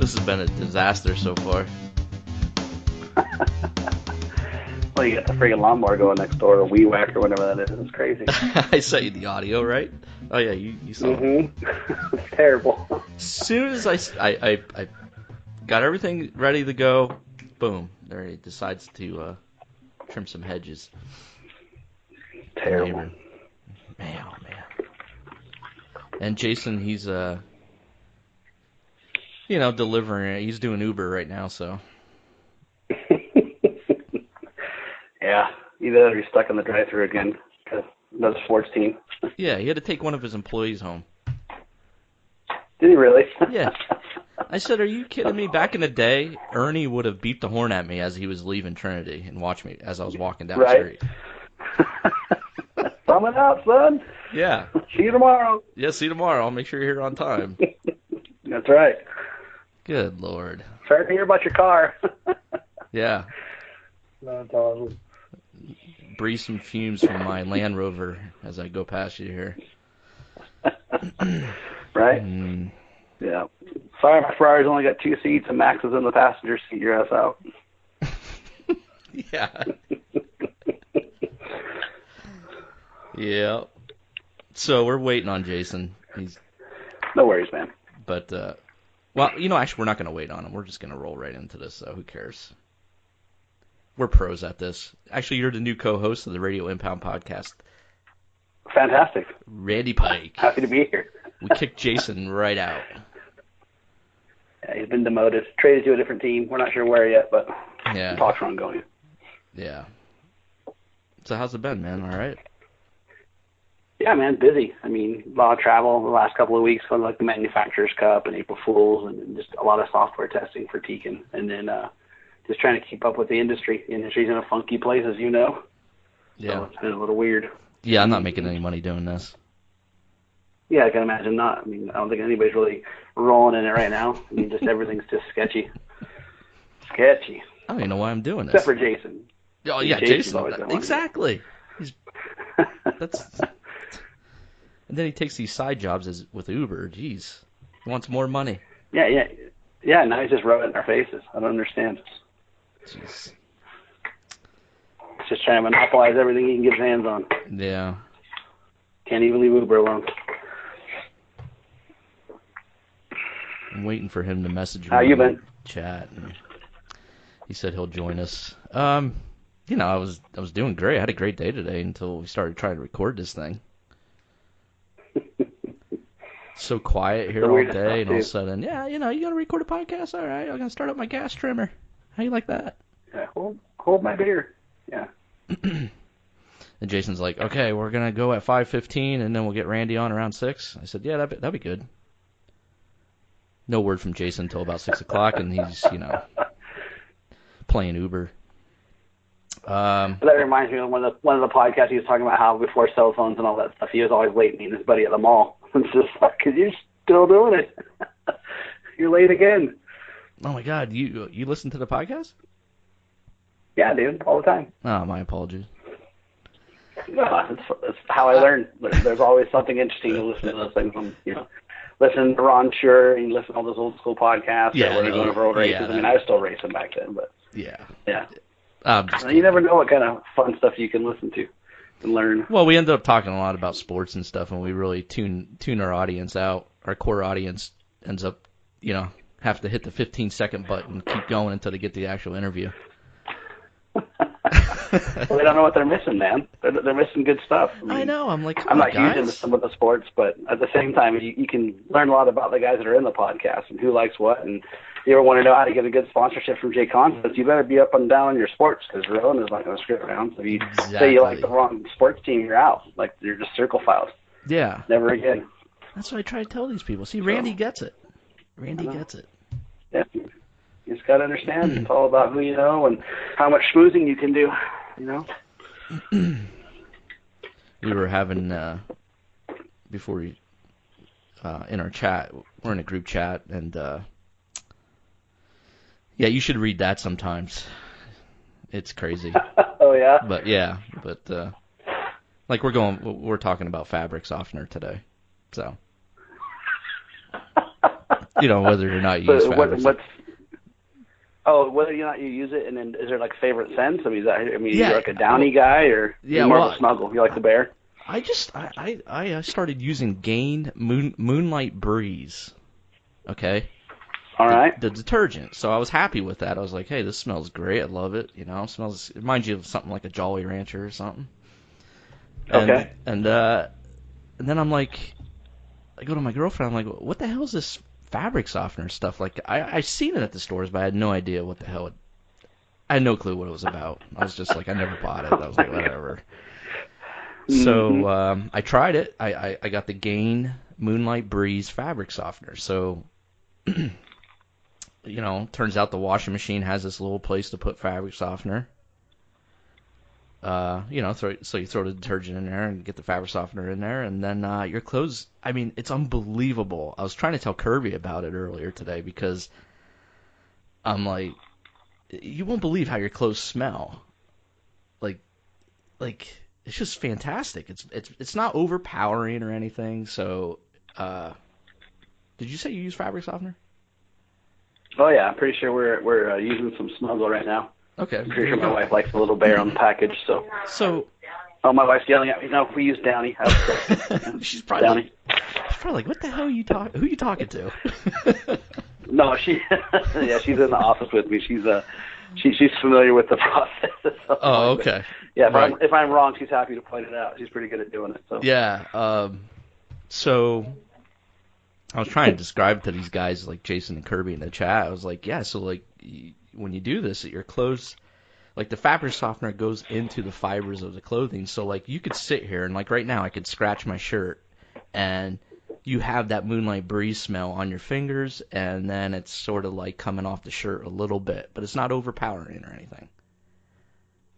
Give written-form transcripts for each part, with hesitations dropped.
This has been a disaster so far. Well, you got the friggin' lawnmower going next door, or weed whack, or whatever that is. It's crazy. I sent you the audio, right? Oh yeah, you saw it. It's terrible. As soon as I got everything ready to go, boom, there he decides to trim some hedges. Terrible. Man, oh man. And Jason, he's delivering. He's doing Uber right now, so. Yeah, either he's stuck in the drive-thru again because another sports team. Yeah, he had to take one of his employees home. Did he really? Yeah. I said, are you kidding me? Back in the day, Ernie would have beeped the horn at me as he was leaving Trinity and watched me as I was walking down the street. Coming out, son. Yeah. See you tomorrow. Yeah, see you tomorrow. I'll make sure you're here on time. That's right. Good Lord. Sorry to hear about your car. Yeah. That's awesome. Breathe some fumes from my Land Rover as I go past you here. Right? Yeah. Sorry, my Ferrari's only got 2 seats and Max is in the passenger seat. Your ass out. Yeah. Yeah. So we're waiting on Jason. No worries, man. But, actually, we're not going to wait on him. We're just going to roll right into this, so who cares? We're pros at this. Actually, you're the new co-host of the Radio Impound podcast. Fantastic. Randy Pike. Happy to be here. We kicked Jason right out. Yeah, he's been demoted, traded to a different team. We're not sure where yet, but talks are ongoing. Yeah. So how's it been, man? All right? Yeah, man, busy. I mean, a lot of travel the last couple of weeks, like the Manufacturers Cup and April Fools, and just a lot of software testing for Tekins. And then just trying to keep up with the industry. The industry's in a funky place, as you know. Yeah. So it's been a little weird. Yeah, I'm not making any money doing this. Yeah, I can imagine not. I mean, I don't think anybody's really rolling in it right now. I mean, just everything's just sketchy. Sketchy. I don't even know why I'm doing this. Except for Jason. Oh, yeah, Jason. Exactly. And then he takes these side jobs with Uber. Jeez. He wants more money. Yeah, now he's just rubbing it in our faces. I don't understand. Jeez. He's just trying to monopolize everything he can get his hands on. Yeah. Can't even leave Uber alone. I'm waiting for him to message me. How you been? Chat. And he said he'll join us. I was doing great. I had a great day today until we started trying to record this thing. So quiet here all day, and all of a sudden, you got to record a podcast? All right, I'm going to start up my gas trimmer. How you like that? Yeah, hold my beer. Yeah. And Jason's like, okay, we're going to go at 5:15, and then we'll get Randy on around 6. I said, yeah, that'd be good. No word from Jason until about 6 o'clock, and he's, playing Uber. That reminds me of one of the podcasts he was talking about how before cell phones and all that stuff, he was always late meeting his buddy at the mall. It's just like, because you're still doing it. You're late again. Oh, my God. You listen to the podcast? Yeah, dude, all the time. Oh, my apologies. No, it's how I learn. There's always something interesting to listen to those things. Listen to Ron Shure and listen to all those old school podcasts. Yeah, where they're going over old races. I mean, I was still racing back then, but yeah. You never know what kind of fun stuff you can listen to and learn. Well, we ended up talking a lot about sports and stuff, and we really tune our audience out. Our core audience ends up, have to hit the 15-second button and keep going until they get the actual interview. Well, they don't know what they're missing, man. They're missing good stuff. I know. I'm like, I'm not huge into some of the sports, but at the same time, you can learn a lot about the guys that are in the podcast and who likes what. And if you ever want to know how to get a good sponsorship from Jay Constance, you better be up and down on your sports, because Ruona is not going to screw around. So if you say you like the wrong sports team, you're out. Like, you're just circle files. Yeah. Never again. That's what I try to tell these people. See, Randy gets it. Randy gets it. Yeah. You just got to understand. It's all about who you know and how much schmoozing you can do. We were having before we in our chat. We're in a group chat, and you should read that sometimes. It's crazy. Oh yeah. But like we're talking about fabric softener today, so whether or not you use fabric. Whether or not you use it, and then is there like favorite scents? I mean, Yeah. you're like a Downy guy, or you're more of a Snuggle? You like the Bear? I started using Gain Moonlight Breeze. Okay. All right. The detergent. So I was happy with that. I was like, hey, this smells great. I love it. It reminds you of something like a Jolly Rancher or something. Okay. And then I'm like, I go to my girlfriend. I'm like, what the hell is this fabric softener stuff? Like, I seen it at the stores, but I had no idea what the hell I had no clue what it was about. I was just like, I never bought it. I was like, whatever. So I tried it. I got the Gain Moonlight Breeze fabric softener. So, turns out the washing machine has this little place to put fabric softener. So you throw the detergent in there and get the fabric softener in there, and then your clothes. I mean, it's unbelievable. I was trying to tell Kirby about it earlier today because I'm like, you won't believe how your clothes smell. Like it's just fantastic. It's not overpowering or anything. So, did you say you use fabric softener? Oh yeah, I'm pretty sure we're using some Snuggle right now. Okay. I'm pretty sure my wife likes the little Bear on the package. So. Oh, my wife's yelling at me. No, we use Downy. She's probably like, what the hell are you talking? Who are you talking to? No, she's in the office with me. She's familiar with the process. Oh, okay. Yeah, right. if I'm wrong, she's happy to point it out. She's pretty good at doing it. So. Yeah. So I was trying to describe to these guys like Jason and Kirby in the chat. I was like, yeah. So like when you do this, your clothes, like the fabric softener goes into the fibers of the clothing. So like you could sit here and like right now I could scratch my shirt and you have that Moonlight Breeze smell on your fingers, and then it's sort of like coming off the shirt a little bit, but it's not overpowering or anything.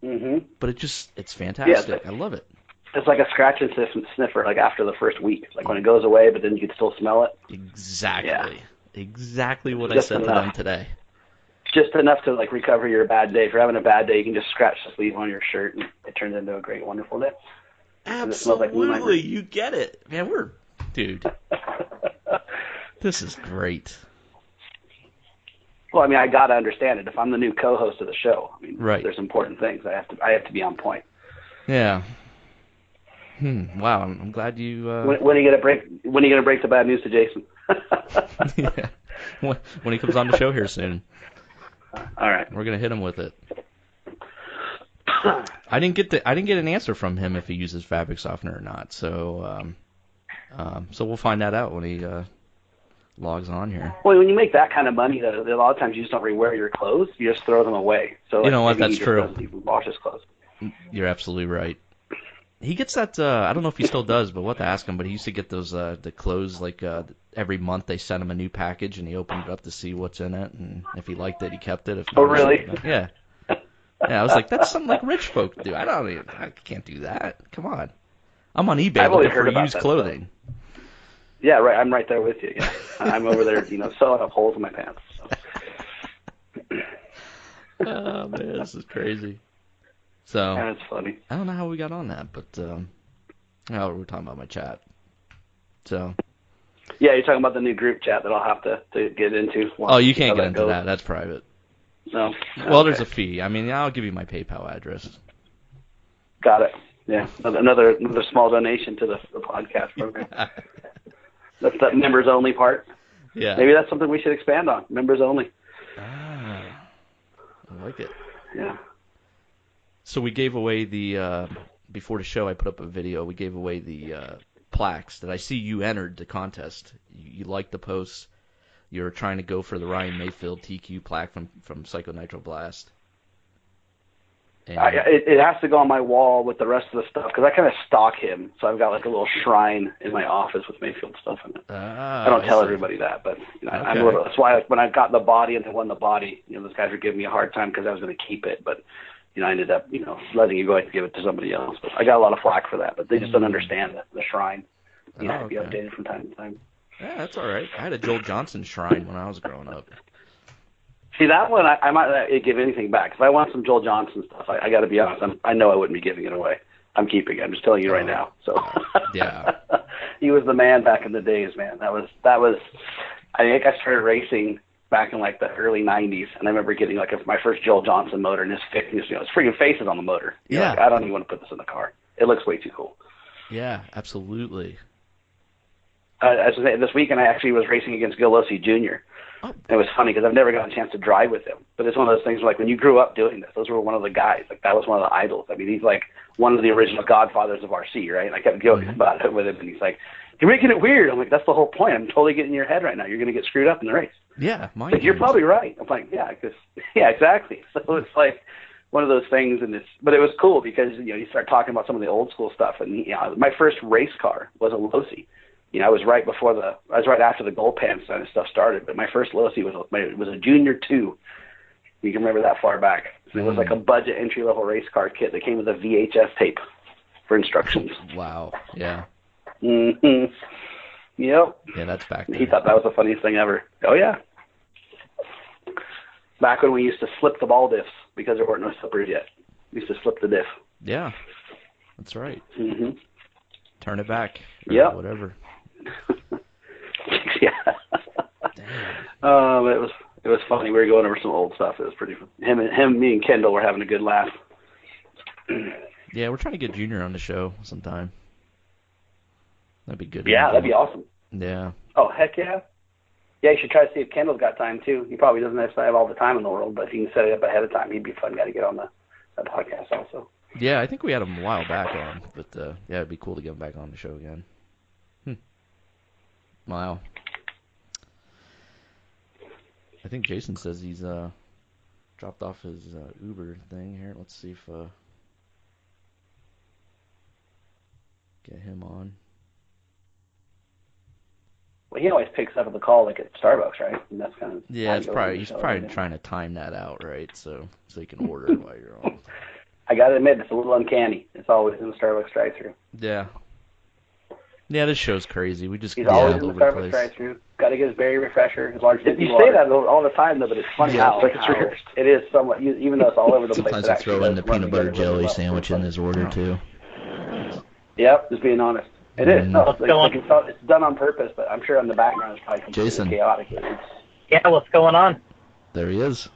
Mm-hmm. But it's fantastic. Yeah, I love it. It's like a scratch and sniffer, like after the first week, like when it goes away, but then you can still smell it. Exactly. Yeah. Exactly what I said to them today. Just enough to like recover your bad day. If you're having a bad day, you can just scratch the sleeve on your shirt, and it turns into a great, wonderful day. Absolutely, you get it, man. Dude, this is great. Well, I mean, I gotta understand it. If I'm the new co-host of the show, I mean, right. There's important things I have to be on point. Yeah. Wow, I'm glad you. When are you gonna break the bad news to Jason? Yeah. When he comes on the show here soon. All right. We're gonna hit him with it. I didn't get an answer from him if he uses fabric softener or not. So we'll find that out when he logs on here. Well, when you make that kind of money, a lot of times you just don't rewear your clothes. You just throw them away. So you know what? That's true. He wash his clothes. You're absolutely right. He gets that. I don't know if he still does, but we'll have to ask him. But he used to get those the clothes like every month they sent him a new package, and he opened it up to see what's in it, and if he liked it, he kept it. If not, really? Yeah. Yeah, I was like, that's something like rich folk do. I can't do that. Come on. I'm on eBay looking for used clothing. Stuff. Yeah, right. I'm right there with you. Yeah. I'm over there, sewing up holes in my pants. So. Oh man, this is crazy. So that's funny. I don't know how we got on that, but we're talking about my chat. So. Yeah, you're talking about the new group chat that I'll have to get into. Oh, you can't get into that. That's private. No. Well, okay. There's a fee. I mean, I'll give you my PayPal address. Got it. Yeah, another small donation to the podcast program. That's that members only part. Yeah. Maybe that's something we should expand on. Members only. I like it. Yeah. So we gave away the before the show. I put up a video. We gave away the plaques that I see you entered the contest. You liked the posts. You're trying to go for the Ryan Mayfield TQ plaque from Psycho Nitro Blast. It has to go on my wall with the rest of the stuff because I kind of stalk him. So I've got like a little shrine in my office with Mayfield stuff in it. I don't tell everybody that, but okay. That's why when I got the body and I won the body, those guys were giving me a hard time because I was going to keep it, but I ended up letting you go ahead and give it to somebody else. But I got a lot of flack for that, but they just don't understand the shrine. You have to be updated from time to time. Yeah, that's all right. I had a Joel Johnson shrine when I was growing up. See, that one, I might give anything back. If I want some Joel Johnson stuff, I got to be honest. I know I wouldn't be giving it away. I'm keeping it. I'm just telling you right now. So yeah, he was the man back in the days, man. That was I think I started racing back in like the early '90s, and I remember getting like my first Joel Johnson motor, and his freaking faces on the motor. Yeah. Like, I don't even want to put this in the car. It looks way too cool. Yeah, absolutely. As I say, this weekend I actually was racing against Gotti Jr. Oh. It was funny because I've never gotten a chance to drive with him. But it's one of those things where, like, when you grew up doing this, those were one of the guys. Like, that was one of the idols. I mean, he's like one of the original godfathers of RC, right? And I kept joking about it with him, and he's like, "You're making it weird." I'm like, "That's the whole point. I'm totally getting in your head right now. You're going to get screwed up in the race." Yeah, like, you're probably right. I'm like, yeah, exactly. So it's like one of those things, but it was cool because you start talking about some of the old school stuff, and my first race car was a Losi. I was right after the Gold Pants and stuff started, but my first Losi was a Junior 2. You can remember that far back. And it was like a budget entry level race car kit that came with a VHS tape for instructions. Wow. Yeah. Mm-hmm. Yep. Yeah, that's back then. He thought that was the funniest thing ever. Oh yeah. Back when we used to slip the ball diffs because there weren't no slippers yet. We used to slip the diff. Yeah. That's right. Mm-hmm. Turn it back. Yeah. Whatever. Yeah. Damn. It was funny. We were going over some old stuff. It was pretty fun. Me and Kendall were having a good laugh. Yeah, we're trying to get Junior on the show sometime. That'd be good. Yeah, that'd be awesome. Yeah. Oh, heck yeah. Yeah, you should try to see if Kendall's got time, too. He probably doesn't necessarily have all the time in the world, but if you can set it up ahead of time, he'd be a fun guy to get on the podcast also. Yeah, I think we had him a while back on, but yeah, it'd be cool to get him back on the show again. Wow. I think Jason says he's dropped off his Uber thing here. Let's see if get him on. Well, he always picks up the call like at Starbucks, right? And that's kind of he's probably trying to time that out, right? So he can order it while you're on. I gotta admit, it's a little uncanny. It's always in the Starbucks drive-thru. Yeah. Yeah, this show's crazy. We just He's always in the Starbucks drive-thru. Got to get his berry refresher, his large. You say that all the time, though, but it's funny how it is somewhat. Even though it's all over the place. Sometimes I throw in the peanut butter jelly sandwich in his order too. Yep, just being honest. It is. No, it's done on purpose, but I'm sure in the background it's probably completely chaotic. Yeah, what's going on? There he is.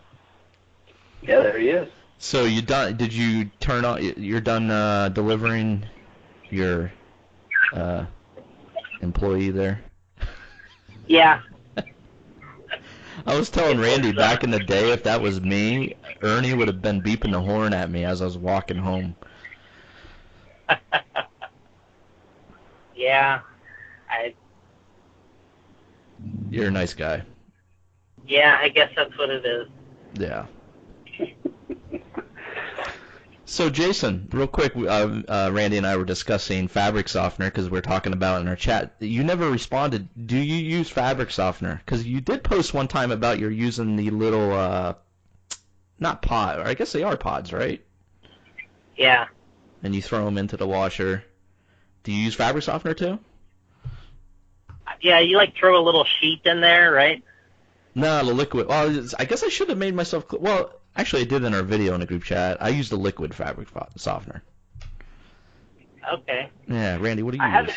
Yeah, there he is. So you done? Did you turn on? You're done delivering your employee there? Yeah. I was telling Randy back in the day, if that was me, Ernie would have been beeping the horn at me as I was walking home. Yeah. You're a nice guy. Yeah, I guess that's what it is. Yeah. So, Jason, real quick, Randy and I were discussing fabric softener because we're talking about it in our chat. You never responded. Do you use fabric softener? Because you did post one time about you're using the little, not pod, or I guess they are pods, right? Yeah. And you throw them into the washer. Do you use fabric softener too? Yeah, you throw a little sheet in there, right? No, the liquid. Well, I guess I should have made myself. Well, actually, I did in our video in the group chat. I used the liquid fabric softener. Okay. Yeah, Randy, what do you use?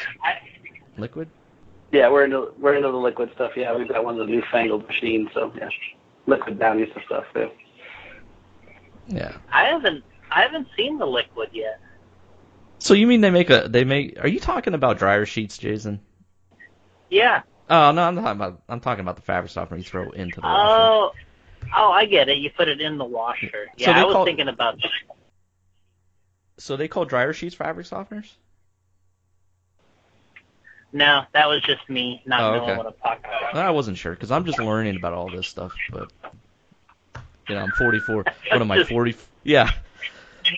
Liquid? Yeah, we're into the liquid stuff. Yeah, we've got one of the newfangled machines, so yeah, liquid downies and stuff. Yeah. Yeah. I haven't seen the liquid yet. So you mean are you talking about dryer sheets, Jason? Yeah. Oh no, I'm talking about the fabric softener you throw into the washer. Oh, I get it. You put it in the washer. Yeah, so I was thinking about that. So they call dryer sheets fabric softeners? No, that was just me not knowing what I'm talking about. I wasn't sure because I'm just learning about all this stuff. But I'm 44. What am I, 40? Yeah,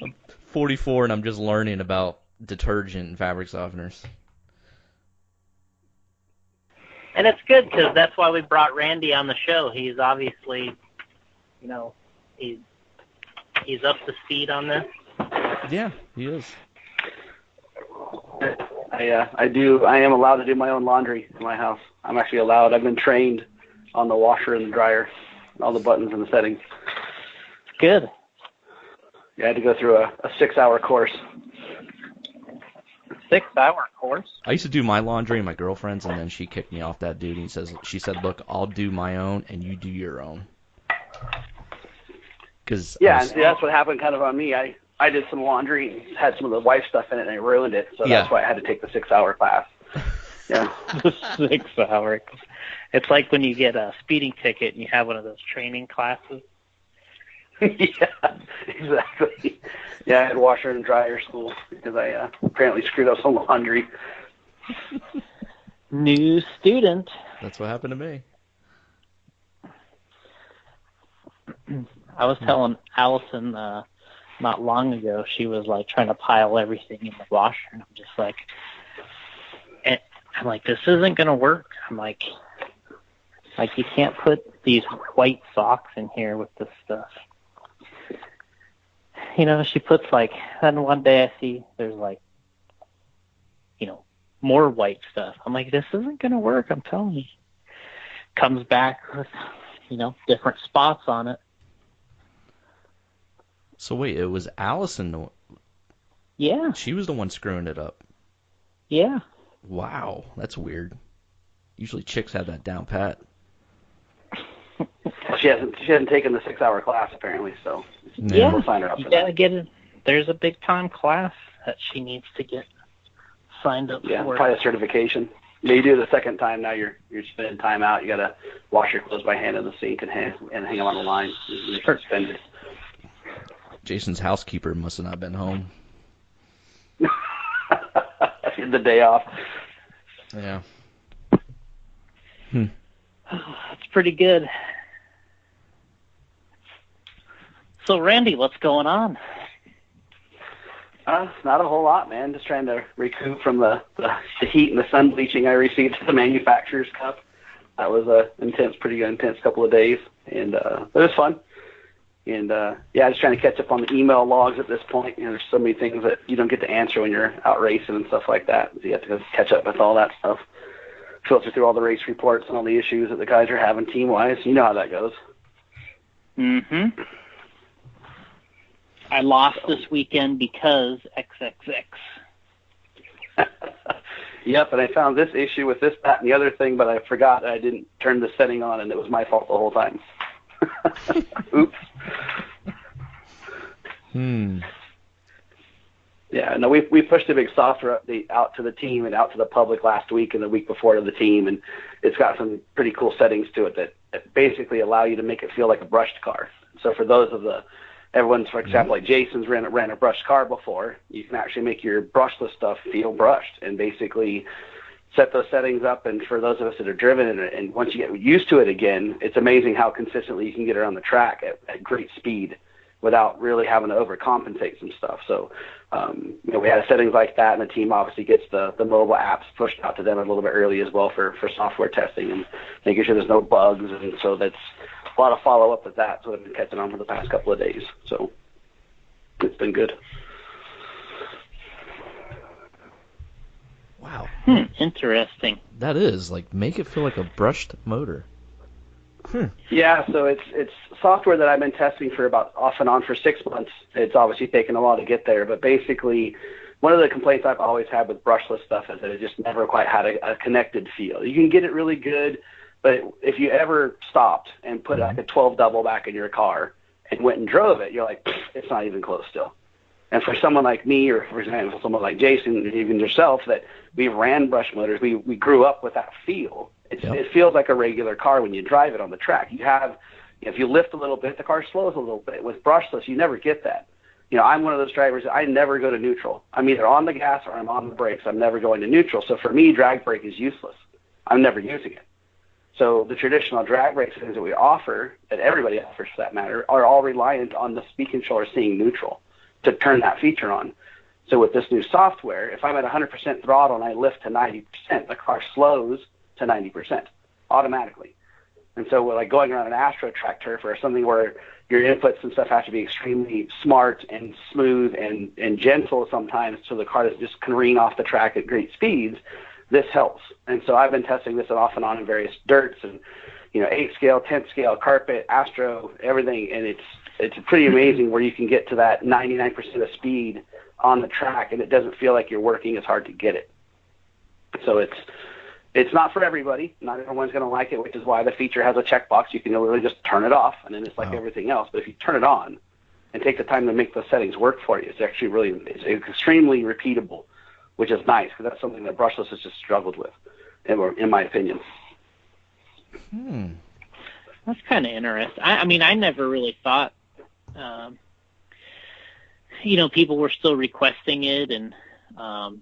I'm 44, and I'm just learning about detergent and fabric softeners. And it's good because that's why we brought Randy on the show. He's obviously, he's up to speed on this. Yeah, he is. I am allowed to do my own laundry in my house. I'm actually allowed. I've been trained on the washer and the dryer, all the buttons and the settings. Good. Yeah, I had to go through a 6-hour course. 6-hour course. I used to do my laundry and my girlfriend's, and then she kicked me off that duty. She said, "Look, I'll do my own, and you do your own." Cause and that's what happened kind of on me. I did some laundry and had some of the wife stuff in it, and I ruined it. So that's why I had to take the 6-hour class. Yeah. The 6-hour. It's like when you get a speeding ticket and you have one of those training classes. Yeah, exactly. Yeah, I had washer and dryer school because I apparently screwed up some laundry. New student. That's what happened to me. I was telling Allison not long ago, she was like trying to pile everything in the washer, and I'm just like, this isn't gonna work. I'm like you can't put these white socks in here with this stuff. She puts then one day I see there's more white stuff. I'm like, this isn't gonna work. I'm telling you. Comes back with different spots on it. So wait, it was Allison. Yeah. She was the one screwing it up. Yeah. Wow, that's weird. Usually chicks have that down pat. Well, she hasn't taken the 6-hour class apparently, so yeah, we'll sign her up. You gotta get it. There's a big time class that she needs to get signed up for. Yeah, probably a certification. Yeah, you do it the second time. Now you're spending time out. You gotta wash your clothes by hand in the sink and hang them on the line. You're suspended. Jason's housekeeper must have not been home. The day off. Yeah. That's pretty good. So, Randy, what's going on? Not a whole lot, man. Just trying to recoup from the heat and the sun bleaching I received at the manufacturer's cup. That was pretty intense couple of days, and it was fun. And just trying to catch up on the email logs at this point. There's so many things that you don't get to answer when you're out racing and stuff like that. So you have to catch up with all that stuff. Filter through all the race reports and all the issues that the guys are having team-wise. You know how that goes. Mm-hmm. I lost this weekend because XXX. Yep, and I found this issue with this, that, and the other thing, but I forgot that I didn't turn the setting on, and it was my fault the whole time. Oops. Yeah, no, we pushed a big software update out to the team and out to the public last week and the week before to the team, and it's got some pretty cool settings to it that basically allow you to make it feel like a brushed car. So for those of everyone's, for example, like Jason's ran a brushed car before, you can actually make your brushless stuff feel brushed and basically set those settings up. And for those of us that are driven and once you get used to it again, it's amazing how consistently you can get around the track at great speed without really having to overcompensate some stuff. So, we had settings like that, and the team obviously gets the mobile apps pushed out to them a little bit early as well for software testing and making sure there's no bugs. And so that's a lot of follow-up with that. So I've been catching on for the past couple of days. So it's been good. Wow. Interesting. That is, make it feel like a brushed motor. Yeah, so it's software that I've been testing for about off and on for 6 months. It's obviously taken a while to get there, but basically one of the complaints I've always had with brushless stuff is that it just never quite had a connected feel. You can get it really good, but if you ever stopped and put like a 12 double back in your car and went and drove it, you're like, it's not even close still. And for someone like me, or for example, someone like Jason, even yourself, that we ran brush motors, we grew up with that feel. It feels like a regular car when you drive it on the track. If you lift a little bit, the car slows a little bit. With brushless, you never get that. I'm one of those drivers, I never go to neutral. I'm either on the gas or I'm on the brakes. I'm never going to neutral. So for me, drag brake is useless. I'm never using it. So the traditional drag brake settings that we offer, that everybody offers for that matter, are all reliant on the speed controller seeing neutral to turn that feature on. So with this new software, if I'm at 100% throttle and I lift to 90%, the car slows to 90% automatically. And so we're like going around an Astro track turf or something where your inputs and stuff have to be extremely smart and smooth and gentle sometimes so the car just can ring off the track at great speeds. This helps. And so I've been testing this off and on in various dirts and 8 scale, 10 scale, carpet, Astro, everything, and it's pretty amazing where you can get to that 99% of speed on the track, and it doesn't feel like you're working as hard to get it. So it's not for everybody. Not everyone's going to like it, which is why the feature has a checkbox. You can literally just turn it off, and then it's like everything else. But if you turn it on and take the time to make those settings work for you, it's actually it's extremely repeatable, which is nice, because that's something that brushless has just struggled with, in my opinion. That's kind of interesting. I mean, I never really thought, people were still requesting it, and, and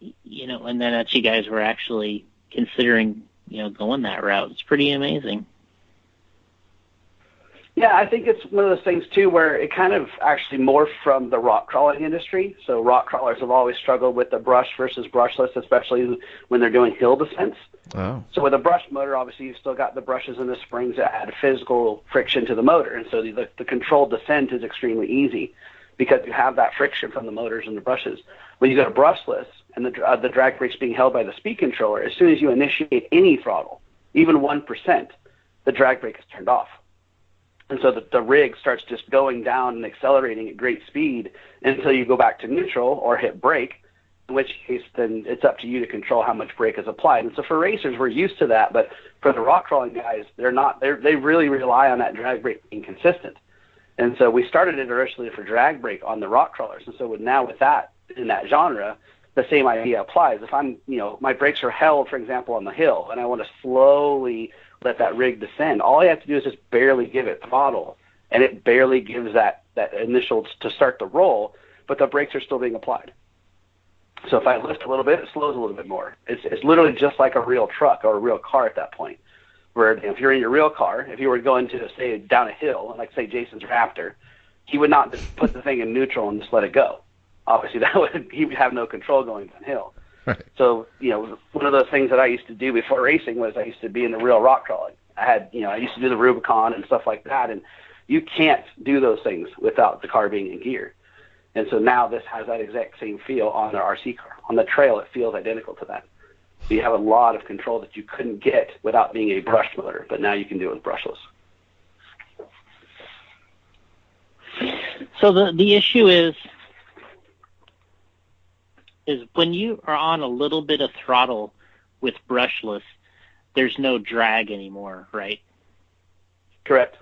then that you guys were actually considering, going that route. It's pretty amazing. Yeah, I think it's one of those things, too, where it kind of actually morphed from the rock crawling industry. So rock crawlers have always struggled with the brush versus brushless, especially when they're doing hill descents. Oh. So with a brushed motor, obviously, you've still got the brushes and the springs that add physical friction to the motor. And so the controlled descent is extremely easy because you have that friction from the motors and the brushes. When you go to brushless and the drag brake's being held by the speed controller, as soon as you initiate any throttle, even 1%, the drag brake is turned off. And so the rig starts just going down and accelerating at great speed until you go back to neutral or hit brake, in which case then it's up to you to control how much brake is applied. And so for racers, we're used to that, but for the rock crawling guys, they really rely on that drag brake being consistent. And so we started it originally for drag brake on the rock crawlers. And so with that, in that genre, the same idea applies. If I'm, my brakes are held, for example, on the hill, and I want to slowly let that rig descend, all I have to do is just barely give it throttle, and it barely gives that initial to start the roll, but the brakes are still being applied. So if I lift a little bit, it slows a little bit more. It's literally just like a real truck or a real car at that point, where if you're in your real car, if you were going to, say, down a hill, like, say, Jason's Raptor, he would not just put the thing in neutral and just let it go. Obviously, he would have no control going downhill. Right. So, one of those things that I used to do before racing was I used to be in the real rock crawling. I used to do the Rubicon and stuff like that, and you can't do those things without the car being in gear. And so now this has that exact same feel on the RC car. On the trail, it feels identical to that. So you have a lot of control that you couldn't get without being a brushed motor, but now you can do it with brushless. So the issue is when you are on a little bit of throttle with brushless, there's no drag anymore, right? Correct.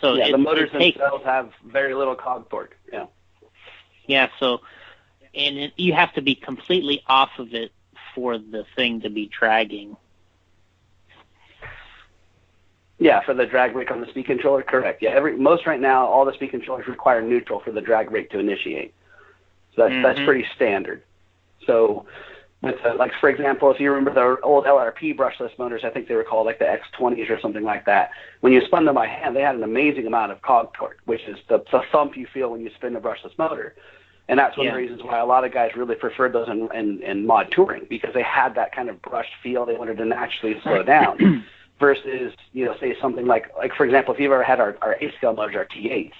So the motors themselves have very little cog torque. Yeah. Yeah. So, you have to be completely off of it for the thing to be dragging. Yeah, for the drag brake on the speed controller, correct. Yeah, most right now, all the speed controllers require neutral for the drag brake to initiate. So that's pretty standard. So, for example, if you remember the old LRP brushless motors, I think they were called like the X20s or something like that. When you spun them by hand, they had an amazing amount of cog torque, which is the thump you feel when you spin the brushless motor. And that's one of the reasons why a lot of guys really preferred those in mod touring, because they had that kind of brushed feel. They wanted to naturally slow down. Versus, say something like for example, if you've ever had our A-scale motors, our T8s,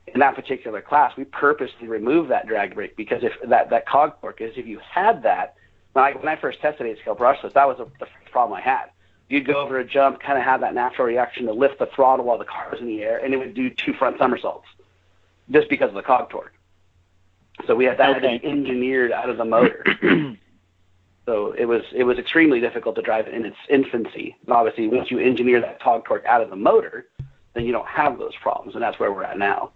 in that particular class, we purposely removed that drag brake because if that cog torque is, if you had that, when I first tested A-scale brushless, that was the first problem I had. You'd go over a jump, kind of have that natural reaction to lift the throttle while the car was in the air, and it would do 2 front somersaults just because of the cog torque. So we had that engineered out of the motor. So it was extremely difficult to drive in its infancy. And obviously, once you engineer that cog torque out of the motor, then you don't have those problems, and that's where we're at now.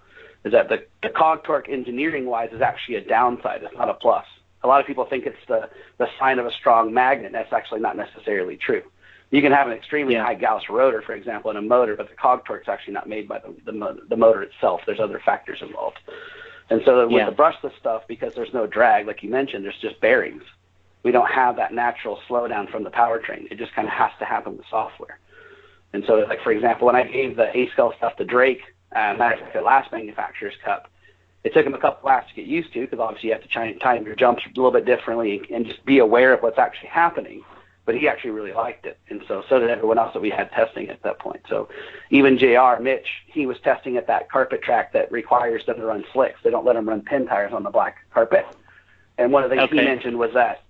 Is that the cog torque engineering-wise is actually a downside. It's not a plus. A lot of people think it's the sign of a strong magnet. That's actually not necessarily true. You can have an extremely high Gauss rotor, for example, in a motor, but the cog torque is actually not made by the motor itself. There's other factors involved. And so with the brushless stuff, because there's no drag, like you mentioned, there's just bearings. We don't have that natural slowdown from the powertrain. It just kind of has to happen with software. And so, like, for example, when I gave the A-scale stuff to Drake, matter of fact, the last manufacturer's cup, it took him a couple laps to get used to, because obviously you have to time your jumps a little bit differently and just be aware of what's actually happening. But he actually really liked it, and so did everyone else that we had testing at that point. So even JR, Mitch, he was testing at that carpet track that requires them to run slicks. They don't let them run pin tires on the black carpet. And one of the things he mentioned was that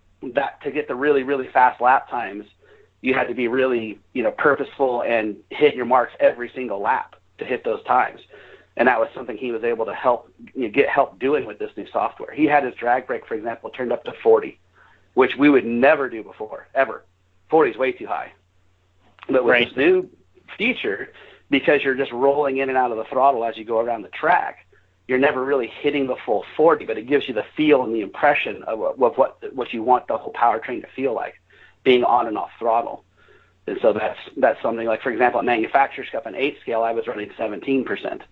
to get the really, really fast lap times, you had to be really, purposeful and hit your marks every single lap to hit those times. And that was something he was able to get help doing with this new software. He had his drag brake, for example, turned up to 40, which we would never do before, ever. 40 is way too high. But with this new feature, because you're just rolling in and out of the throttle as you go around the track, you're never really hitting the full 40, but it gives you the feel and the impression of what you want the whole powertrain to feel like, being on and off throttle. And so that's something like, for example, at Manufacturer's Cup, an 8 scale, I was running 17%.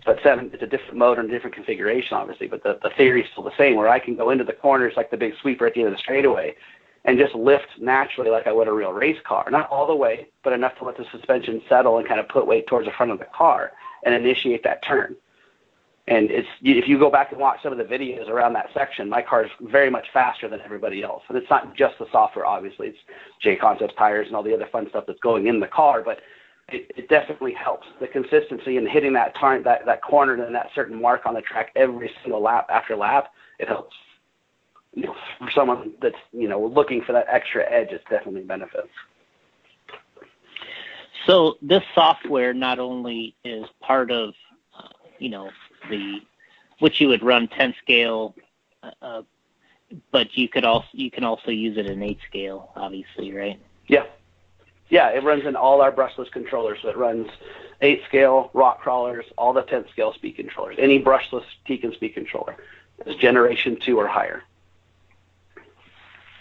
But 7, it's a different motor and different configuration, obviously, but the theory is still the same, where I can go into the corners like the big sweeper at the end of the straightaway and just lift naturally like I would a real race car. Not all the way, but enough to let the suspension settle and kind of put weight towards the front of the car and initiate that turn. And if you go back and watch some of the videos around that section, my car is very much faster than everybody else. And it's not just the software, obviously. It's J-Concepts tires and all the other fun stuff that's going in the car, but it definitely helps. The consistency in hitting that turn, that corner and that certain mark on the track every single lap after lap, it helps. For someone that's looking for that extra edge, it's definitely benefits. So this software not only is part of which you would run 10 scale, but you can also use it in 8 scale, obviously, right? Yeah, it runs in all our brushless controllers. So it runs 8 scale, rock crawlers, all the 10 scale speed controllers. Any brushless Tekins speed controller is generation 2 or higher.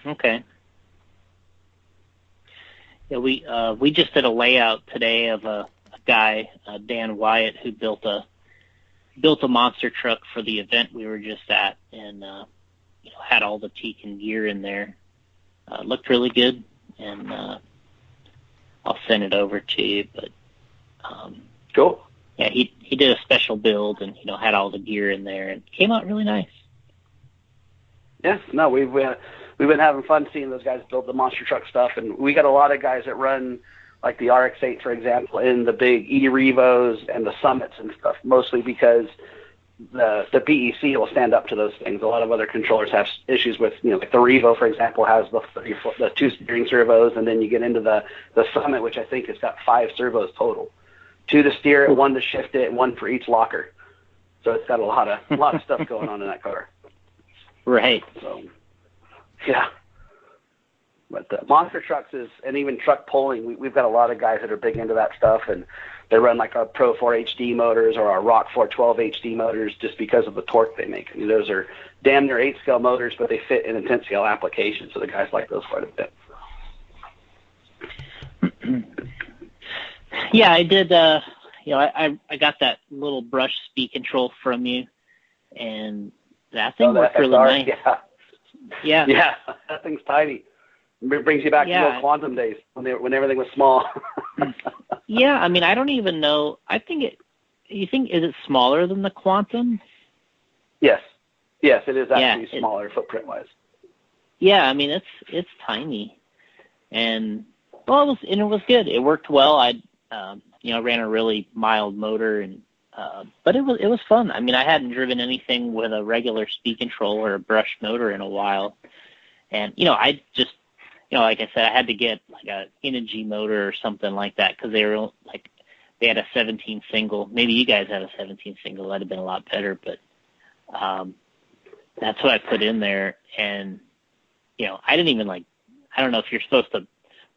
Okay. Yeah, we just did a layout today of a guy, Dan Wyatt, who built a monster truck for the event we were just at, and had all the Tekin gear in there. Looked really good, and I'll send it over to you. But cool. Yeah, he did a special build and had all the gear in there, and came out really nice. Yeah, no, we've been having fun seeing those guys build the monster truck stuff, and we got a lot of guys that run like the RX-8, for example, in the big E-Revos and the Summits and stuff, mostly because the BEC will stand up to those things. A lot of other controllers have issues with, like the Revo, for example, has the 2 steering servos, and then you get into the Summit, which I think has got 5 servos total. 2 to steer it, 1 to shift it, and 1 for each locker. So it's got a lot of stuff going on in that car. Right. So, yeah. But monster trucks and even truck pulling, we've got a lot of guys that are big into that stuff, and they run like our Pro 4 HD motors or our Rock 412 HD motors just because of the torque they make. I mean, those are damn near 8 scale motors, but they fit in a 10 scale application, so the guys like those quite a bit. Yeah, I did. I got that little brush speed control from you, and that thing worked really nice. Yeah. Yeah, that thing's tiny. It brings you back to the old Quantum days when everything was small. Yeah, I mean, I don't even know. I think is it smaller than the Quantum? Yes, it is actually smaller footprint-wise. Yeah, I mean, it's tiny, and it was good. It worked well. I ran a really mild motor, and but it was fun. I mean, I hadn't driven anything with a regular speed control or a brush motor in a while, and I just like I said, I had to get like a Energy motor or something like that because they were like they had a 17 single. Maybe you guys had a 17 single. That'd have been a lot better, but that's what I put in there, and I didn't even I don't know if you're supposed to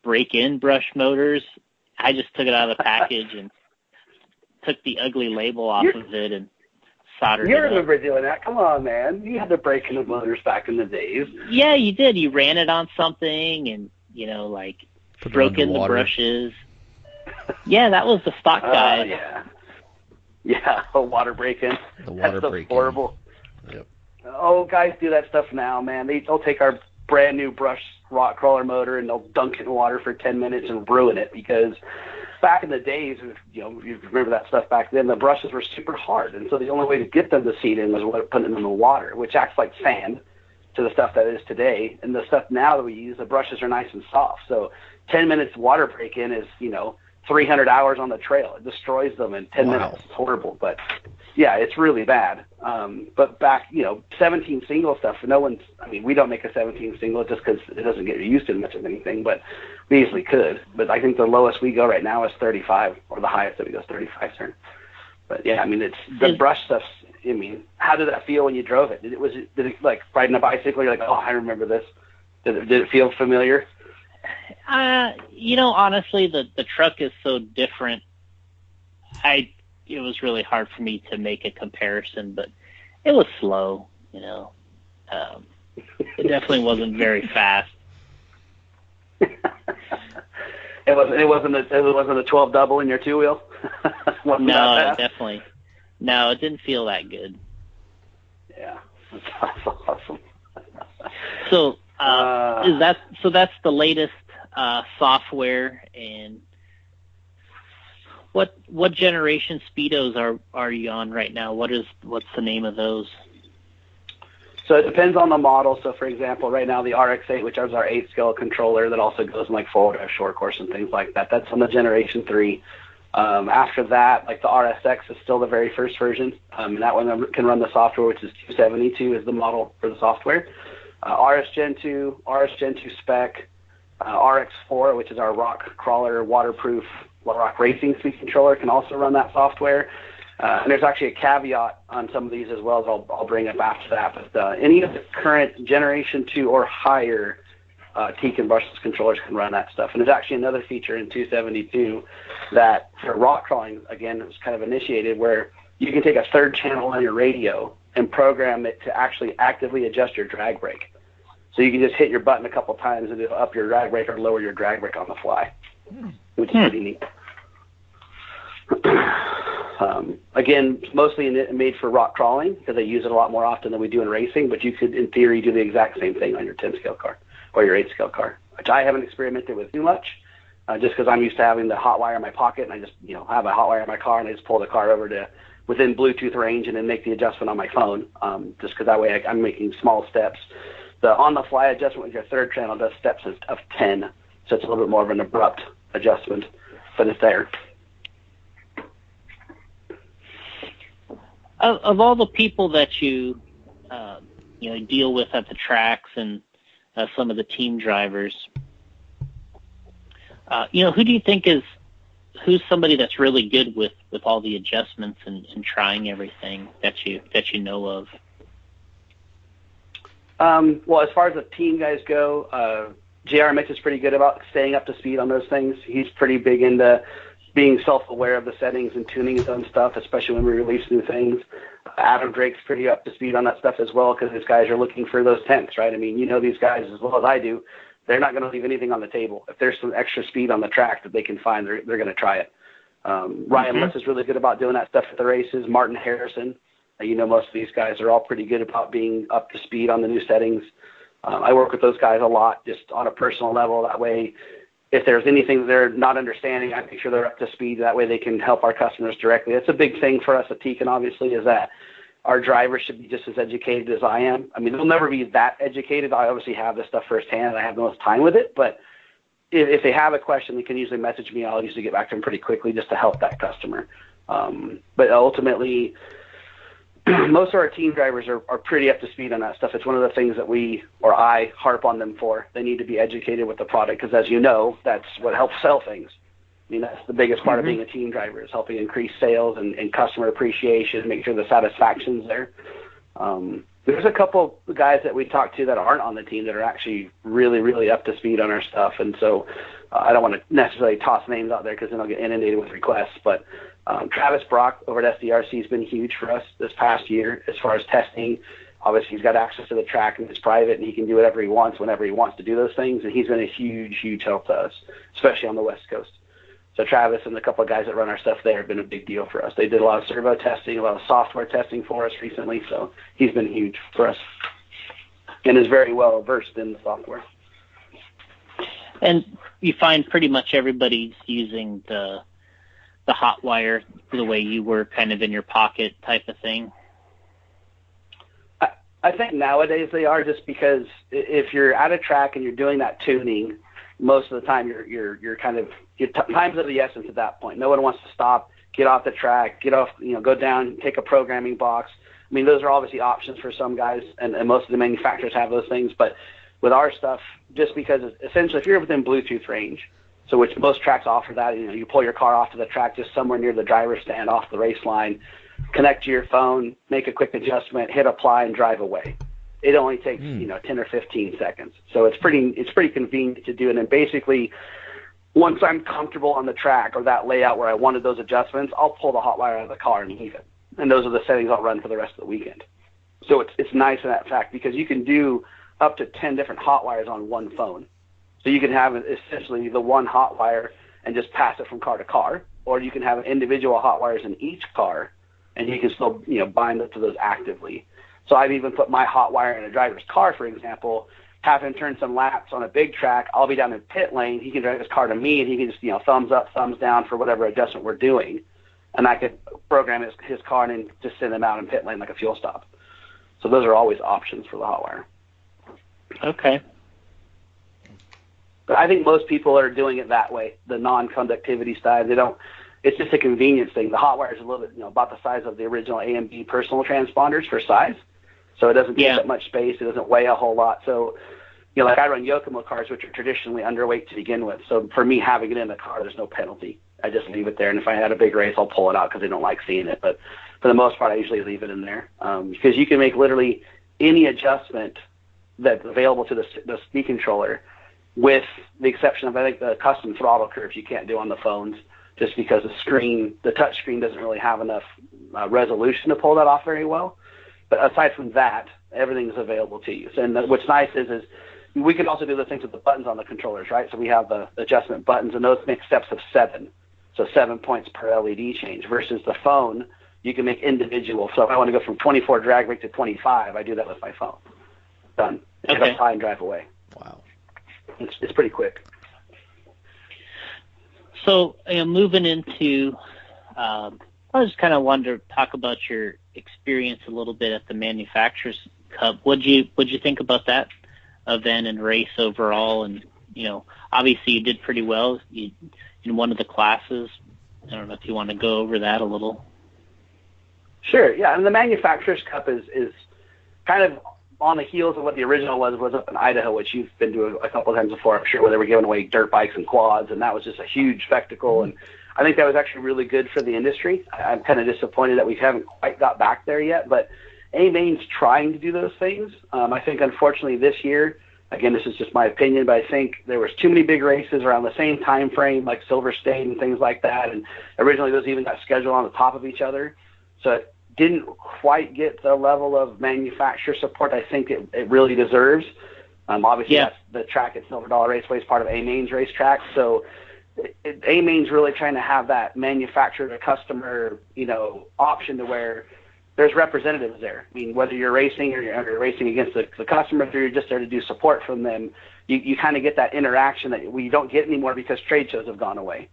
break in brush motors. I just took it out of the package and took the ugly label off of it and soldered it up. You remember doing that? Come on, man. You had to break in the motors back in the days. Yeah, you did. You ran it on something and, broke in the brushes. Yeah, that was the stock guide. Yeah, a water break-in. The water break-in. Horrible. Yep. Oh, guys do that stuff now, man. They'll take our brand new brush rock crawler motor and they'll dunk it in water for 10 minutes and ruin it because back in the days, you remember that stuff back then, the brushes were super hard. And so the only way to get them to seat in was putting them in the water, which acts like sand to the stuff that is today. And the stuff now that we use, the brushes are nice and soft. So 10 minutes water break-in is, 300 hours on the trail. It destroys them in 10 minutes. It's horrible. But, yeah, it's really bad. But back, 17 single stuff, we don't make a 17 single just because it doesn't get used in much of anything, but we easily could. But I think the lowest we go right now is 35, or the highest that we go is 35 turn. But yeah, I mean, it's the brush stuff's. I mean, how did that feel when you drove it? Did it like riding a bicycle? You're like, oh, I remember this. Did it feel familiar? Honestly, the truck is so different. It was really hard for me to make a comparison, but it was slow. It definitely wasn't very fast. It wasn't a 12 double in your two wheel. No, definitely. No, it didn't feel that good. Yeah, that's awesome. So that's the latest software, and what generation speedos are you on right now? What's the name of those? So it depends on the model. So for example, right now the RX-8, which is our 8-scale controller that also goes in like forward short course and things like that, that's on the generation 3. After that, like the RSX is still the very first version, and that one can run the software, which is 272 is the model for the software. RS Gen 2, RS Gen 2 spec, RX4, which is our rock crawler waterproof rock racing speed controller, can also run that software. And there's actually a caveat on some of these as well, as I'll bring up after that. But any of the current Generation 2 or higher Tekins brushless controllers can run that stuff. And there's actually another feature in 272 that for rock crawling, again, it was kind of initiated, where you can take a third channel on your radio and program it to actually actively adjust your drag brake. So you can just hit your button a couple times and it'll up your drag brake or lower your drag brake on the fly, which is pretty neat. Again, mostly made for rock crawling because they use it a lot more often than we do in racing, but you could, in theory, do the exact same thing on your 10-scale car or your 8-scale car, which I haven't experimented with too much, just because I'm used to having the hot wire in my pocket, and I just have a hot wire in my car, and I just pull the car over to within Bluetooth range and then make the adjustment on my phone, just because that way I'm making small steps. The on-the-fly adjustment with your third channel does steps of 10, so it's a little bit more of an abrupt adjustment, but it's there. Of all the people that you deal with at the tracks and some of the team drivers, who do you think who's somebody that's really good with all the adjustments and trying everything that you know of? Well, as far as the team guys go, JR Mitch is pretty good about staying up to speed on those things. He's pretty big into being self-aware of the settings and tuning his own stuff, especially when we release new things. Adam Drake's pretty up to speed on that stuff as well, because these guys are looking for those tenths, right? I mean, these guys as well as I do. They're not going to leave anything on the table. If there's some extra speed on the track that they can find, they're going to try it. Ryan Lutz is really good about doing that stuff at the races. Martin Harrison, most of these guys are all pretty good about being up to speed on the new settings. I work with those guys a lot, just on a personal level. That way, if there's anything they're not understanding, I make sure they're up to speed. That way they can help our customers directly. That's a big thing for us at Tekins, obviously, is that our drivers should be just as educated as I am. I mean, they'll never be that educated. I obviously have this stuff firsthand, and I have the most time with it. But if they have a question, they can usually message me. I'll usually get back to them pretty quickly just to help that customer. But ultimately, most of our team drivers are pretty up to speed on that stuff. It's one of the things that I harp on them for. They need to be educated with the product because, as you know, that's what helps sell things. I mean, that's the biggest part of being a team driver, is helping increase sales and customer appreciation, make sure the satisfaction's there. There's a couple of guys that we talk to that aren't on the team that are actually really, really up to speed on our stuff. And so I don't want to necessarily toss names out there because then I'll get inundated with requests. But Travis Brock over at SDRC has been huge for us this past year as far as testing. Obviously, he's got access to the track and it's private, and he can do whatever he wants whenever he wants to do those things. And he's been a huge, huge help to us, especially on the West Coast. So Travis and a couple of guys that run our stuff there have been a big deal for us. They did a lot of servo testing, a lot of software testing for us recently, so he's been huge for us and is very well versed in the software. And you find pretty much everybody's using the hot wire the way you were, kind of in your pocket type of thing? I think nowadays they are, just because if you're at a track and you're doing that tuning, most of the time you're kind of, your time's of the essence at that point. No one wants to stop, get off the track, go down, take a programming box. I mean, those are obviously options for some guys, and most of the manufacturers have those things. But with our stuff, just because essentially if you're within Bluetooth range, So which most tracks offer that. You pull your car off to the track just somewhere near the driver's stand off the race line, connect to your phone, make a quick adjustment, hit apply, and drive away. It only takes 10 or 15 seconds. So it's pretty convenient to do. And then basically, once I'm comfortable on the track or that layout where I wanted those adjustments, I'll pull the hot wire out of the car and leave it. And those are the settings I'll run for the rest of the weekend. So it's nice in that fact because you can do up to 10 different hot wires on one phone. So you can have essentially the one hot wire and just pass it from car to car, or you can have individual hot wires in each car, and you can still bind up to those actively. So I've even put my hot wire in a driver's car, for example, have him turn some laps on a big track. I'll be down in pit lane. He can drive his car to me, and he can just thumbs up, thumbs down for whatever adjustment we're doing, and I could program his car and then just send him out in pit lane like a fuel stop. So those are always options for the hot wire. Okay. But I think most people are doing it that way, the non-conductivity side. They don't. It's just a convenience thing. The hot wire is a little bit, about the size of the original A and B personal transponders for size, so it doesn't take that much space. It doesn't weigh a whole lot. So, like I run Yokomo cars, which are traditionally underweight to begin with. So for me, having it in the car, there's no penalty. I just leave it there, and if I had a big race, I'll pull it out because I don't like seeing it. But for the most part, I usually leave it in there because you can make literally any adjustment that's available to the speed controller, with the exception of, I think, the custom throttle curves you can't do on the phones just because the touch screen doesn't really have enough resolution to pull that off very well. But aside from that, everything's available to you. And what's nice is we can also do the things with the buttons on the controllers, right? So we have the adjustment buttons, and those make steps of 7. So 7 points per LED change versus the phone, you can make individual. So if I want to go from 24 drag brake to 25, I do that with my phone. Done. Hit apply and drive away. Wow. It's pretty quick. So moving into, I just kind of wanted to talk about your experience a little bit at the Manufacturers Cup. What'd you think about that event and race overall? And obviously you did pretty well in one of the classes. I don't know if you want to go over that a little. Sure. Yeah, and the Manufacturers Cup is kind of on the heels of what the original was up in Idaho, which you've been to a couple of times before, I'm sure, where they were giving away dirt bikes and quads, and that was just a huge spectacle. And I think that was actually really good for the industry. I'm kind of disappointed that we haven't quite got back there yet, but A-Main's trying to do those things. I think, unfortunately, this year, again, this is just my opinion, but I think there was too many big races around the same time frame, like Silver State and things like that, and originally those even got scheduled on the top of each other. So it didn't quite get the level of manufacturer support I think it really deserves. Obviously, that's the track at Silver Dollar Raceway is part of A-Main's racetrack, so A-Main's really trying to have that manufacturer to customer, option to where there's representatives there. I mean, whether you're racing or you're racing against the customer, or you're just there to do support from them, you kind of get that interaction that we don't get anymore because trade shows have gone away.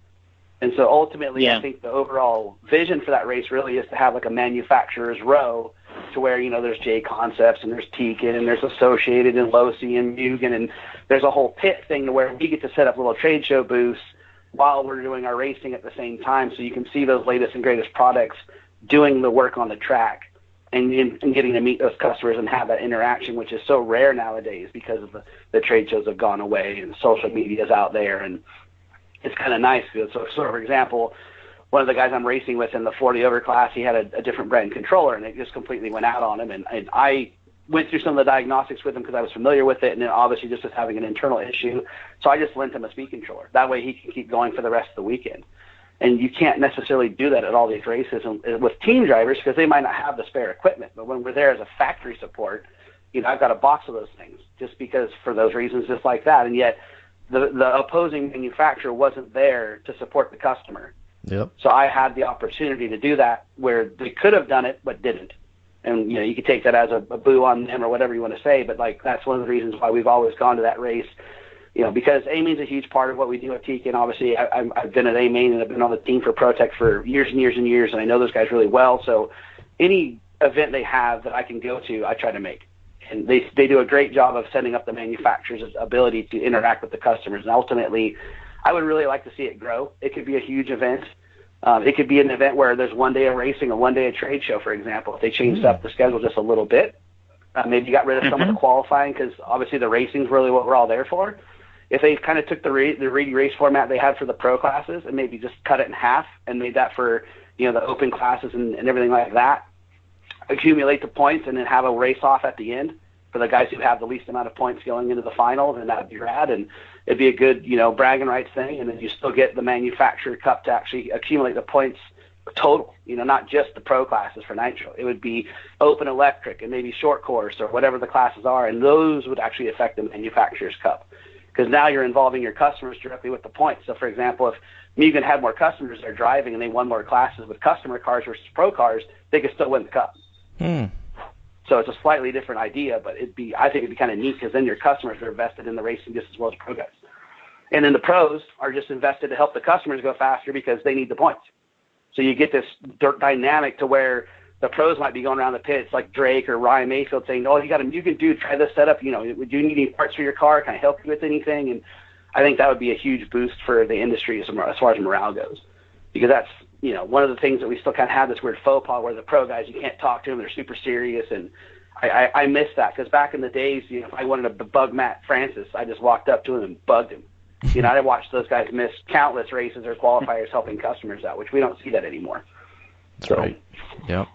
And so ultimately, I think the overall vision for that race really is to have like a manufacturer's row to where, there's J Concepts and there's Tekin and there's Associated and Losi and Mugen, and there's a whole pit thing to where we get to set up little trade show booths while we're doing our racing at the same time, so you can see those latest and greatest products doing the work on the track and getting to meet those customers and have that interaction, which is so rare nowadays because of the trade shows have gone away and social media is out there, and it's kind of nice. So for example, one of the guys I'm racing with in the 40 over class, he had a different brand controller, and it just completely went out on him. And I went through some of the diagnostics with him because I was familiar with it, and then obviously just was having an internal issue. So I just lent him a speed controller. That way he can keep going for the rest of the weekend. And you can't necessarily do that at all these races with team drivers because they might not have the spare equipment. But when we're there as a factory support, I've got a box of those things just because for those reasons, just like that. And yet the opposing manufacturer wasn't there to support the customer. Yep. So I had the opportunity to do that where they could have done it but didn't. And, you could take that as a boo on them or whatever you want to say, but, that's one of the reasons why we've always gone to that race, because A-Main's a huge part of what we do at Tekin. Obviously, I've been at A-Main and I've been on the team for ProTech for years and years and years, and I know those guys really well. So any event they have that I can go to, I try to make. And they do a great job of setting up the manufacturer's ability to interact with the customers. And ultimately, I would really like to see it grow. It could be a huge event. It could be an event where there's one day of racing or one day of trade show, for example. If they changed up the schedule just a little bit, maybe got rid of some of the qualifying because obviously the racing is really what we're all there for. if they kind of took the Reedy race format they had for the pro classes and maybe just cut it in half and made that for, the open classes and everything like that, accumulate the points and then have a race off at the end for the guys who have the least amount of points going into the final, then that would be rad. And it'd be a good, bragging rights thing. And then you still get the manufacturer cup to actually accumulate the points total, not just the pro classes for nitro. It would be open electric and maybe short course or whatever the classes are. And those would actually affect the manufacturer's cup, because now you're involving your customers directly with the points. So for example, if Mugen had more customers that are driving and they won more classes with customer cars versus pro cars, they could still win the cup. So it's a slightly different idea, but I think it'd be kind of neat, because then your customers are invested in the racing just as well as pro guys. And then the pros are just invested to help the customers go faster because they need the points. So you get this dynamic to where the pros might be going around the pits like Drake or Ryan Mayfield saying, "Oh, you got a Mugen dude, try this setup. Do you need any parts for your car? Can I help you with anything?" And I think that would be a huge boost for the industry as far as morale goes, because that's one of the things that we still kind of have this weird faux pas where the pro guys, you can't talk to them, they're super serious, and I miss that, because back in the days, if I wanted to bug Matt Francis, I just walked up to him and bugged him. I watched those guys miss countless races or qualifiers helping customers out, which we don't see that anymore. That's right. Yep.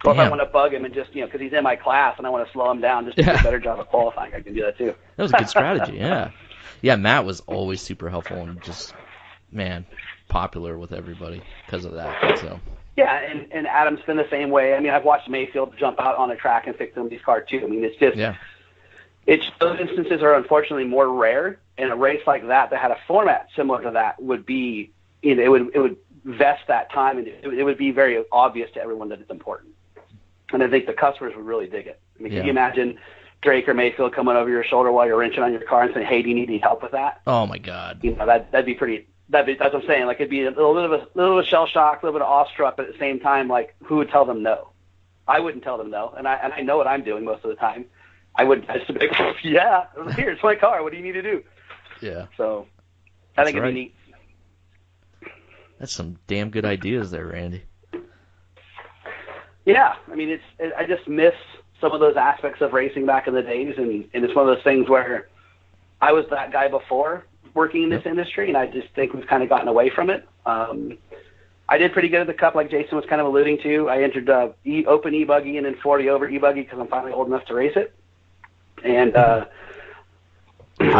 Or if I want to bug him and just, because he's in my class and I want to slow him down just to do a better job of qualifying, I can do that too. That was a good strategy, yeah. Yeah, Matt was always super helpful and just, popular with everybody because of that. So. Yeah, and Adam's been the same way. I mean, I've watched Mayfield jump out on a track and fix somebody's car too. I mean, it's just, those instances are unfortunately more rare. And a race like that had a format similar to that would be, it would vest that time, and it would be very obvious to everyone that it's important. And I think the customers would really dig it. I mean, can you imagine Drake or Mayfield coming over your shoulder while you're wrenching on your car and saying, "Hey, do you need any help with that?" Oh my God. That'd be pretty. That's what I'm saying. Like, it'd be a little bit of shell shock, a little bit of awestruck, but at the same time, like, who would tell them no? I wouldn't tell them no, and I know what I'm doing most of the time. I wouldn't just be like, "Yeah, here, it's my car. What do you need to do?" Yeah. So I think it'd be neat. That's some damn good ideas there, Randy. Yeah, I mean, I just miss some of those aspects of racing back in the days, and it's one of those things where I was that guy before working in this industry, and I just think we've kind of gotten away from it. I did pretty good at the Cup, like Jason was kind of alluding to. I entered Open e-buggy and then 40 over e-buggy because I'm finally old enough to race it. And I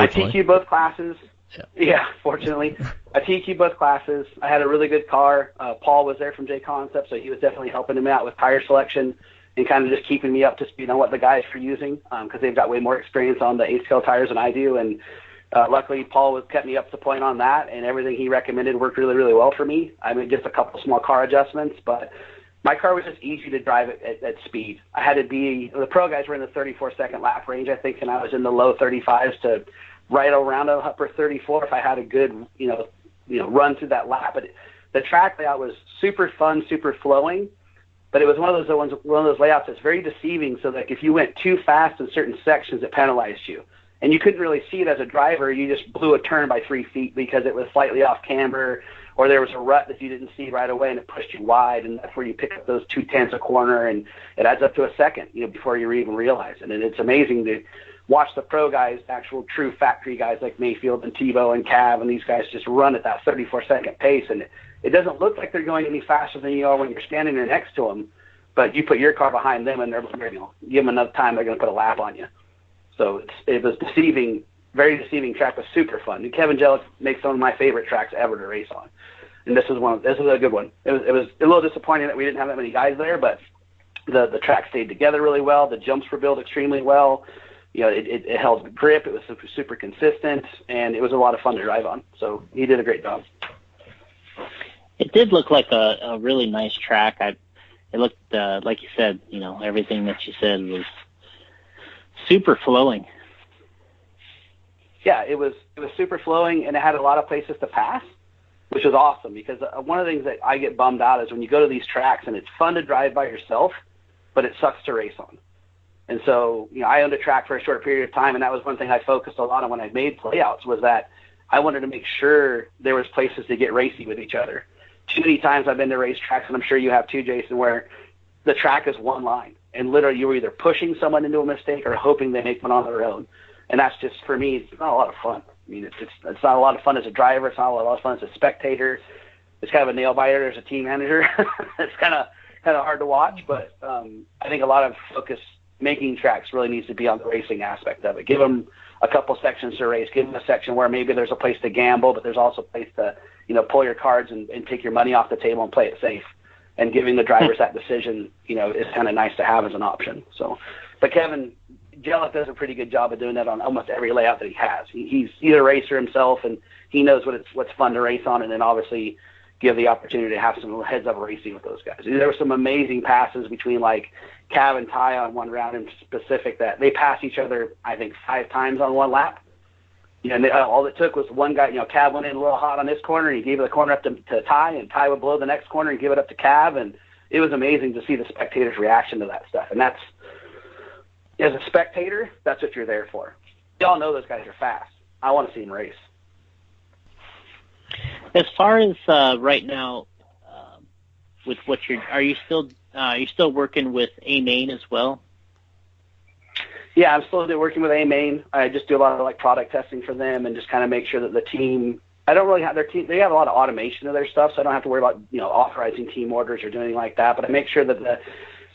TQ both classes. Yeah, fortunately. I TQ both classes. I had a really good car. Paul was there from J Concept, so he was definitely helping him out with tire selection and kind of just keeping me up to speed on what the guys are using, because they've got way more experience on the 8-scale tires than I do. And luckily, Paul kept me up to point on that, and everything he recommended worked really, really well for me. I mean, just a couple small car adjustments, but my car was just easy to drive at speed. I had to be – the pro guys were in the 34-second lap range, I think, and I was in the low 35s to right around a upper 34 if I had a good, run through that lap. But the track layout was super fun, super flowing, but it was one of those layouts that's very deceiving, so that if you went too fast in certain sections, it penalized you. And you couldn't really see it as a driver. You just blew a turn by 3 feet because it was slightly off camber, or there was a rut that you didn't see right away and it pushed you wide, and that's where you pick up those 0.2 a corner, and it adds up to a second, before you even realize it. And it's amazing to watch the pro guys, actual true factory guys like Mayfield and Tebow and Cav, and these guys just run at that 34-second pace, and it doesn't look like they're going any faster than you are when you're standing there next to them, but you put your car behind them and they're, give them enough time, they're going to put a lap on you. So it was deceiving, very deceiving track, but super fun. And Kevin Jellick makes some of my favorite tracks ever to race on. And this is a good one. It was a little disappointing that we didn't have that many guys there, but the track stayed together really well. The jumps were built extremely well. It held the grip. It was super consistent, and it was a lot of fun to drive on. So he did a great job. It did look like a really nice track. It looked like you said, everything that you said was super flowing. Yeah, it was super flowing, and it had a lot of places to pass, which was awesome, because one of the things that I get bummed out is when you go to these tracks and it's fun to drive by yourself, but it sucks to race on. And so, I owned a track for a short period of time, and that was one thing I focused a lot on when I made playouts, was that I wanted to make sure there was places to get racy with each other. Too many times I've been to race tracks, and I'm sure you have too, Jason, where the track is one line, and literally you were either pushing someone into a mistake or hoping they make one on their own. And that's just, for me, it's not a lot of fun. I mean, it's not a lot of fun as a driver. It's not a lot of fun as a spectator. It's kind of a nail biter as a team manager. It's kind of hard to watch, but I think a lot of focus making tracks really needs to be on the racing aspect of it. Give them a couple sections to race. Give them a section where maybe there's a place to gamble, but there's also a place to, pull your cards and take your money off the table and play it safe. And giving the drivers that decision, is kind of nice to have as an option. So, but Kevin Jellick does a pretty good job of doing that on almost every layout that he has. He's a racer himself, and he knows what's fun to race on, and then obviously give the opportunity to have some heads-up racing with those guys. There were some amazing passes between, like, Cav and Ty on one round in specific that they passed each other, I think, 5 times on one lap. And all it took was one guy, Cav went in a little hot on this corner, and he gave the corner up to Ty, and Ty would blow the next corner and give it up to Cav, and it was amazing to see the spectators' reaction to that stuff. And that's, as a spectator, that's what you're there for. You all know those guys are fast. I want to see them race. As far as right now, with what are you still working with A-Main as well? Yeah, I'm still working with A-Main. I just do a lot of product testing for them and just kind of make sure that the team. I don't really have their team. They have a lot of automation of their stuff, so I don't have to worry about authorizing team orders or doing anything like that. But I make sure that the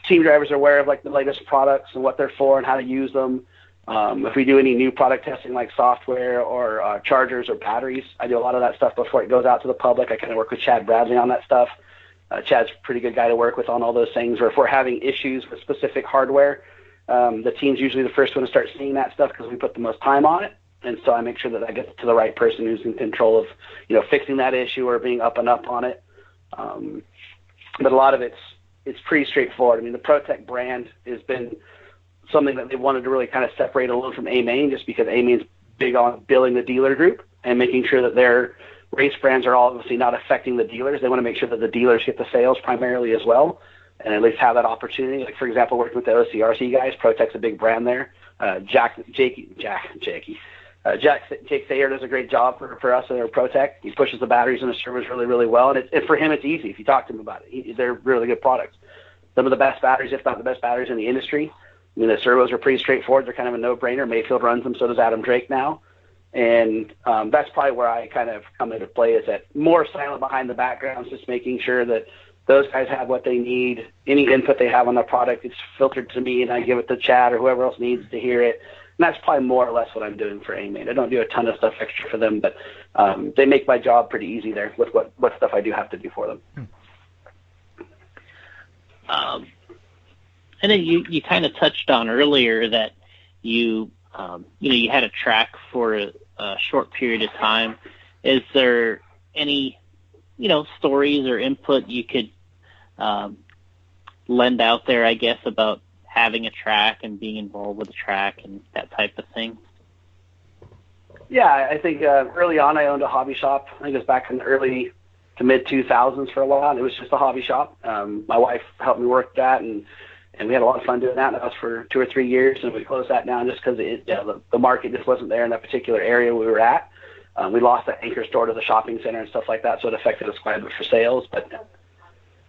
team drivers are aware of the latest products and what they're for and how to use them. If we do any new product testing like software or chargers or batteries, I do a lot of that stuff before it goes out to the public. I kind of work with Chad Bradley on that stuff. Chad's a pretty good guy to work with on all those things. Or if we're having issues with specific hardware, the team's usually the first one to start seeing that stuff because we put the most time on it. And so I make sure that I get to the right person who's in control of, fixing that issue or being up and up on it. But a lot of it's pretty straightforward. I mean, the ProTech brand has been something that they wanted to really kind of separate a little from A-Main, just because A-Main's big on building the dealer group and making sure that their race brands are obviously not affecting the dealers. They want to make sure that the dealers get the sales primarily as well, and at least have that opportunity. Like, for example, working with the OCRC guys, ProTech's a big brand there. Jake Sayer does a great job for us at ProTech. He pushes the batteries and the servers really, really well, and for him it's easy if you talk to him about it. They're really good products. Some of the best batteries, if not the best batteries in the industry. I mean, the servos are pretty straightforward. They're kind of a no-brainer. Mayfield runs them, so does Adam Drake now. And that's probably where I kind of come into play, is that more silent behind the backgrounds, just making sure that those guys have what they need. Any input they have on the product, it's filtered to me, and I give it to Chad or whoever else needs to hear it. And that's probably more or less what I'm doing for A-Main. I don't do a ton of stuff extra for them, but they make my job pretty easy there with what stuff I do have to do for them. And then you kind of touched on earlier that you had a track for a short period of time. Is there any, stories or input you could lend out there, I guess, about having a track and being involved with a track and that type of thing? Yeah, I think early on I owned a hobby shop. I think it was back in the early to mid-2000s for a while. It was just a hobby shop. My wife helped me work that, and we had a lot of fun doing that. And that was for 2 or 3 years, and we closed that down just because the market just wasn't there in that particular area we were at. We lost the anchor store to the shopping center and stuff like that, so it affected us quite a bit for sales. But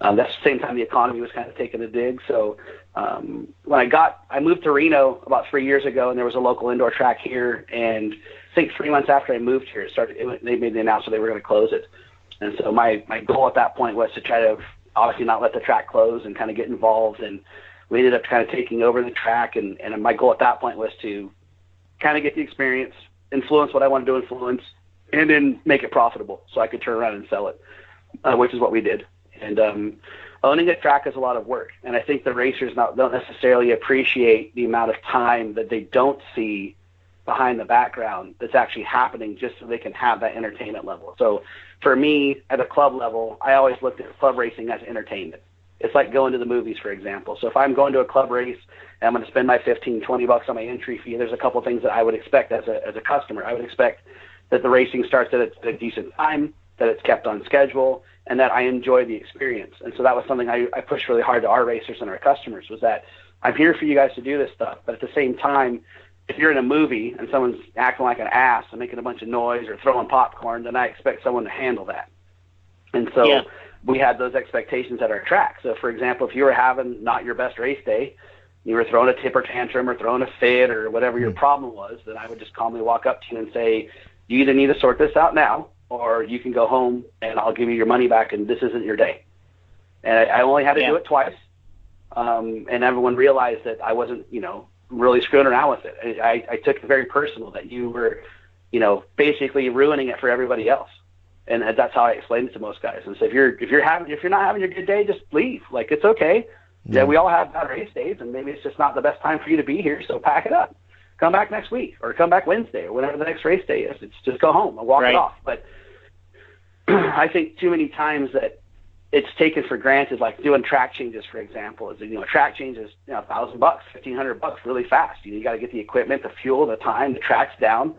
that's the same time the economy was kind of taking a dig. So when I moved to Reno about 3 years ago, and there was a local indoor track here. And I think 3 months after I moved here, they made the announcement they were going to close it. And so my goal at that point was to try to obviously not let the track close and kind of get involved. And we ended up kind of taking over the track. And my goal at that point was to kind of get the experience, influence what I wanted to influence, and then make it profitable so I could turn around and sell it, which is what we did. And owning a track is a lot of work. And I think the racers don't necessarily appreciate the amount of time that they don't see behind the background that's actually happening just so they can have that entertainment level. So for me, at a club level, I always looked at club racing as entertainment. It's like going to the movies, for example. So if I'm going to a club race and I'm going to spend my $15, $20 on my entry fee, there's a couple things that I would expect as a customer. I would expect that the racing starts at a decent time, that it's kept on schedule, and that I enjoy the experience. And so that was something I pushed really hard to our racers and our customers, was that I'm here for you guys to do this stuff, but at the same time, if you're in a movie and someone's acting like an ass and making a bunch of noise or throwing popcorn, then I expect someone to handle that. And so we had those expectations at our track. So, for example, if you were having not your best race day, you were throwing a temper tantrum or throwing a fit or whatever your problem was, then I would just calmly walk up to you and say, You either need to sort this out now, or you can go home and I'll give you your money back, and this isn't your day. And I only had to do it twice. And everyone realized that I wasn't, really screwing around with it. I took it very personal that you were, basically ruining it for everybody else. And that's how I explained it to most guys. And so if you're not having a good day, just leave. Like, it's okay. Yeah, we all have bad race days, and maybe it's just not the best time for you to be here. So pack it up. Come back next week, or come back Wednesday, or whatever the next race day is. It's just go home and walk it off. But I think too many times that it's taken for granted, like doing track changes, for example, is a track change is $1,000, $1,500 really fast. You got to get the equipment, the fuel, the time, the track's down.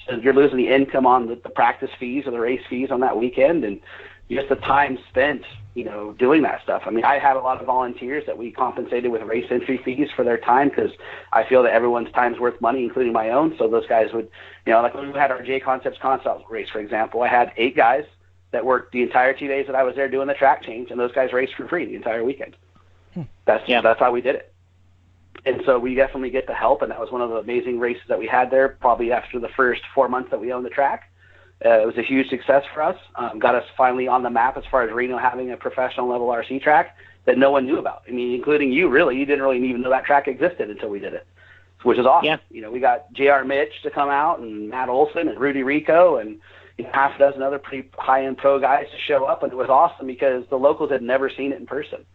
So you're losing the income on the practice fees or the race fees on that weekend, and just the time spent, doing that stuff. I mean, I had a lot of volunteers that we compensated with race entry fees for their time, because I feel that everyone's time's worth money, including my own. So those guys would, like when we had our J Concepts Concept race, for example, I had 8 guys that worked the entire 2 days that I was there doing the track change, and those guys raced for free the entire weekend. That's how we did it. And so we definitely get the help, and that was one of the amazing races that we had there, probably after the first 4 months that we owned the track. It was a huge success for us. Got us finally on the map as far as Reno having a professional level RC track that no one knew about. I mean, including you, really. You didn't really even know that track existed until we did it, which is awesome. Yeah. We got JR Mitch to come out, and Matt Olson and Rudy Rico, and half a dozen other pretty high-end pro guys to show up. And it was awesome because the locals had never seen it in person.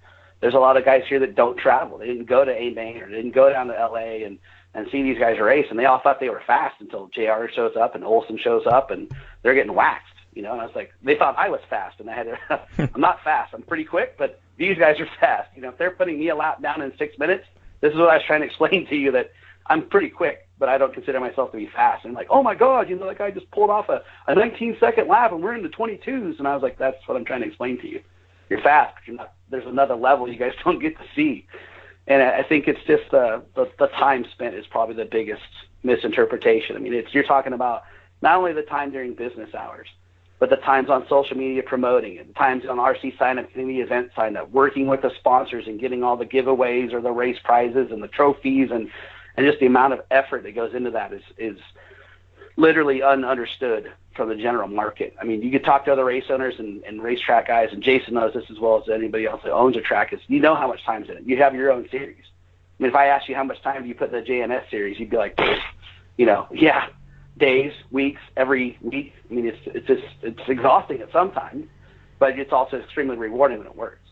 There's a lot of guys here that don't travel. They didn't go to A-Main or they didn't go down to L.A. and see these guys race, and they all thought they were fast until JR shows up and Olsen shows up, and they're getting waxed, And I was like, they thought I was fast, and I had to, I'm not fast. I'm pretty quick, but these guys are fast. If they're putting me a lap down in 6 minutes, this is what I was trying to explain to you, that I'm pretty quick, but I don't consider myself to be fast. And I'm like, oh my God, that guy just pulled off a 19-second lap, and we're in the 22s. And I was like, that's what I'm trying to explain to you. You're fast, but you're not. There's another level you guys don't get to see. And I think it's just the time spent is probably the biggest misinterpretation. I mean, you're talking about not only the time during business hours, but the times on social media promoting it, the times on RC sign-up, community event sign-up, working with the sponsors and getting all the giveaways or the race prizes and the trophies, and just the amount of effort that goes into that is literally understood from the general market. I mean, you could talk to other race owners and racetrack guys, and Jason knows this as well as anybody else that owns a track, is how much time's in it. You have your own series. I mean, if I asked you how much time do you put in the JMS series, you'd be like, yeah, days, weeks, every week. I mean, it's exhausting at some time, but it's also extremely rewarding when it works.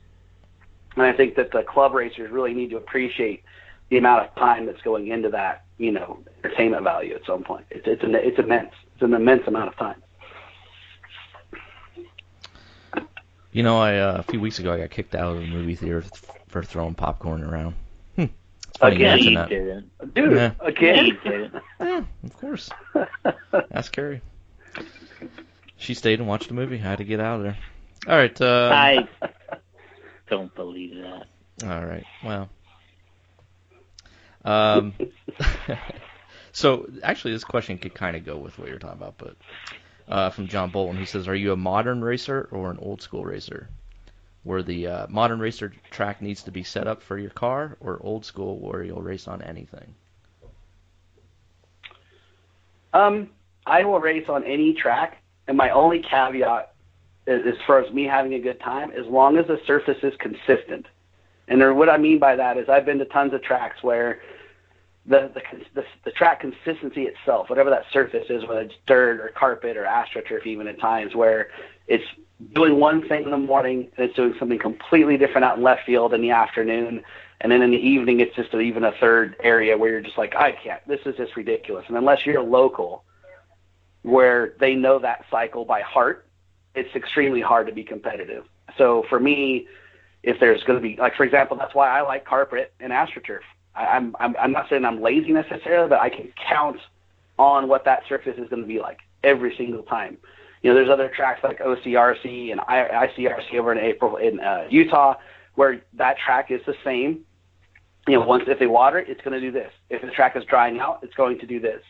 And I think that the club racers really need to appreciate the amount of time that's going into that, entertainment value at some point. It's immense. It's an immense amount of time. A few weeks ago I got kicked out of the movie theater for throwing popcorn around. Again, you didn't. Dude, yeah. Again? You didn't. Yeah, of course. Ask Carrie. She stayed and watched the movie. I had to get out of there. All right. I don't believe that. All right. Well. So actually, this question could kind of go with what you're talking about, but from John Bolton, he says, "Are you a modern racer or an old school racer? Where the modern racer track needs to be set up for your car, or old school where you'll race on anything?" I will race on any track, and my only caveat is, as far as me having a good time, as long as the surface is consistent. And what I mean by that is I've been to tons of tracks where the track consistency itself, whatever that surface is, whether it's dirt or carpet or AstroTurf even at times, where it's doing one thing in the morning and it's doing something completely different out in left field in the afternoon, and then in the evening it's just even a third area where you're just like, I can't, this is just ridiculous. And unless you're a local where they know that cycle by heart, it's extremely hard to be competitive. So for me, if there's going to be, like, for example, that's why I like carpet and AstroTurf. I'm not saying I'm lazy necessarily, but I can count on what that surface is going to be like every single time. There's other tracks like OCRC and ICRC over in Utah where that track is the same. Once if they water it, it's going to do this. If the track is drying out, it's going to do this.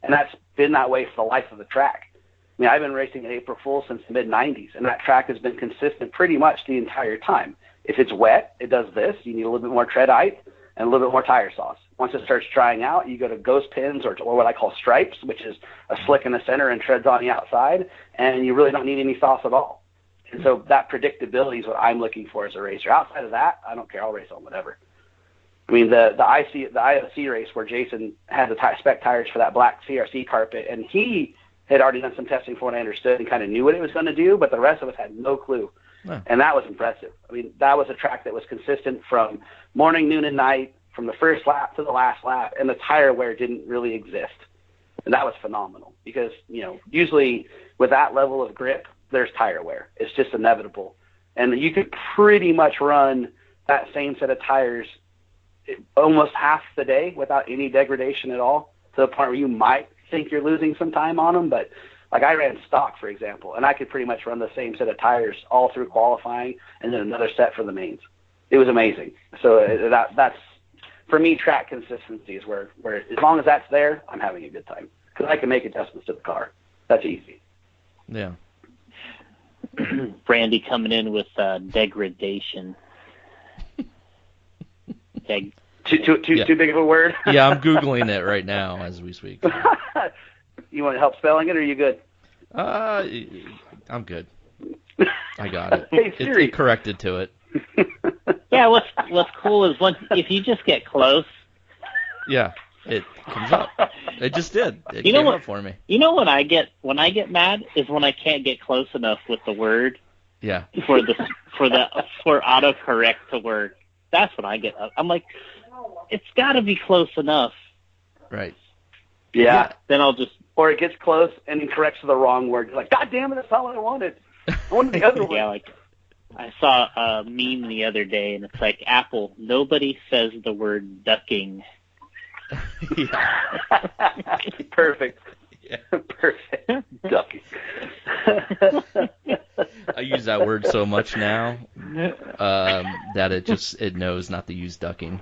And that's been that way for the life of the track. I mean, I've been racing at April Fool since the mid-'90s, and that track has been consistent pretty much the entire time. If it's wet, it does this. You need a little bit more tread height. and a little bit more tire sauce. Once it starts drying out, you go to ghost pins or what I call stripes, which is a slick in the center and treads on the outside, and you really don't need any sauce at all. And so that predictability is what I'm looking for as a racer. Outside of that, I don't care. I'll race on whatever. I mean, the IOC race where Jason had the spec tires for that black CRC carpet, and he had already done some testing for what I understood and kind of knew what it was going to do, but the rest of us had no clue. Oh. And that was impressive. I mean, that was a track that was consistent from morning, noon, and night, from the first lap to the last lap, and the tire wear didn't really exist. And that was phenomenal because, usually with that level of grip, there's tire wear. It's just inevitable. And you could pretty much run that same set of tires almost half the day without any degradation at all, to the point where you might think you're losing some time on them. But like I ran stock, for example, and I could pretty much run the same set of tires all through qualifying and then another set for the mains. It was amazing. So that's, for me, track consistency is where as long as that's there, I'm having a good time because I can make adjustments to the car. That's easy. Yeah. Randy coming in with degradation. Too big of a word? Yeah, I'm Googling it right now as we speak. You want help spelling it, or are you good? I'm good. I got it. Hey, Siri. It corrected to it. Yeah, what's cool is if you just get close. Yeah, it comes up. It just did. It You know came what- up for me. You know when I get mad is when I can't get close enough with the word Yeah. for autocorrect to work. That's when I get up. I'm like, it's got to be close enough. Right. Yeah. Then I'll just Or it gets close and it corrects the wrong word. You're like, God damn it, that's not what I wanted. I wanted the other one. yeah, like I saw a meme the other day, and it's like, Apple, nobody says the word ducking. Yeah. Perfect. Yeah. Perfect. Ducky. I use that word so much now that it knows not to use ducking.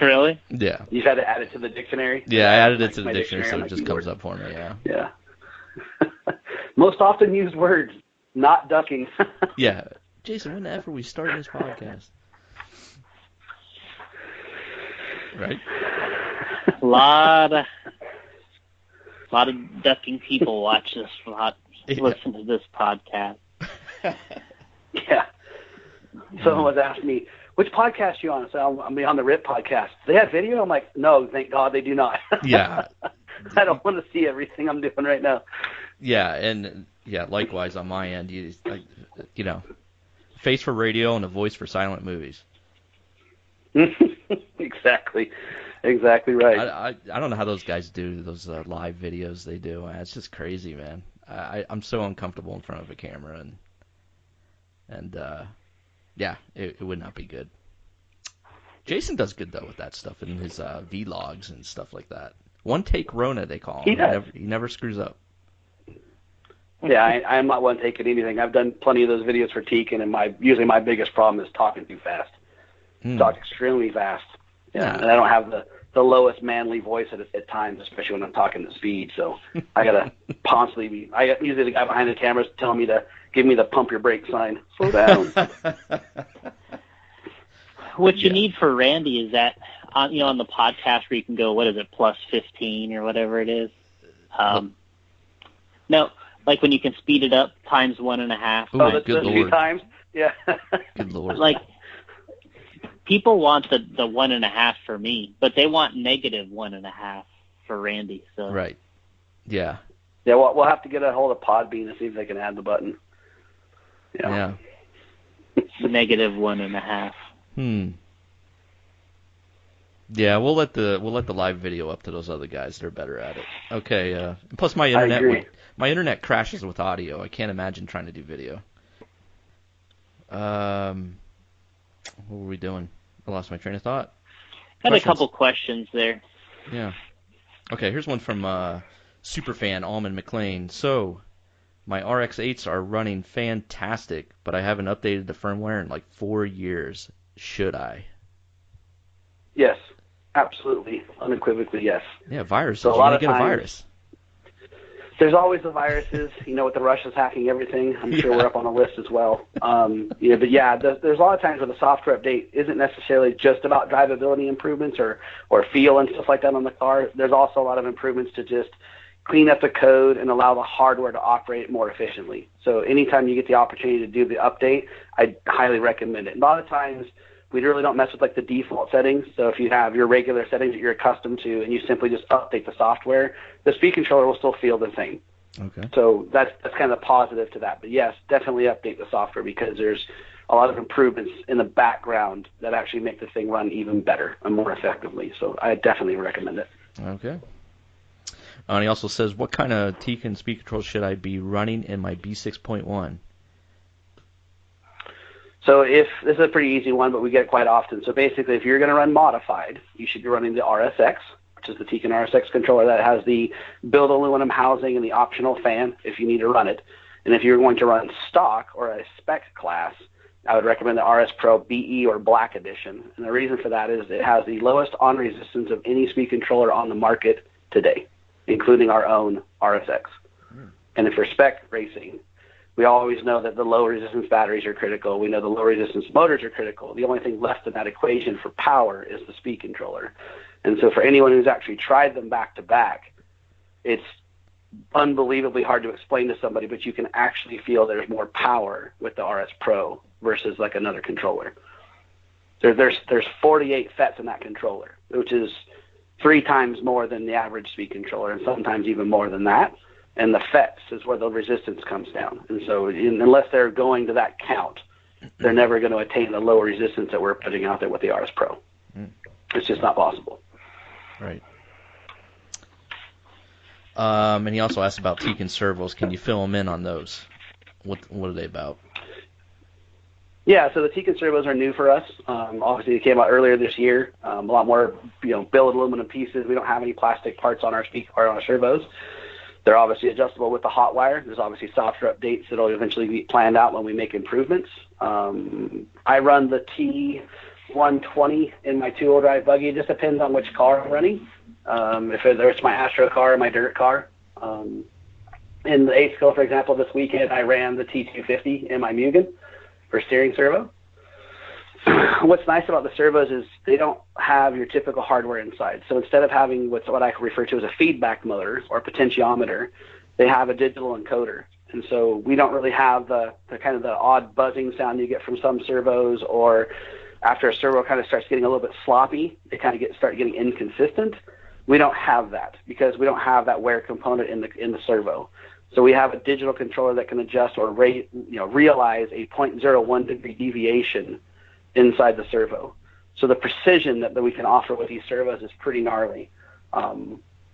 Really? Yeah. You've had to add it to the dictionary? Yeah, I added it to the My dictionary so on it my just keyboard. comes up for me, yeah. Yeah. Most often used words, not ducking. Yeah. Jason, when the F are we starting this podcast? Right? A lot of ducking people watch this, listen to this podcast. Yeah. Someone was asking me, which podcast you on? So I'm on the RIP podcast. Do they have video? I'm like, no, thank God they do not. Yeah. I don't want to see everything I'm doing right now. Yeah, and yeah, likewise on my end, face for radio and a voice for silent movies. Exactly right. I don't know how those guys do those live videos they do. It's just crazy, man. I'm so uncomfortable in front of a camera, and yeah, it would not be good. Jason does good though with that stuff in his vlogs and stuff like that. One take Ruona, they call him. He does. He never screws up. Yeah, I'm not one taking anything. I've done plenty of those videos for Tekin, and usually my biggest problem is talking too fast. Talk extremely fast. Yeah, and I don't have the lowest manly voice at times, especially when I'm talking to speed. So I gotta constantly usually the guy behind the camera is telling me to give me the pump your brake sign. Slow down. What you need for Randy is that on the podcast where you can go, what is it, plus 15 or whatever it is. No, like when you can speed it up times 1.5. Oh, that's good a Lord. few times. Yeah. Good Lord. Like people want the 1.5 for me, but they want negative 1.5 for Randy. So Right. Yeah. Yeah, we'll have to get a hold of Podbean and see if they can add the button. Yeah. negative 1.5. Yeah, we'll let the live video up to those other guys. They're better at it. Okay. Plus, my agree. internet crashes with audio. I can't imagine trying to do video. What were we doing? I lost my train of thought. Had a couple questions there. Yeah. Okay, here's one from superfan Almond McLean. So, my RX-8s are running fantastic, but I haven't updated the firmware in like 4 years. Should I? Yes, absolutely, unequivocally, yes. Yeah, viruses. So a You're lot gonna of get a times- virus. There's always the viruses, with the Russians hacking everything. I'm sure we're up on the list as well. There's a lot of times where the software update isn't necessarily just about drivability improvements or feel and stuff like that on the car. There's also a lot of improvements to just clean up the code and allow the hardware to operate more efficiently. So anytime you get the opportunity to do the update, I highly recommend it. A lot of times we really don't mess with like the default settings. So if you have your regular settings that you're accustomed to and you simply just update the software, the speed controller will still feel the same. Okay. So that's kind of positive to that. But yes, definitely update the software because there's a lot of improvements in the background that actually make the thing run even better and more effectively. So I definitely recommend it. Okay. And he also says, what kind of Tekins speed control should I be running in my B6.1? So this is a pretty easy one, but we get it quite often. So basically, if you're going to run modified, you should be running the RSX, which is the Tekin RSX controller that has the build aluminum housing and the optional fan if you need to run it. And if you're going to run stock or a spec class, I would recommend the RS Pro BE or Black Edition. And the reason for that is it has the lowest on resistance of any speed controller on the market today, including our own RSX. And if you're spec racing, we always know that the low resistance batteries are critical. We know the low resistance motors are critical. The only thing left in that equation for power is the speed controller. And so for anyone who's actually tried them back to back, it's unbelievably hard to explain to somebody, but you can actually feel there's more power with the RS Pro versus like another controller. There's 48 FETs in that controller, which is 3 times more than the average speed controller, and sometimes even more than that. And the FETs is where the resistance comes down. And so unless they're going to that count, they're never going to attain the low resistance that we're putting out there with the RS Pro. It's just not possible. Right. And he also asked about Tekin servos. Can you fill them in on those? What are they about? Yeah, so the Tekin servos are new for us. Obviously, they came out earlier this year. A lot more, billet aluminum pieces. We don't have any plastic parts on our servos. They're obviously adjustable with the hot wire. There's obviously software updates that will eventually be planned out when we make improvements. I run the T120 in my two-wheel drive buggy. It just depends on which car I'm running. If it's my Astro car or my dirt car. In the A-Skill, for example, this weekend I ran the T250 in my Mugen for steering servo. What's nice about the servos is they don't have your typical hardware inside. So instead of having what I refer to as a feedback motor or potentiometer, they have a digital encoder. And so we don't really have the kind of the odd buzzing sound you get from some servos, or after a servo kind of starts getting a little bit sloppy, they kind of start getting inconsistent. We don't have that because we don't have that wear component in the servo. So we have a digital controller that can adjust or realize a 0.01 degree deviation inside the servo. So the precision that we can offer with these servos is pretty gnarly.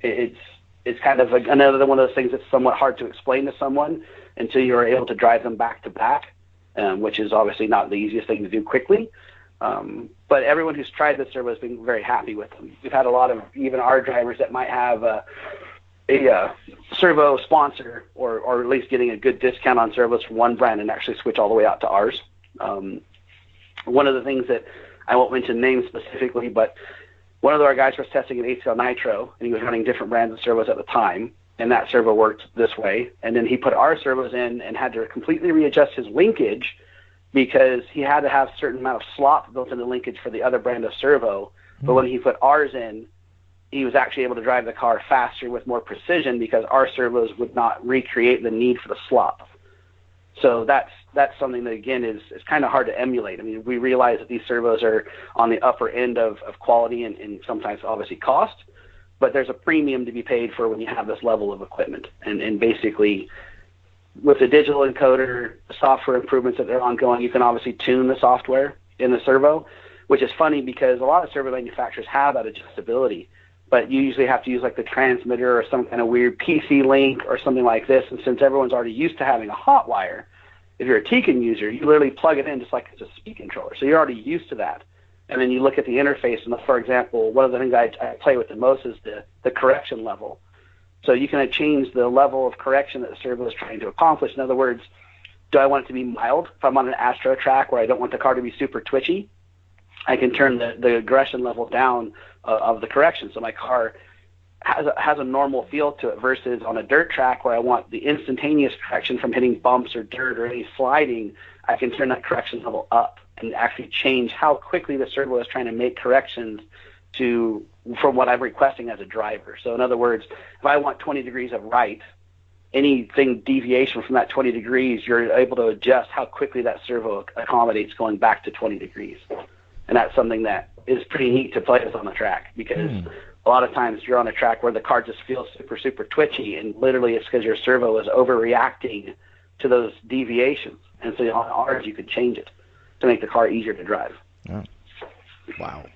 It's kind of another one of those things that's somewhat hard to explain to someone until you're able to drive them back to back, which is obviously not the easiest thing to do quickly. But everyone who's tried the servo has been very happy with them. We've had a lot of even our drivers that might have a servo sponsor or at least getting a good discount on servos from one brand and actually switch all the way out to ours. One of the things that I won't mention names specifically, but one of our guys was testing an ACL Nitro, and he was running different brands of servos at the time, and that servo worked this way. And then he put our servos in and had to completely readjust his linkage because he had to have a certain amount of slop built in the linkage for the other brand of servo. But when he put ours in, he was actually able to drive the car faster with more precision because our servos would not recreate the need for the slop. So that's something that, again, is kind of hard to emulate. I mean, we realize that these servos are on the upper end of quality and sometimes obviously cost, but there's a premium to be paid for when you have this level of equipment. And basically, with the digital encoder, the software improvements that are ongoing, you can obviously tune the software in the servo, which is funny because a lot of servo manufacturers have that adjustability, but you usually have to use like the transmitter or some kind of weird PC link or something like this. And since everyone's already used to having a hot wire, if you're a Tekin user, you literally plug it in just like it's a speed controller. So you're already used to that. And then you look at the interface, and for example, one of the things I play with the most is the correction level. So you can change the level of correction that the servo is trying to accomplish. In other words, do I want it to be mild? If I'm on an Astro track where I don't want the car to be super twitchy, I can turn the aggression level down of the correction. So my car has a normal feel to it versus on a dirt track where I want the instantaneous correction from hitting bumps or dirt or any sliding. I can turn that correction level up and actually change how quickly the servo is trying to make corrections from what I'm requesting as a driver. So in other words, if I want 20 degrees of right, anything deviation from that 20 degrees, you're able to adjust how quickly that servo accommodates going back to 20 degrees. And that's something that is pretty neat to play with on the track, because a lot of times you're on a track where the car just feels super, super twitchy, and literally it's because your servo is overreacting to those deviations. And so on ours, you can change it to make the car easier to drive. Oh. Wow.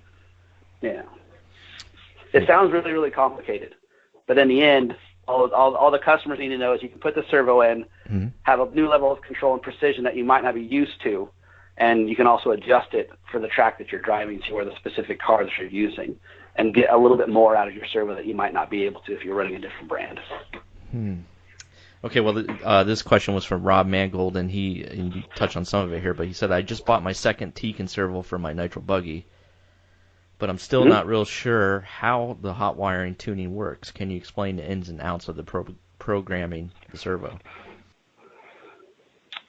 Yeah. It sounds really, really complicated, but in the end, all the customers need to know is you can put the servo in, have a new level of control and precision that you might not be used to, and you can also adjust it for the track that you're driving to or the specific car that you're using, and get a little bit more out of your servo that you might not be able to if you're running a different brand. Okay, well, this question was from Rob Mangold, and you touched on some of it here, but he said, I just bought my second Tekins servo for my Nitro buggy, but I'm still not real sure how the hot wiring tuning works. Can you explain the ins and outs of the programming the servo?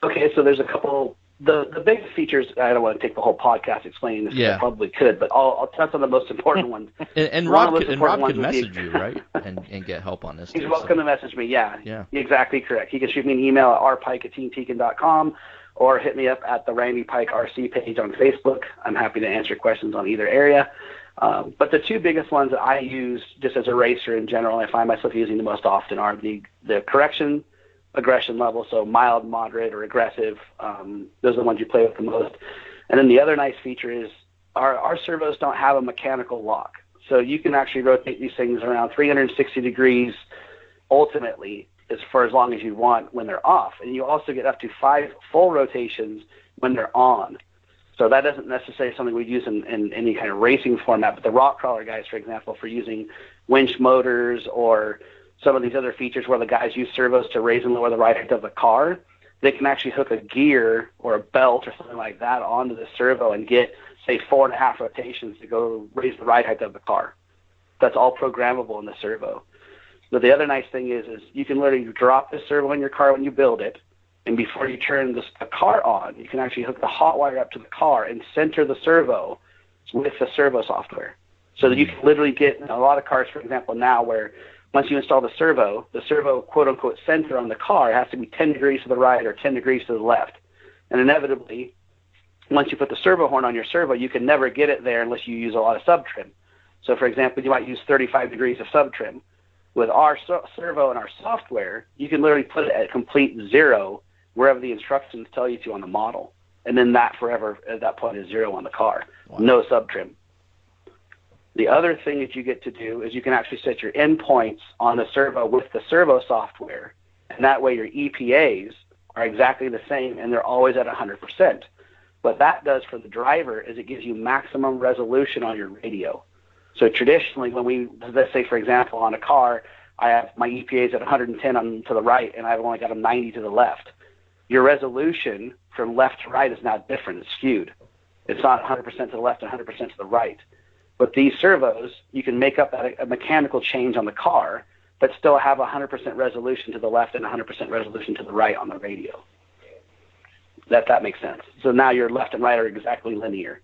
Okay, so there's a couple. The big features, I don't want to take the whole podcast explaining this, I probably could, but I'll touch on the most important ones. and Rob could message you, right, and get help on this. He's welcome to message me, yeah. Exactly correct. He can shoot me an email at rpike@teamtekin.com or hit me up at the Randy Pike RC page on Facebook. I'm happy to answer questions on either area. But the two biggest ones that I use just as a racer in general, and I find myself using the most often, are the correction aggression level, so mild, moderate, or aggressive. Those are the ones you play with the most. And then the other nice feature is our servos don't have a mechanical lock. So you can actually rotate these things around 360 degrees ultimately for as long as you want when they're off. And you also get up to 5 full rotations when they're on. So that isn't necessarily something we use in any kind of racing format, but the rock crawler guys, for example, for using winch motors or some of these other features where the guys use servos to raise and lower the ride height of the car, they can actually hook a gear or a belt or something like that onto the servo and get, say, 4.5 rotations to go raise the ride height of the car. That's all programmable in the servo. But the other nice thing is you can literally drop the servo in your car when you build it, and before you turn the car on, you can actually hook the hot wire up to the car and center the servo with the servo software. So that you can literally get a lot of cars, for example, now where once you install the servo, quote-unquote center on the car has to be 10 degrees to the right or 10 degrees to the left. And inevitably, once you put the servo horn on your servo, you can never get it there unless you use a lot of sub-trim. So, for example, you might use 35 degrees of sub-trim. With our servo and our software, you can literally put it at complete 0 wherever the instructions tell you to on the model. And then that forever, at that point, is 0 on the car. Wow. No sub-trim. The other thing that you get to do is you can actually set your endpoints on the servo with the servo software, and that way your EPAs are exactly the same, and they're always at 100%. What that does for the driver is it gives you maximum resolution on your radio. So traditionally, let's say, for example, on a car, I have my EPAs at 110 to the right, and I've only got them 90 to the left. Your resolution from left to right is now different. It's skewed. It's not 100% to the left and 100% to the right. With these servos, you can make up a mechanical change on the car, but still have 100% resolution to the left and 100% resolution to the right on the radio. That makes sense. So now your left and right are exactly linear,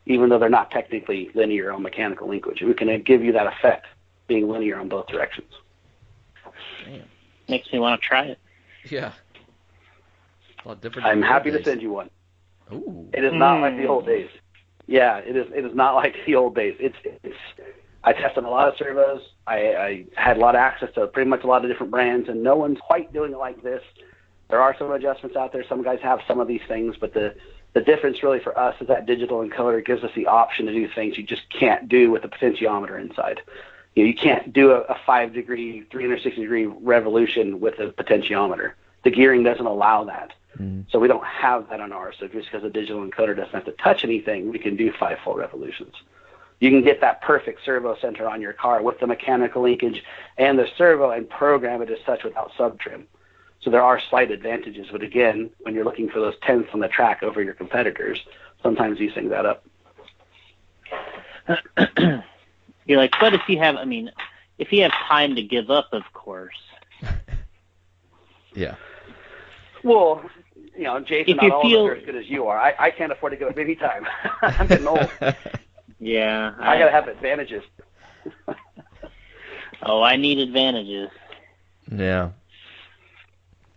even though they're not technically linear on mechanical linkage. We can give you that effect, being linear on both directions. Damn. Makes me want to try it. Yeah. A lot different. I'm happy to send you one. Ooh. It is not like the old days. Yeah, it is not like the old days. I tested a lot of servos. I had a lot of access to pretty much a lot of different brands, and no one's quite doing it like this. There are some adjustments out there. Some guys have some of these things, but the difference really for us is that digital encoder gives us the option to do things you just can't do with the potentiometer inside. You can't do a 5-degree, 360-degree revolution with a potentiometer. The gearing doesn't allow that. So we don't have that on ours. So just because the digital encoder doesn't have to touch anything, we can do 5 full revolutions. You can get that perfect servo center on your car with the mechanical linkage and the servo and program it as such without sub-trim. So there are slight advantages. But again, when you're looking for those tenths on the track over your competitors, sometimes these things add up. You're like, what does he have? I mean, if you have time to give up, of course. Yeah. Well, Jason, If not you all feel- of us are as good as you are. I can't afford to give up any time. I'm getting old. Yeah. I got to have advantages. I need advantages. Yeah.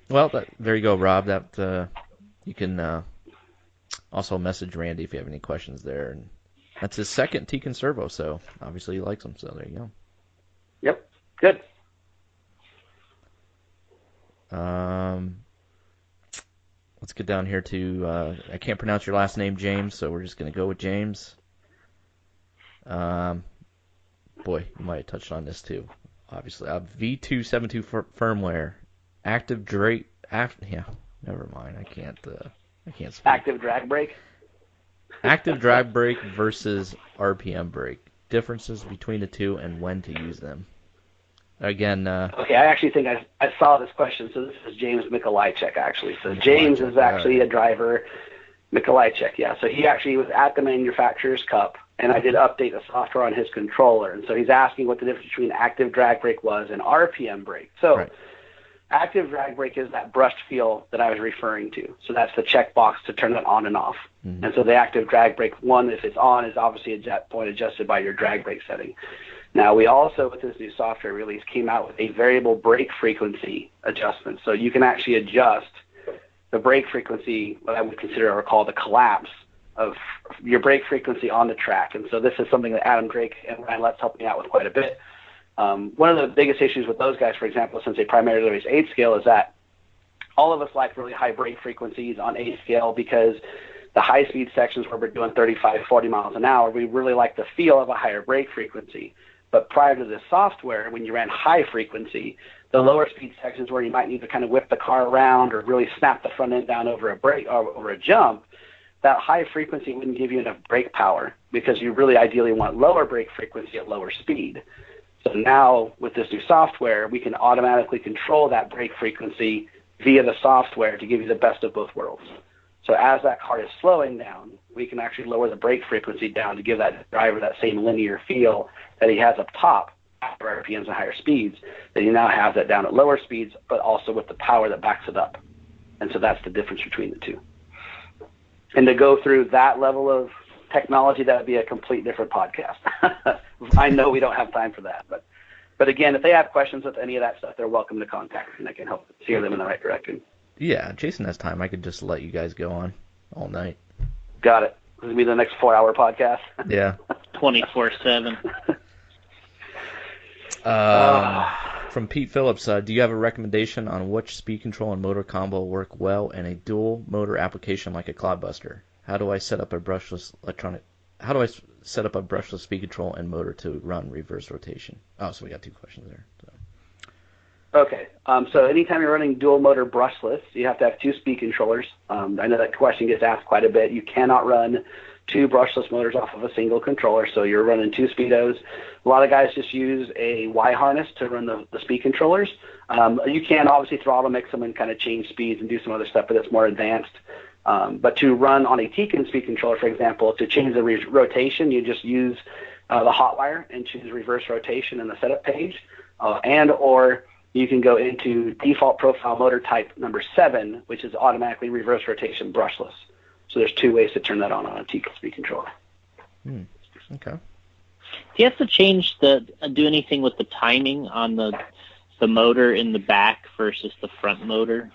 Well, there you go, Rob. That you can also message Randy if you have any questions there. And that's his second Tekins servo, so obviously he likes them. So there you go. Yep. Good. Let's get down here to I can't pronounce your last name, James, so we're just gonna go with James. Boy, you might have touched on this too. Obviously, V272 firmware, active Drake. Yeah, never mind. I can't speak. Active drag brake. Active drag brake versus RPM brake. Differences between the two and when to use them. Again. Okay, I actually think I saw this question. So this is James Mikolajczyk, actually. So James is actually a driver. Mikolajczyk, yeah. So he actually was at the manufacturer's cup, and I did update the software on his controller. And so he's asking what the difference between active drag brake was and RPM brake. So right. Active drag brake is that brushed feel that I was referring to. So that's the checkbox to turn that on and off. Mm-hmm. And so the active drag brake, one, if it's on, is obviously at that point adjusted by your drag brake setting. Now, we also, with this new software release, came out with a variable brake frequency adjustment. So you can actually adjust the brake frequency, what I would consider or call the collapse of your brake frequency on the track. And so this is something that Adam Drake and Ryan Lett's helped me out with quite a bit. One of the biggest issues with those guys, for example, since they primarily race 8-scale, is that all of us like really high brake frequencies on 8-scale because the high-speed sections where we're doing 35, 40 miles an hour, we really like the feel of a higher brake frequency. But prior to this software, when you ran high frequency, the lower speed sections where you might need to kind of whip the car around or really snap the front end down over a brake or over a jump, that high frequency wouldn't give you enough brake power because you really ideally want lower brake frequency at lower speed. So now with this new software, we can automatically control that brake frequency via the software to give you the best of both worlds. So as that car is slowing down, we can actually lower the brake frequency down to give that driver that same linear feel that he has up top after RPMs and higher speeds, that he now has that down at lower speeds, but also with the power that backs it up. And so that's the difference between the two. And to go through that level of technology, that would be a complete different podcast. I know we don't have time for that. But again, if they have questions with any of that stuff, they're welcome to contact me, and I can help steer them in the right direction. Yeah, Jason has time. I could just let you guys go on all night. Got it. This will be the next 4-hour podcast. Yeah. 24/7. From Pete Phillips, do you have a recommendation on which speed control and motor combo work well in a dual motor application like a Clodbuster? How do I set up a brushless speed control and motor to run reverse rotation? Oh, so we got two questions there. So. Okay. So anytime you're running dual motor brushless, you have to have two speed controllers. I know that question gets asked quite a bit. You cannot run two brushless motors off of a single controller, so you're running two speedos. A lot of guys just use a Y harness to run the speed controllers. You can obviously throttle mix them and kind of change speeds and do some other stuff, but it's more advanced. But to run on a Tekins speed controller, for example, to change the rotation, you just use the hot wire and choose reverse rotation in the setup page, or you can go into default profile motor type number 7, which is automatically reverse rotation brushless. So there's two ways to turn that on a Tekins speed controller. Okay. Do you have to do anything with the timing on the motor in the back versus the front motor?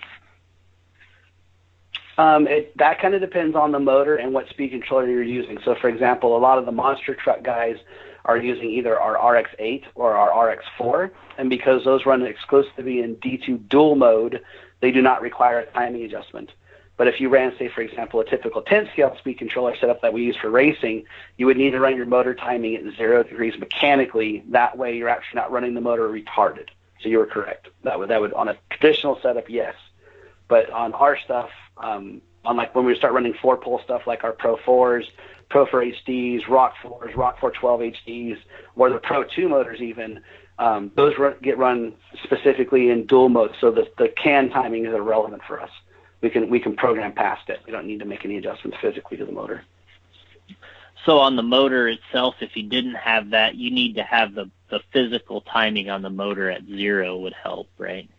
That kind of depends on the motor and what speed controller you're using. So, for example, a lot of the monster truck guys are using either our RX-8 or our RX-4, and because those run exclusively in D2 dual mode, they do not require a timing adjustment. But if you ran, say, for example, a typical 10-scale speed controller setup that we use for racing, you would need to run your motor timing at 0 degrees mechanically. That way you're actually not running the motor retarded. So you were correct. That would on a traditional setup, yes. But on our stuff, on like when we start running 4-pole stuff like our Pro 4s, Pro 4 HDs, Rock 4s, Rock 412 HDs, or the Pro 2 motors even, those get run specifically in dual mode. So the CAN timing is irrelevant for us. We can program past it. We don't need to make any adjustments physically to the motor. So on the motor itself, if you didn't have that, you need to have the the physical timing on the motor at 0 would help, right?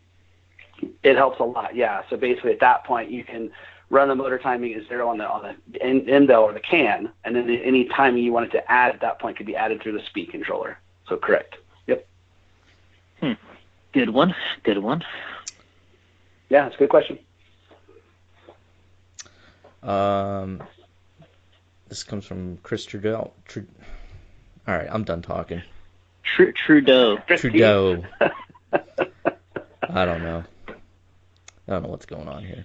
It helps a lot, yeah. So basically, at that point, you can run the motor timing at 0 on the endo or the can, and then any timing you wanted to add at that point could be added through the speed controller. So correct. Yep. Good one. Good one. Yeah, that's a good question. This comes from Chris Trudeau. All right, I'm done talking. Trudeau. Trudeau. I don't know what's going on here.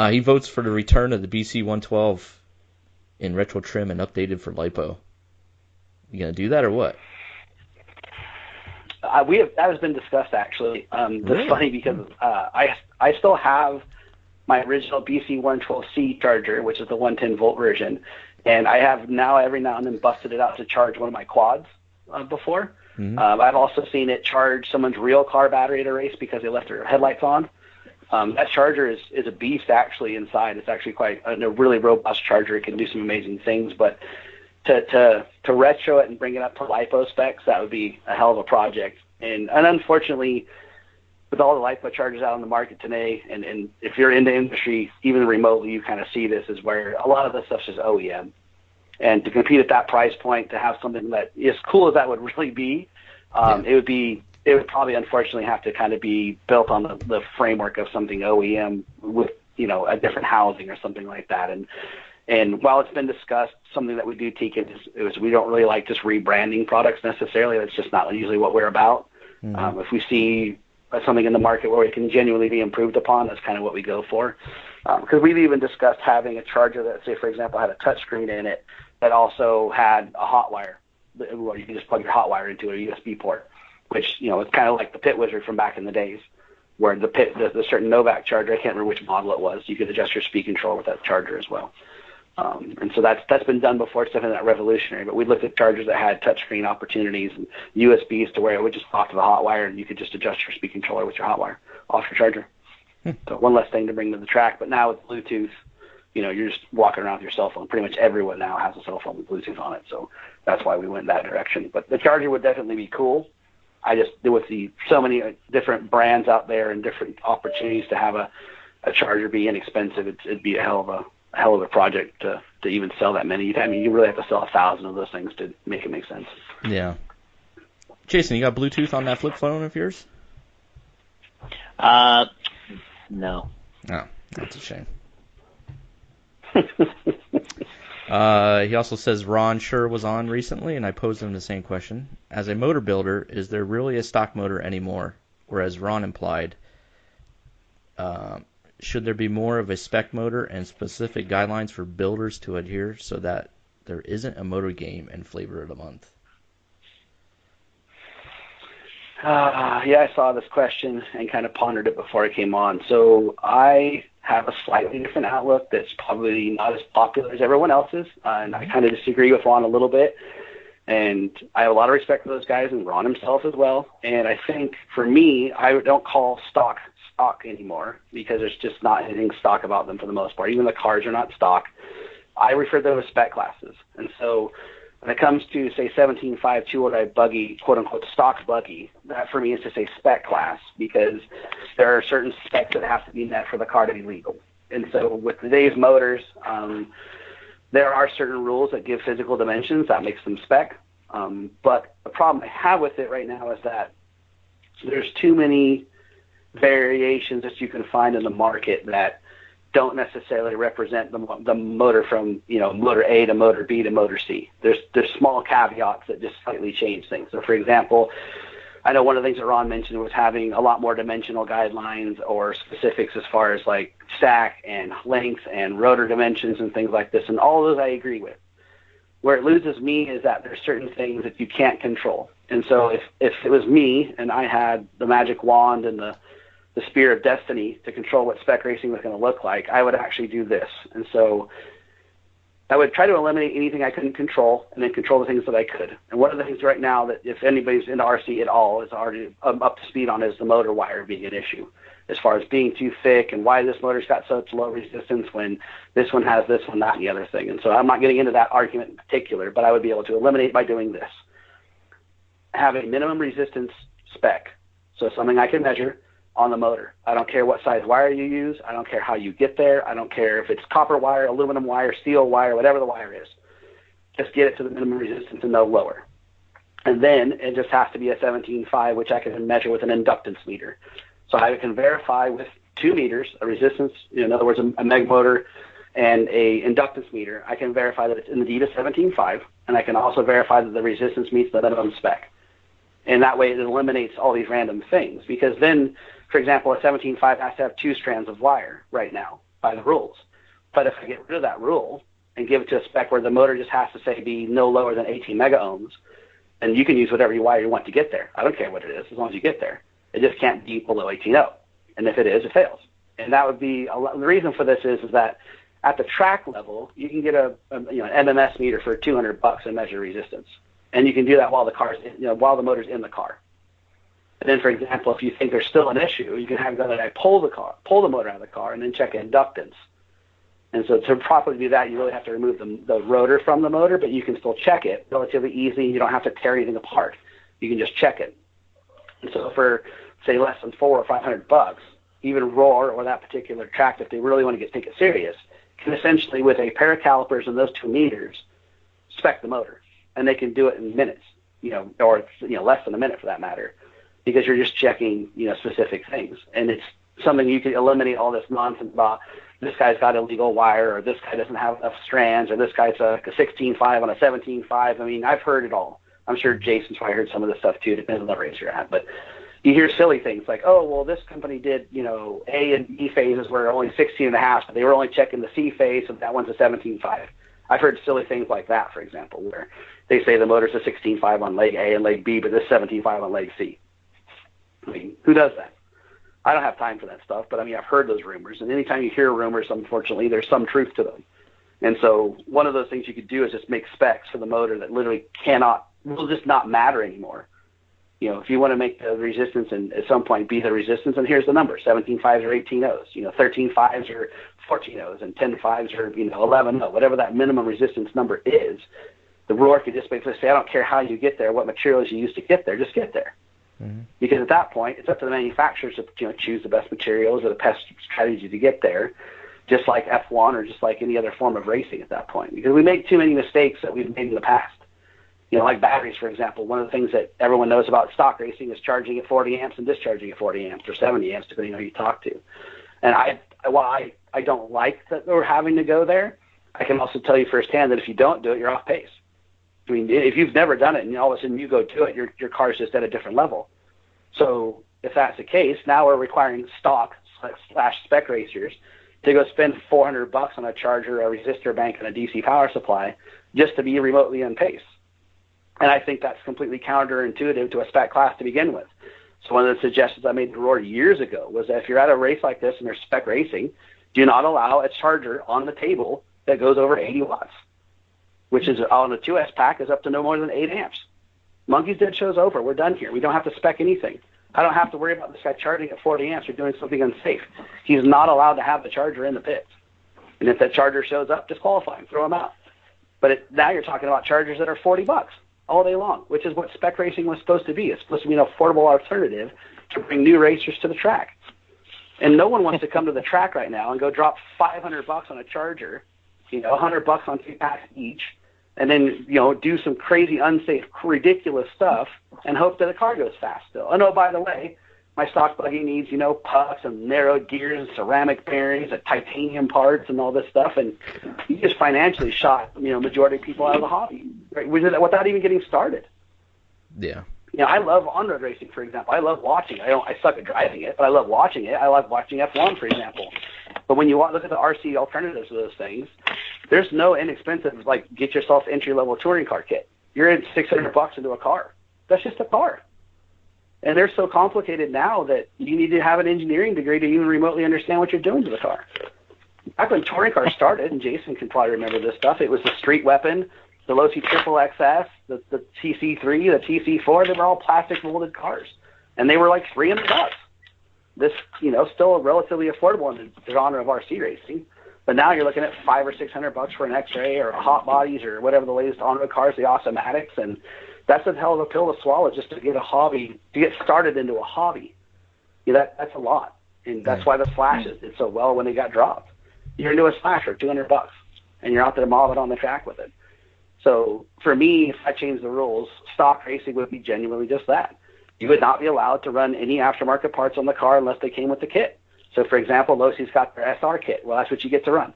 He votes for the return of the BC 112 in retro trim and updated for lipo. You gonna do that or what? That has been discussed actually. Really? That's funny because I still have my original BC 112C charger, which is the 110 volt version, and I have now every now and then busted it out to charge one of my quads before. Mm-hmm. I've also seen it charge someone's real car battery at a race because they left their headlights on. That charger is a beast actually inside. It's actually quite a really robust charger. It can do some amazing things, but to retro it and bring it up to LiPo specs, that would be a hell of a project. And unfortunately, with all the LiPo chargers out on the market today, and if you're in the industry, even remotely, you kind of see this is where a lot of this stuff's just OEM. And to compete at that price point, to have something that, as cool as that would really be, it would probably unfortunately have to kind of be built on the framework of something OEM with, a different housing or something like that. And while it's been discussed, something that we do, Tekins, is we don't really like just rebranding products necessarily. That's just not usually what we're about. Mm-hmm. If we see something in the market where it can genuinely be improved upon, that's kind of what we go for. Because we've even discussed having a charger that, say, for example, had a touchscreen in it that also had a hot wire, where you can just plug your hot wire into a USB port, which, it's kind of like the Pit Wizard from back in the days, where the certain Novak charger, I can't remember which model it was, you could adjust your speed control with that charger as well. And so that's been done before. It's definitely not revolutionary, but we looked at chargers that had touchscreen opportunities and USBs to where it would just talk to the hot wire and you could just adjust your speed controller with your hot wire off your charger. So one less thing to bring to the track. But now with Bluetooth, you're just walking around with your cell phone. Pretty much everyone now has a cell phone with Bluetooth on it. So that's why we went that direction. But the charger would definitely be cool. I just, with so many different brands out there and different opportunities to have a charger be inexpensive, it'd be a hell of a project to even sell that many. I mean, you really have to sell 1,000 of those things to make it make sense. Yeah. Jason, you got Bluetooth on that flip phone of yours? No. Oh, that's a shame. He also says Ron Sure was on recently, and I posed him the same question. As a motor builder, is there really a stock motor anymore? Whereas Ron implied, should there be more of a spec motor and specific guidelines for builders to adhere so that there isn't a motor game and flavor of the month? Yeah, I saw this question and kind of pondered it before I came on. So I have a slightly different outlook that's probably not as popular as everyone else's, and I kind of disagree with Ron a little bit. And I have a lot of respect for those guys and Ron himself as well. And I think for me, I don't call stock anymore because there's just not anything stock about them for the most part. Even the cars are not stock. I refer to them as spec classes. And so when it comes to, say, 17.5 two-wheel buggy, quote-unquote stock buggy, that for me is just a spec class because there are certain specs that have to be met for the car to be legal. And so with today's motors, there are certain rules that give physical dimensions. That makes them spec. But the problem I have with it right now is that there's too many variations that you can find in the market that don't necessarily represent the motor from, motor A to motor B to motor C. There's small caveats that just slightly change things. So, for example, I know one of the things that Ron mentioned was having a lot more dimensional guidelines or specifics as far as like stack and length and rotor dimensions and things like this, and all of those I agree with. Where it loses me is that there's certain things that you can't control. And so if it was me and I had the magic wand and the spear of destiny to control what spec racing was going to look like, I would actually do this. And so I would try to eliminate anything I couldn't control and then control the things that I could. And one of the things right now that if anybody's into RC at all is already up to speed on is the motor wire being an issue as far as being too thick and why this motor's got such low resistance when this one has this one, that, and the other thing. And so I'm not getting into that argument in particular, but I would be able to eliminate by doing this. have a minimum resistance spec, so something I can measure on the motor. I don't care what size wire you use. I don't care how you get there. I don't care if it's copper wire, aluminum wire, steel wire, whatever the wire is. Just get it to the minimum resistance and no lower. And then it just has to be a 17.5, which I can measure with an inductance meter. So I can verify with 2 meters, a resistance, in other words, a meg motor and a inductance meter. I can verify that it's indeed a 17.5, and I can also verify that the resistance meets the minimum spec. And that way it eliminates all these random things. Because then, for example, a 17.5 has to have 2 strands of wire right now by the rules. But if I get rid of that rule and give it to a spec where the motor just has to say be no lower than 18 mega ohms, and you can use whatever wire you want to get there. I don't care what it is, as long as you get there. It just can't be below 18.0. And if it is, it fails. And that would be the reason for this is that at the track level, you can get an MMS meter for $200 and measure resistance, and you can do that while while the motor's in the car. And then, for example, if you think there's still an issue, you can have the other guy pull the motor out of the car, and then check inductance. And so to properly do that, you really have to remove the rotor from the motor, but you can still check it relatively easy. You don't have to tear anything apart. You can just check it. And so for, say, less than $400 or $500, even Roar or that particular track, if they really want to take it serious, can essentially, with a pair of calipers and those 2 meters, spec the motor. And they can do it in minutes, or less than a minute for that matter, because you're just checking, specific things. And it's something you can eliminate all this nonsense about this guy's got illegal wire, or this guy doesn't have enough strands, or this guy's a 16.5 on a 17.5. I mean, I've heard it all. I'm sure Jason's probably heard some of this stuff too, depending on the race you're at. But you hear silly things like, oh, well, this company did, A and B phases were only 16.5, but they were only checking the C phase, so that one's a 17.5. I've heard silly things like that, for example, where they say the motor's a 16.5 on leg A and leg B, but this 17.5 on leg C. I mean, who does that? I don't have time for that stuff, but I mean, I've heard those rumors, and anytime you hear rumors, unfortunately, there's some truth to them. And so one of those things you could do is just make specs for the motor that literally will just not matter anymore. If you want to make the resistance and at some point be the resistance, and here's the number, 17.5s or 18.0s, 13.5s or 14.0s, and 10.5s or 11.0, whatever that minimum resistance number is. The Roar could just basically say, I don't care how you get there, what materials you use to get there, just get there. Mm-hmm. Because at that point, it's up to the manufacturers to choose the best materials or the best strategy to get there, just like F1 or just like any other form of racing at that point. Because we make too many mistakes that we've made in the past. Like batteries, for example. One of the things that everyone knows about stock racing is charging at 40 amps and discharging at 40 amps or 70 amps, depending on who you talk to. And while I don't like that we're having to go there, I can also tell you firsthand that if you don't do it, you're off pace. I mean, if you've never done it and all of a sudden you go do it, your car's just at a different level. So if that's the case, now we're requiring stock/spec racers to go spend $400 on a charger, a resistor bank, and a DC power supply just to be remotely on pace. And I think that's completely counterintuitive to a spec class to begin with. So one of the suggestions I made to Roar years ago was that if you're at a race like this and there's spec racing, do not allow a charger on the table that goes over 80 watts, which is on a 2S pack is up to no more than 8 amps. Monkey's Dead show's over. We're done here. We don't have to spec anything. I don't have to worry about this guy charging at 40 amps or doing something unsafe. He's not allowed to have the charger in the pits. And if that charger shows up, disqualify him, throw him out. But now you're talking about chargers that are $40 all day long, which is what spec racing was supposed to be. It's supposed to be an affordable alternative to bring new racers to the track. And no one wants to come to the track right now and go drop $500 on a charger, $100 on 2 packs each, and then, do some crazy, unsafe, ridiculous stuff and hope that the car goes fast still. And oh, by the way, my stock buggy needs, pucks and narrowed gears and ceramic bearings and titanium parts and all this stuff. And you just financially shot, majority of people out of the hobby, right? Without even getting started. Yeah. I love on-road racing, for example. I love watching it. I suck at driving it, but I love watching it. I like watching F1, for example. But when you look at the RC alternatives to those things, there's no inexpensive, get yourself entry-level touring car kit. You're in $600 into a car. That's just a car. And they're so complicated now that you need to have an engineering degree to even remotely understand what you're doing to the car. Back when touring cars started, and Jason can probably remember this stuff, it was the Street Weapon, the Losi Triple XS, the TC3, the TC4. They were all plastic molded cars, and they were like $300. This, still relatively affordable in the genre of RC racing. But now you're looking at $500 or $600 for an X-Ray or a Hot Bodies or whatever the latest on-road cars, the Automatics, and That's a hell of a pill to swallow just to get a hobby, to get started into a hobby. That's a lot. And that's why the Slashes did so well when they got dropped. You're into a Slash for $200, and you're out there mobbing on the track with it. So for me, if I change the rules, stock racing would be genuinely just that. You would not be allowed to run any aftermarket parts on the car unless they came with the kit. So, for example, Losie's got their SR kit. Well, that's what you get to run.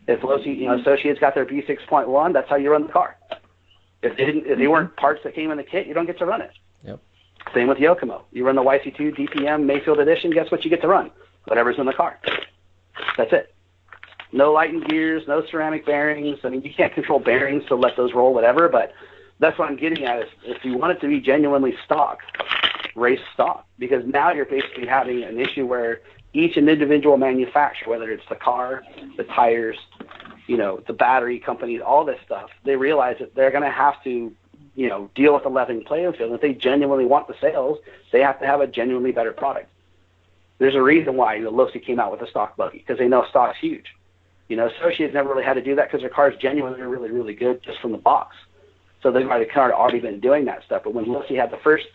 If Losi, Associates got their B6.1, that's how you run the car. If they weren't parts that came in the kit, you don't get to run it. Yep. Same with Yokomo. You run the YC2 DPM Mayfield Edition, guess what you get to run? Whatever's in the car. That's it. No lightened gears, no ceramic bearings. I mean, you can't control bearings, so let those roll, whatever, but that's what I'm getting at is if you want it to be genuinely stock, race stock. Because now you're basically having an issue where each individual manufacturer, whether it's the car, the tires, the battery companies, all this stuff, they realize that they're going to have to, deal with the leveling playing field. If they genuinely want the sales, they have to have a genuinely better product. There's a reason why Losi came out with a stock buggy, because they know stock's huge. Associates never really had to do that because their cars genuinely are really, really good just from the box. So they've already been doing that stuff. But when Losi had the first,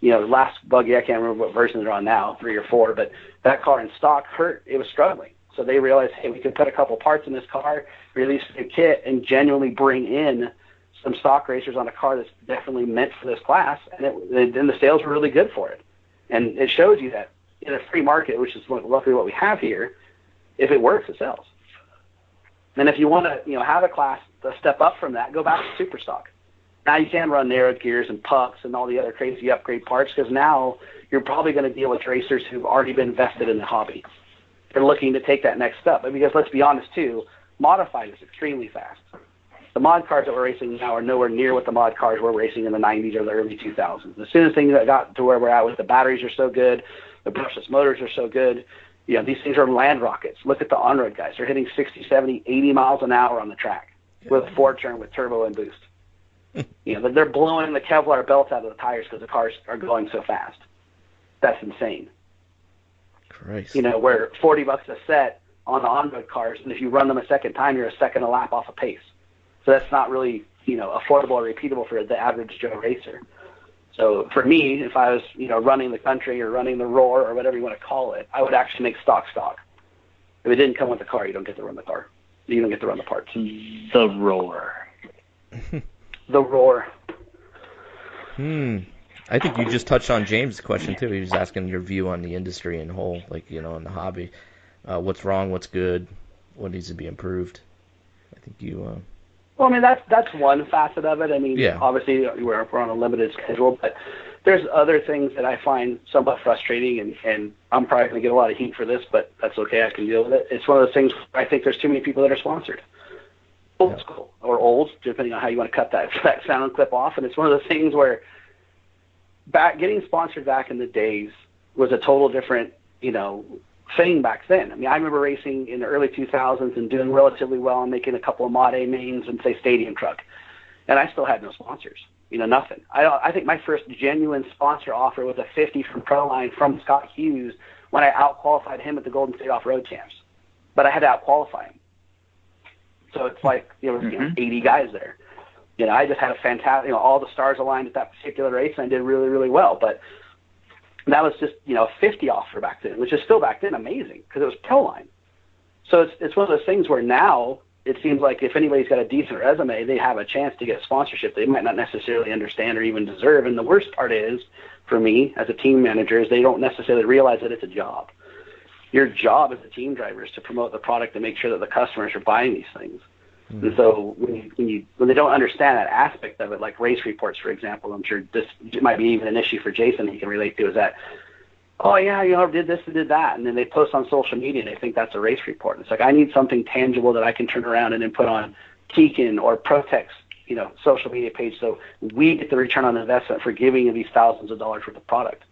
last buggy, I can't remember what version they're on now, 3 or 4, but that car in stock it was struggling. So they realized, hey, we could put a couple parts in this car, release a new kit, and genuinely bring in some stock racers on a car that's definitely meant for this class, and then the sales were really good for it. And it shows you that in a free market, which is luckily what we have here, if it works, it sells. And if you want to, have a class to step up from that, go back to super stock. Now you can run narrowed gears and pucks and all the other crazy upgrade parts because now you're probably going to deal with racers who've already been vested in the hobby. They're looking to take that next step. Because let's be honest, too, modified is extremely fast. The mod cars that we're racing now are nowhere near what the mod cars were racing in the 90s or the early 2000s. As soon as things got to where we're at with the batteries are so good, the brushless motors are so good, these things are land rockets. Look at the on-road guys. They're hitting 60, 70, 80 miles an hour on the track with a 4-turn with turbo and boost. They're blowing the Kevlar belts out of the tires because the cars are going so fast. That's insane. Christ. Where $40 a set on the on-road cars, and if you run them a second time, you're a second a lap off a pace. So that's not really, affordable or repeatable for the average Joe racer. So for me, if I was, running the country or running the Roar or whatever you want to call it, I would actually make stock. If it didn't come with the car, you don't get to run the car. You don't get to run the parts. The Roar. The Roar. I think you just touched on James' question, too. He was asking your view on the industry in whole, in the hobby. What's wrong, what's good, what needs to be improved. I think you... Well, I mean, that's one facet of it. I mean, yeah. Obviously, we're on a limited schedule, but there's other things that I find somewhat frustrating, and I'm probably going to get a lot of heat for this, but that's okay. I can deal with it. It's one of those things I think there's too many people that are sponsored. Old school, or old, depending on how you want to cut that sound clip off, and it's one of those things where getting sponsored back in the days was a total different, thing back then. I mean, I remember racing in the early 2000s and doing relatively well and making a couple of Mod A mains and, say, Stadium Truck. And I still had no sponsors, nothing. I think my first genuine sponsor offer was a 50 from Proline from Scott Hughes when I out-qualified him at the Golden State Off-Road Champs. But I had to out-qualify him. So it's like there was 80 guys there. I just had a fantastic, all the stars aligned at that particular race, and I did really, really well. But that was just, a 50 offer back then, which is still back then amazing because it was Proline. So it's one of those things where now it seems like if anybody's got a decent resume, they have a chance to get sponsorship they might not necessarily understand or even deserve. And the worst part is, for me as a team manager, is they don't necessarily realize that it's a job. Your job as a team driver is to promote the product and make sure that the customers are buying these things. Mm-hmm. And so when they don't understand that aspect of it, like race reports, for example, I'm sure this might be even an issue for Jason he can relate to, is that, oh, yeah, did this and did that, and then they post on social media and they think that's a race report. And it's like, I need something tangible that I can turn around and then put on Tekins or Protex, social media page so we get the return on investment for giving you these thousands of dollars worth of product.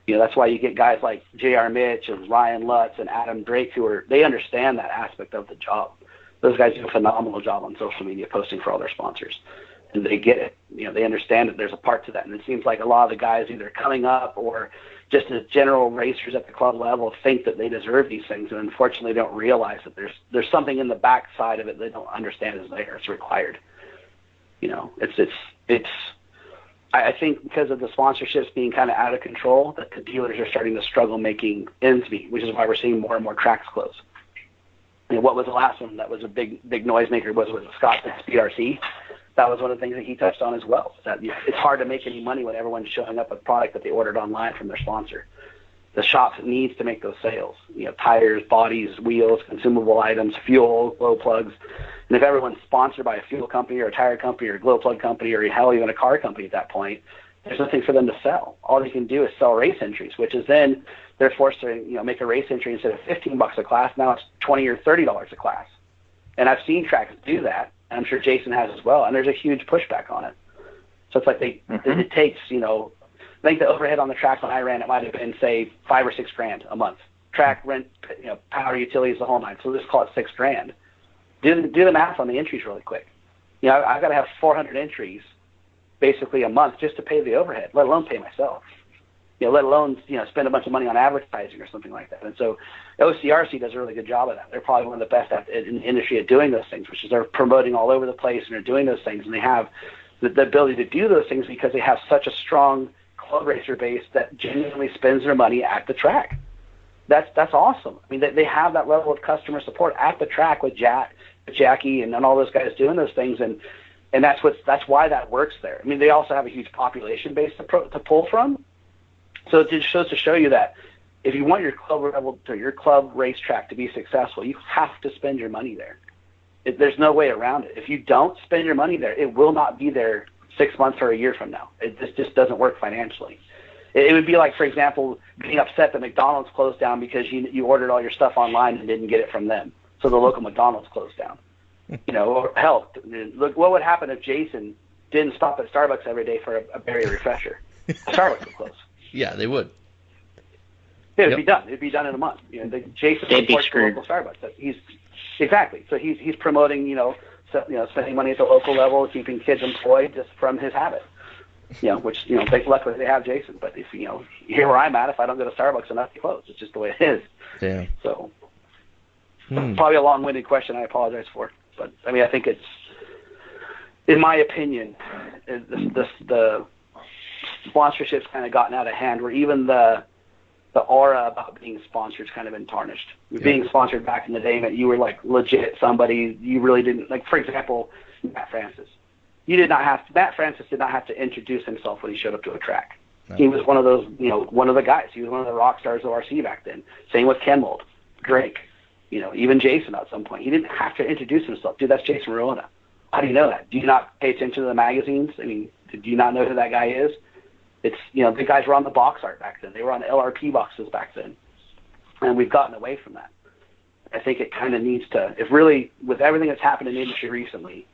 That's why you get guys like J.R. Mitch and Ryan Lutz and Adam Drake they understand that aspect of the job. Those guys do a phenomenal job on social media posting for all their sponsors. And they get it. They understand that there's a part to that. And it seems like a lot of the guys either coming up or just as general racers at the club level think that they deserve these things. And unfortunately don't realize that there's something in the backside of it they don't understand is there. It's required. It's I think because of the sponsorships being kind of out of control, that the dealers are starting to struggle making ends meet, which is why we're seeing more and more tracks close. And what was the last one that was a big noisemaker was Scott Speed RC. That was one of the things that he touched on as well. That it's hard to make any money when everyone's showing up with product that they ordered online from their sponsor. The shop needs to make those sales. Tires, bodies, wheels, consumable items, fuel, glow plugs. And if everyone's sponsored by a fuel company or a tire company or a glow plug company or hell, even a car company at that point, there's nothing for them to sell. All they can do is sell race entries, which is then they're forced to make a race entry instead of $15 a class. Now it's $20 or $30 a class. And I've seen tracks do that. And I'm sure Jason has as well. And there's a huge pushback on it. So it's like it takes, I think the overhead on the track when I ran, it might have been, say, $5 or $6 grand a month. Track, rent, power, utilities, the whole nine. So let's call it $6 grand. Do the math on the entries really quick. I've got to have 400 entries basically a month just to pay the overhead, let alone pay myself. Let alone spend a bunch of money on advertising or something like that. And so OCRC does a really good job of that. They're probably one of the best in the industry at doing those things, which is they're promoting all over the place and they're doing those things, and they have the ability to do those things because they have such a strong club racer base that genuinely spends their money at the track. That's awesome. I mean, they have that level of customer support at the track with Jackie and all those guys doing those things, and that's why that works there. I mean, they also have a huge population base to pull from. So it just goes to show you that if you want your club racetrack to be successful, you have to spend your money there. There's no way around it. If you don't spend your money there, it will not be there 6 months or a year from now. It just doesn't work financially. It would be like, for example, being upset that McDonald's closed down because you ordered all your stuff online and didn't get it from them. So the local McDonald's closed down. Or hell, look what would happen if Jason didn't stop at Starbucks every day for a berry refresher. Starbucks would close. Yeah, they would. It'd be done. It'd be done in a month. Jason supports the local Starbucks. Exactly. So he's promoting, spending money at the local level, keeping kids employed just from his habit. Which luckily they have Jason. But if here where I'm at, if I don't go to Starbucks enough, they close. It's just the way it is. Yeah. So probably a long-winded question. I apologize for. But I mean, I think it's, in my opinion, the sponsorship's kind of gotten out of hand, where even the aura about being sponsored has kind of been tarnished. Yeah. Being sponsored back in the day meant you were like legit somebody. You really didn't, like, for example, Matt Francis. Matt Francis did not have to introduce himself when he showed up to a track. No. He was one of those, one of the guys. He was one of the rock stars of RC back then. Same with Ken Mold, Drake, even Jason at some point. He didn't have to introduce himself. Dude, that's Jason Ruona. How do you know that? Do you not pay attention to the magazines? I mean, do you not know who that guy is? It's, the guys were on the box art back then. They were on the LRP boxes back then. And we've gotten away from that. I think it kind of needs to, if really, with everything that's happened in the industry recently,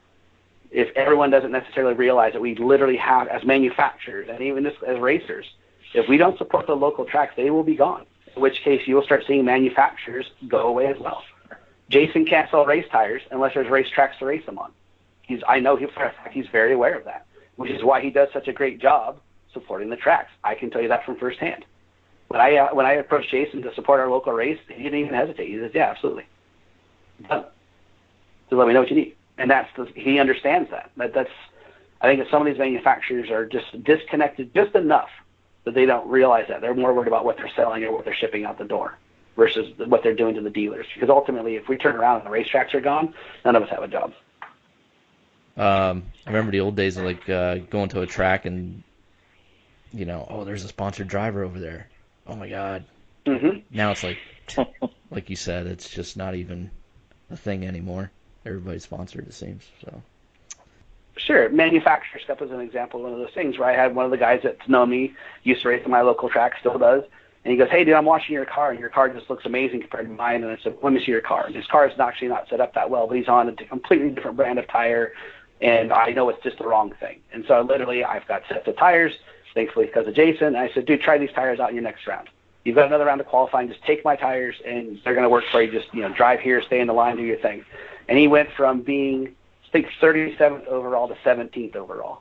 if everyone doesn't necessarily realize that we literally have, as manufacturers and even as racers, if we don't support the local tracks, they will be gone. In which case you will start seeing manufacturers go away as well. Jason can't sell race tires unless there's race tracks to race them on. I know for a fact he's very aware of that, which is why he does such a great job supporting the tracks. I can tell you that from firsthand. When I approached Jason to support our local race, he didn't even hesitate. He says, "Yeah, absolutely. Done. So let me know what you need." And he understands that. I think that some of these manufacturers are just disconnected just enough that they don't realize that. They're more worried about what they're selling or what they're shipping out the door versus what they're doing to the dealers. Because ultimately, if we turn around and the racetracks are gone, none of us have a job. I remember the old days of going to a track and, there's a sponsored driver over there. Oh my God. Mm-hmm. Now it's like you said, it's just not even a thing anymore. Everybody's sponsored, it seems. So. Sure. Manufacturer stuff is an example of one of those things where I had one of the guys that's known me, used to race in my local track, still does. And he goes, "Hey, dude, I'm watching your car, and your car just looks amazing compared to mine." And I said, "Let me see your car." And his car is actually not set up that well, but he's on a completely different brand of tire, and I know it's just the wrong thing. And so literally I've got sets of tires, thankfully because of Jason. And I said, "Dude, try these tires out in your next round. You've got another round of qualifying. Just take my tires, and they're going to work for you. Just drive here, stay in the line, do your thing." And he went from being, I think, 37th overall to 17th overall.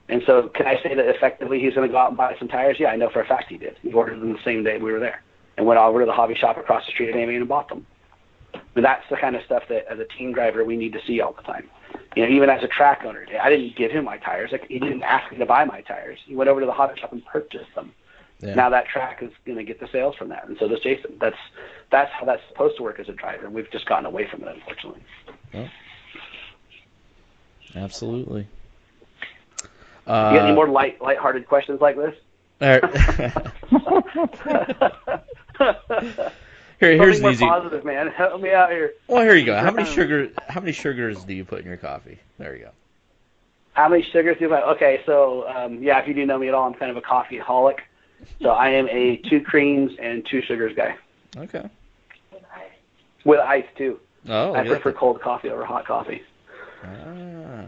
And so can I say that effectively he's going to go out and buy some tires? Yeah, I know for a fact he did. He ordered them the same day we were there and went over to the hobby shop across the street at Amy and bought them. And that's the kind of stuff that, as a team driver, we need to see all the time. even as a track owner, I didn't give him my tires. Like, he didn't ask me to buy my tires. He went over to the hobby shop and purchased them. Yeah. Now that track is going to get the sales from that, and so does Jason. That's how that's supposed to work as a driver, and we've just gotten away from it, unfortunately. Well, absolutely. You got any more lighthearted questions like this? Here's more an easy. positive, man. Help me out here. Well, here you go. How many sugars do you put in your coffee? There you go. How many sugars do I? Okay, so if you do know me at all, I'm kind of a coffeeholic. So I am a 2 creams and 2 sugars guy. Okay. With ice too. Oh, I prefer cold coffee over hot coffee. Ah.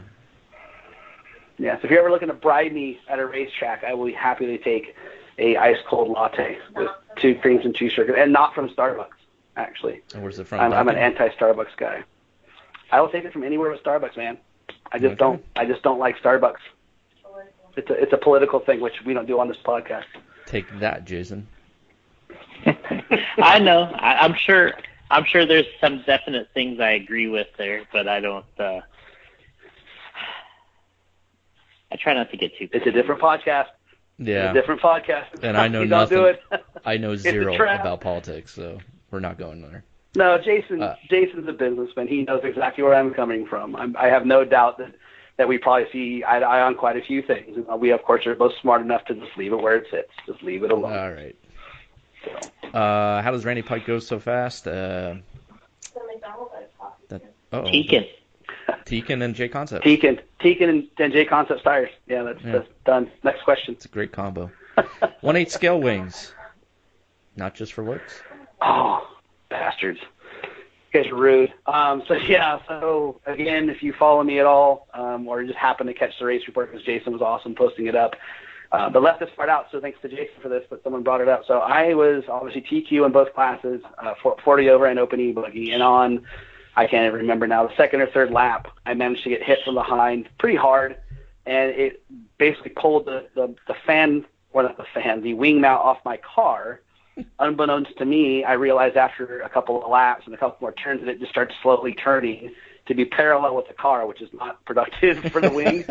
Yeah, so if you're ever looking to bribe me at a racetrack, I will be happy to take a ice cold latte with 2 creams and 2 sugars, and not from Starbucks, actually. And where's it from? I'm an anti-Starbucks guy. I will take it from anywhere but Starbucks, man. I just don't like Starbucks. It's a political thing, which we don't do on this podcast. Take that, Jason. I know. I'm sure there's some definite things I agree with there, but I don't. I try not to get too. It's a different podcast. Yeah. It's a different podcast. And I know Don't nothing. do it. I know zero about politics, so we're not going there. No, Jason's a businessman. He knows exactly where I'm coming from. I have no doubt that we probably see eye to eye on quite a few things. We, of course, are both smart enough to just leave it where it sits. Just leave it alone. All right. So. How does Randy Pike go so fast? Tekin. Tekin and J Concept. Tekin and J Concept tires. Yeah, that's done. Next question. It's a great combo. 1/8 scale wings. Not just for looks. Oh, bastards. You guys are rude. So again, if you follow me at all, or just happen to catch the race report, because Jason was awesome posting it up, but left this part out, so thanks to Jason for this, but someone brought it up. So I was obviously TQ in both classes, 40 over and open e-buggy, and on, I can't even remember now, the second or third lap, I managed to get hit from behind pretty hard, and it basically pulled the wing mount off my car. Unbeknownst to me, I realized after a couple of laps and a couple more turns that it just starts slowly turning to be parallel with the car, which is not productive for the wing.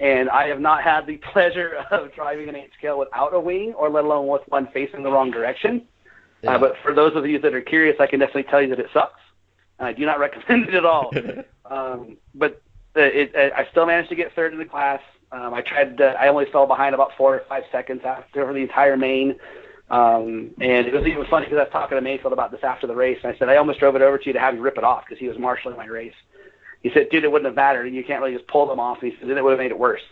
And I have not had the pleasure of driving an 8 scale without a wing, or let alone with one facing the wrong direction. Yeah. But for those of you that are curious, I can definitely tell you that it sucks. And I do not recommend it at all. I still managed to get third in the class. I only fell behind about 4 or 5 seconds over the entire main. And it was even funny because I was talking to Mayfield about this after the race, and I said, I almost drove it over to you to have you rip it off because he was marshalling my race. He said, dude, it wouldn't have mattered. You can't really just pull them off. And he said, then it would have made it worse.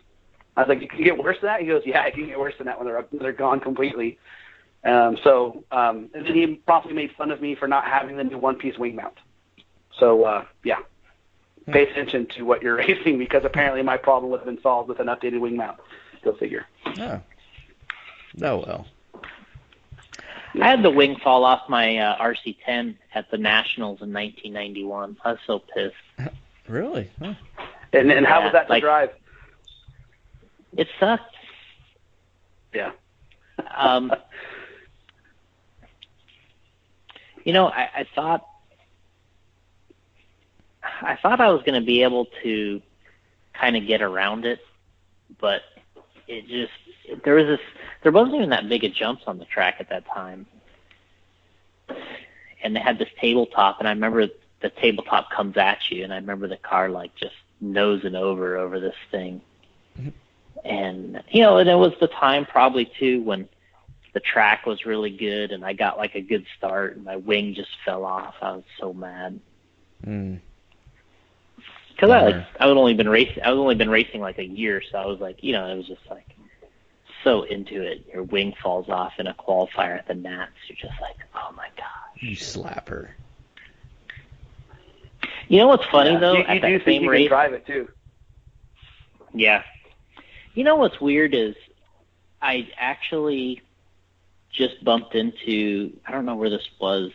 I was like, you can get worse than that? He goes, yeah, it can get worse than that when they're gone completely. And then he promptly made fun of me for not having the new one-piece wing mount. So, pay attention to what you're racing, because apparently my problem would have been solved with an updated wing mount. Go figure. Oh. No, well. I had the wing fall off my RC10 at the Nationals in 1991. I was so pissed. Really? Huh. And how was that to drive? It sucked. Yeah. I thought I was going to be able to kind of get around it, but there wasn't even that big of jumps on the track at that time. And they had this tabletop, and I remember the tabletop comes at you, and I remember the car like just nosing over this thing. Mm-hmm. And, and it was the time probably too when the track was really good, and I got like a good start, and my wing just fell off. I was so mad. Because I was only been racing like a year, so I was like, it was just like so into it. Your wing falls off in a qualifier at the Nats. You're just like, oh my gosh. You slap her. You know what's funny though? You do think you can drive it too. Yeah. You know what's weird is I actually just bumped into, I don't know where this was.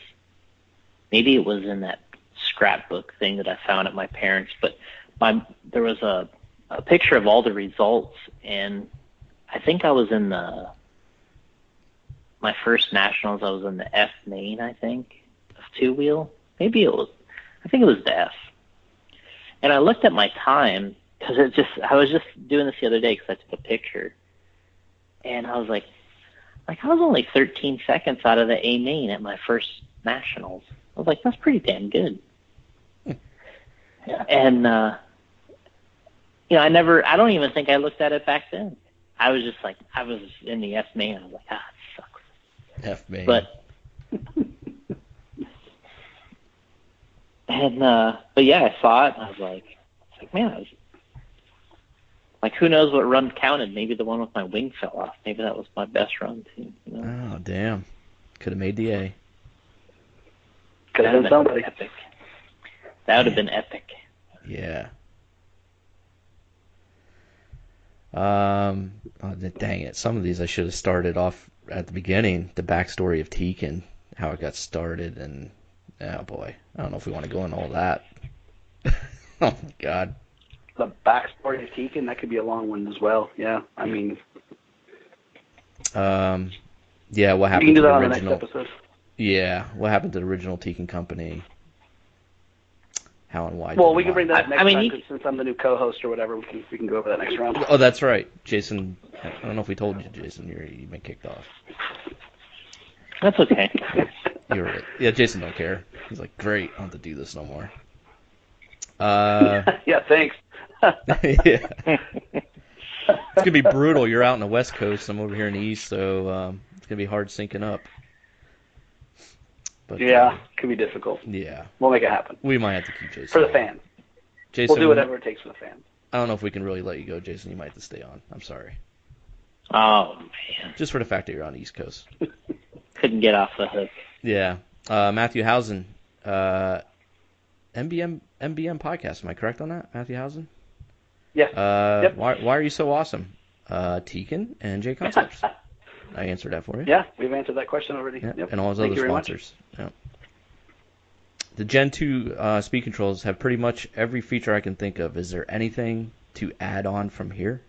Maybe it was in that scrapbook thing that I found at my parents', but there was a picture of all the results, and I think I was in my first Nationals, I was in the F main, I think, of 2-wheel. I think it was the F. And I looked at my time because I was just doing this the other day because I took a picture, and I was like I was only 13 seconds out of the A main at my first nationals. I was like, that's pretty damn good. And I don't even think I looked at it back then. I was in the F main. I was like, it sucks. F main. But yeah, I saw it and I was like, man, who knows what run counted? Maybe the one with my wing fell off. Maybe that was my best run too. Oh, damn. Could have made the A. Could have been somebody. Epic. That would have been epic. Yeah. Dang it. Some of these I should have started off at the beginning. The backstory of Tekin, how it got started, and oh boy, I don't know if we want to go into all that. Oh my God. The backstory of Tekin, that could be a long one as well. Yeah, I mean. Yeah, what happened to to the the original? original? Next episode. Yeah, what happened to the original Tekin company? How and why? Well, we can bring that next I mean, time since I'm the new co-host or whatever. We can go over that next round. Oh, that's right, Jason. I don't know if we told you, Jason. You've been kicked off. That's okay. You're right. Yeah, Jason don't care. He's like, great, I don't have to do this no more. Yeah, thanks. Yeah. It's gonna be brutal. You're out in the West Coast. I'm over here in the East, so it's gonna be hard syncing up. But yeah, could be difficult. Yeah, we'll make it happen. we might have to keep Jason for the on. fans. Jason, We'll do whatever it takes for the fans. I don't know if we can really let you go, Jason. You might have to stay on. I'm sorry. Oh man, Just for the fact that you're on the East Coast. couldn't get off the hook. Yeah, Matthew Housen, MBM podcast. Am I correct on that, Matthew Housen? Yeah. Yep. Why are you so awesome? Tekin and J Concepts. I answered that for you. Yeah, we've answered that question already. Yeah, Yep. and all his Thank other you very much. sponsors. Yeah. The Gen 2 speed controls have pretty much every feature I can think of. Is there anything to add on from here?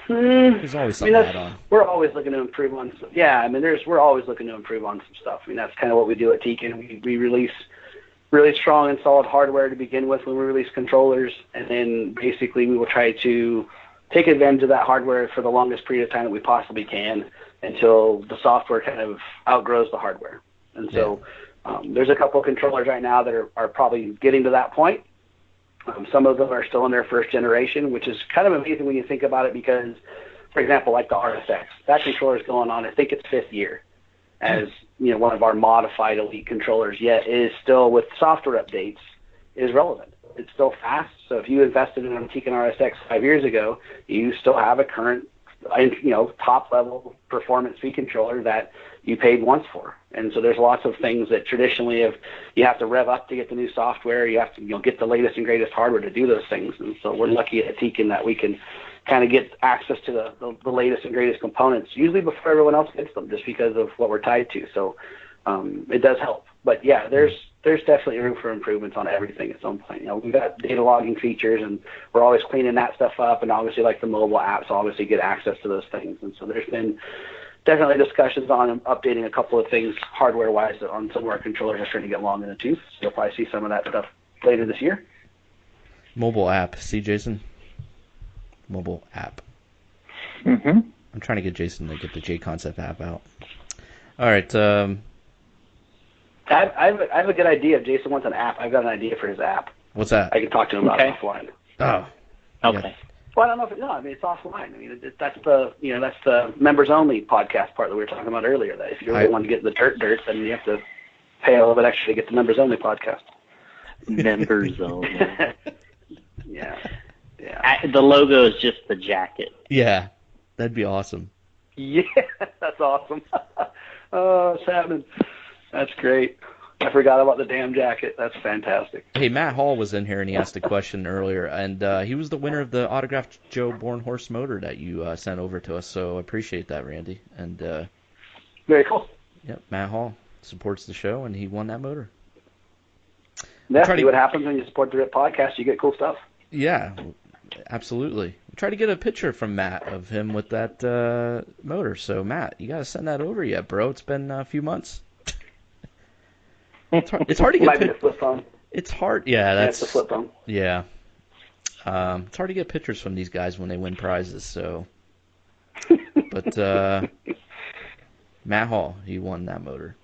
There's always something to add on. We're always looking to improve on. Yeah, I mean, we're always looking to improve on some stuff. I mean, that's kind of what we do at Tekin. We release really strong and solid hardware to begin with when we release controllers, and then basically we will try to take advantage of that hardware for the longest period of time that we possibly can until the software kind of outgrows the hardware. And so there's a couple of controllers right now that are probably getting to that point. Some of them are still in their first generation, which is kind of amazing when you think about it because, for example, like the RSX, that controller is going on, I think it's 5th year as one of our modified elite controllers, yet it is still, with software updates, is relevant. It's still fast. So if you invested in a Tekin RSX 5 years ago, you still have a current, top-level performance speed controller that you paid once for. And so there's lots of things that traditionally you have to rev up to get the new software. You have to get the latest and greatest hardware to do those things. And so we're lucky at Tekin that we can kind of get access to the latest and greatest components, usually before everyone else gets them, just because of what we're tied to. So it does help. But yeah, there's definitely room for improvements on everything at some point. We've got data logging features, and we're always cleaning that stuff up. And obviously, like the mobile apps, obviously get access to those things. And so there's been definitely discussions on updating a couple of things hardware-wise on some of our controllers are starting to get long in the tooth. So you'll probably see some of that stuff later this year. Mobile app. See, Jason? Mobile app. Mm-hmm. I'm trying to get Jason to get the J Concept app out. All right. I have a good idea. If Jason wants an app, I've got an idea for his app. What's that? I can talk to him about it offline. Oh. Okay. Well, I don't know if it's offline. I mean, that's the members only podcast part that we were talking about earlier. That if you really want to get the dirt, then you have to pay a little bit extra to get the members only podcast. Members only. Yeah. The logo is just the jacket. Yeah, that'd be awesome. Yeah, that's awesome. Oh, it's happening. That's great. I forgot about the damn jacket. That's fantastic. Hey, Matt Hall was in here and he asked a question earlier, and he was the winner of the autographed Joe Bornhorst motor that you sent over to us. So I appreciate that, Randy. And very cool. Yep, Matt Hall supports the show, and he won that motor. Yeah, see what happens when you support the podcast. You get cool stuff. Yeah, absolutely. Try to get a picture from Matt of him with that motor. So, Matt, you got to send that over yet, bro. It's been a few months. It's hard to get It's hard. Yeah, That's that's the flip phone. yeah. It's hard to get pictures from these guys when they win prizes. So, but Matt Hall, he won that motor.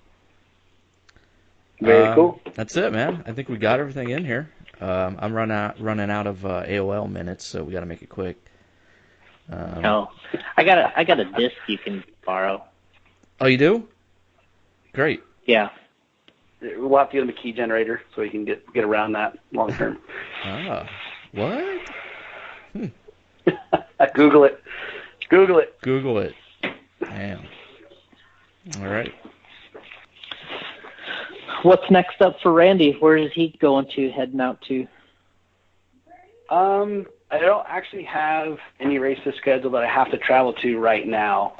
Very cool. That's it, man. I think we got everything in here. I'm running out of AOL minutes, so we got to make it quick. I got a disc you can borrow. Oh, you do? Great. Yeah. We'll have to get him a key generator so he can get around that long term. What? Google it. Google it. Google it. Damn. All right. What's next up for Randy? Where is he heading out to? I don't actually have any races scheduled that I have to travel to right now.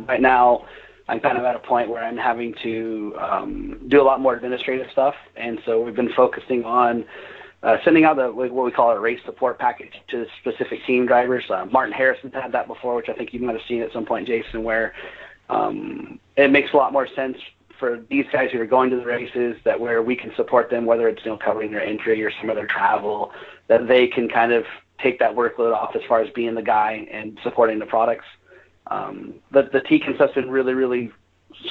Right now, I'm kind of at a point where I'm having to do a lot more administrative stuff, and so we've been focusing on sending out what we call a race support package to specific team drivers. Martin Harrison's had that before, which I think you might have seen at some point, Jason, where it makes a lot more sense for these guys who are going to the races, that where we can support them, whether it's covering their entry or some other travel, that they can kind of take that workload off as far as being the guy and supporting the products. The Tekins stuff's been really, really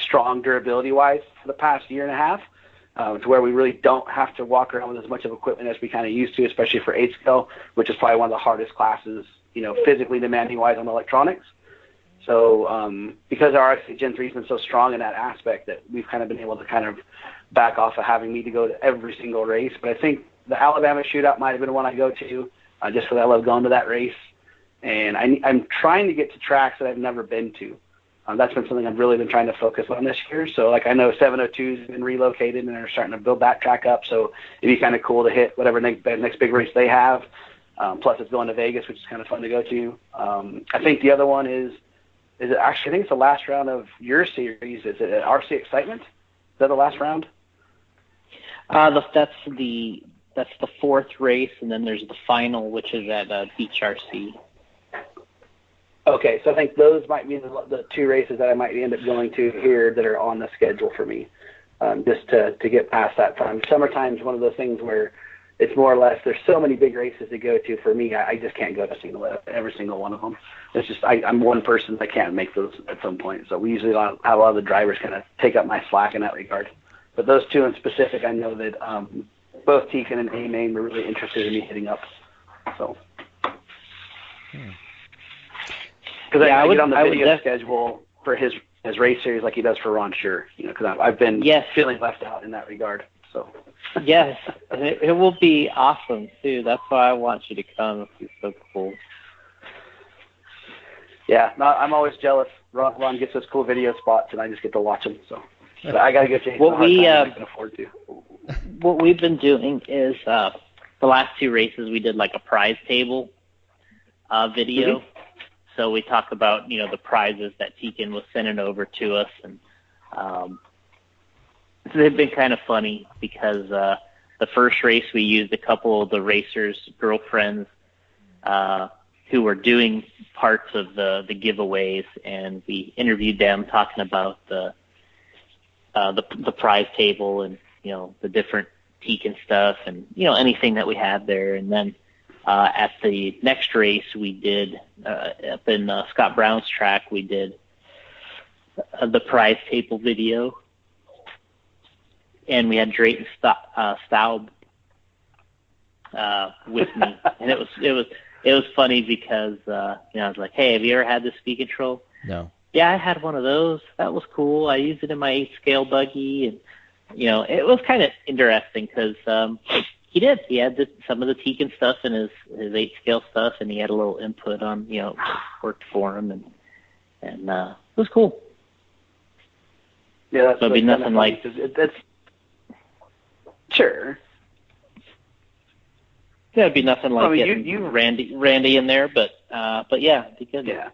strong durability-wise for the past year and a half, to where we really don't have to walk around with as much of equipment as we kind of used to, especially for 8 scale, which is probably one of the hardest classes, physically demanding-wise on electronics. So because our RC Gen 3 has been so strong in that aspect, that we've kind of been able to kind of back off of having me to go to every single race. But I think the Alabama shootout might have been one I go to, just because I love going to that race. And I'm trying to get to tracks that I've never been to. That's been something I've really been trying to focus on this year. So, I know 702's been relocated and they're starting to build that track up. So it'd be kind of cool to hit whatever next big race they have. Plus, it's going to Vegas, which is kind of fun to go to. I think the other one is it actually, I think it's the last round of your series. Is it RC Excitement? Is that the last round? That's the 4th race, and then there's the final, which is at Beach RC. Okay, so I think those might be the 2 races that I might end up going to here that are on the schedule for me, just to get past that time. Summertime's one of those things where it's more or less, there's so many big races to go to. For me, I just can't go to every single one of them. It's just I'm one person that can't make those at some point. So we usually have a lot of the drivers kind of take up my slack in that regard. But those 2 in specific, I know that both Tekin and A-Main were really interested in me hitting up. So. Because I get on the video schedule for his race series like he does for Ron Sure, because I've been feeling left out in that regard. So. Yes, it will be awesome too. That's why I want you to come. It's so cool. Yeah, I'm always jealous. Ron gets those cool video spots, and I just get to watch them. So I got to go chase. What I can afford to. What we've been doing is the last 2 races we did like a prize table video. Mm-hmm. So we talk about the prizes that Tekin was sending over to us, and so they've been kind of funny because the first race we used a couple of the racers' girlfriends who were doing parts of the giveaways, and we interviewed them talking about the prize table and the different Tekin stuff and anything that we had there. And then at the next race we did up in Scott Brown's track, we did the prize table video, and we had Drayton Staub with me, and it was funny because I was like, hey, have you ever had this speed control? No. Yeah, I had one of those. That was cool. I used it in my 8-scale buggy, and it was kind of interesting because he had some of the Tekin stuff in his 8-scale stuff, and he had a little input on worked for him, and it was cool. Yeah, that's so it'd be nothing like it's sure. Yeah, it'd be nothing like getting Randy in there, but yeah, it'd be good. Yeah.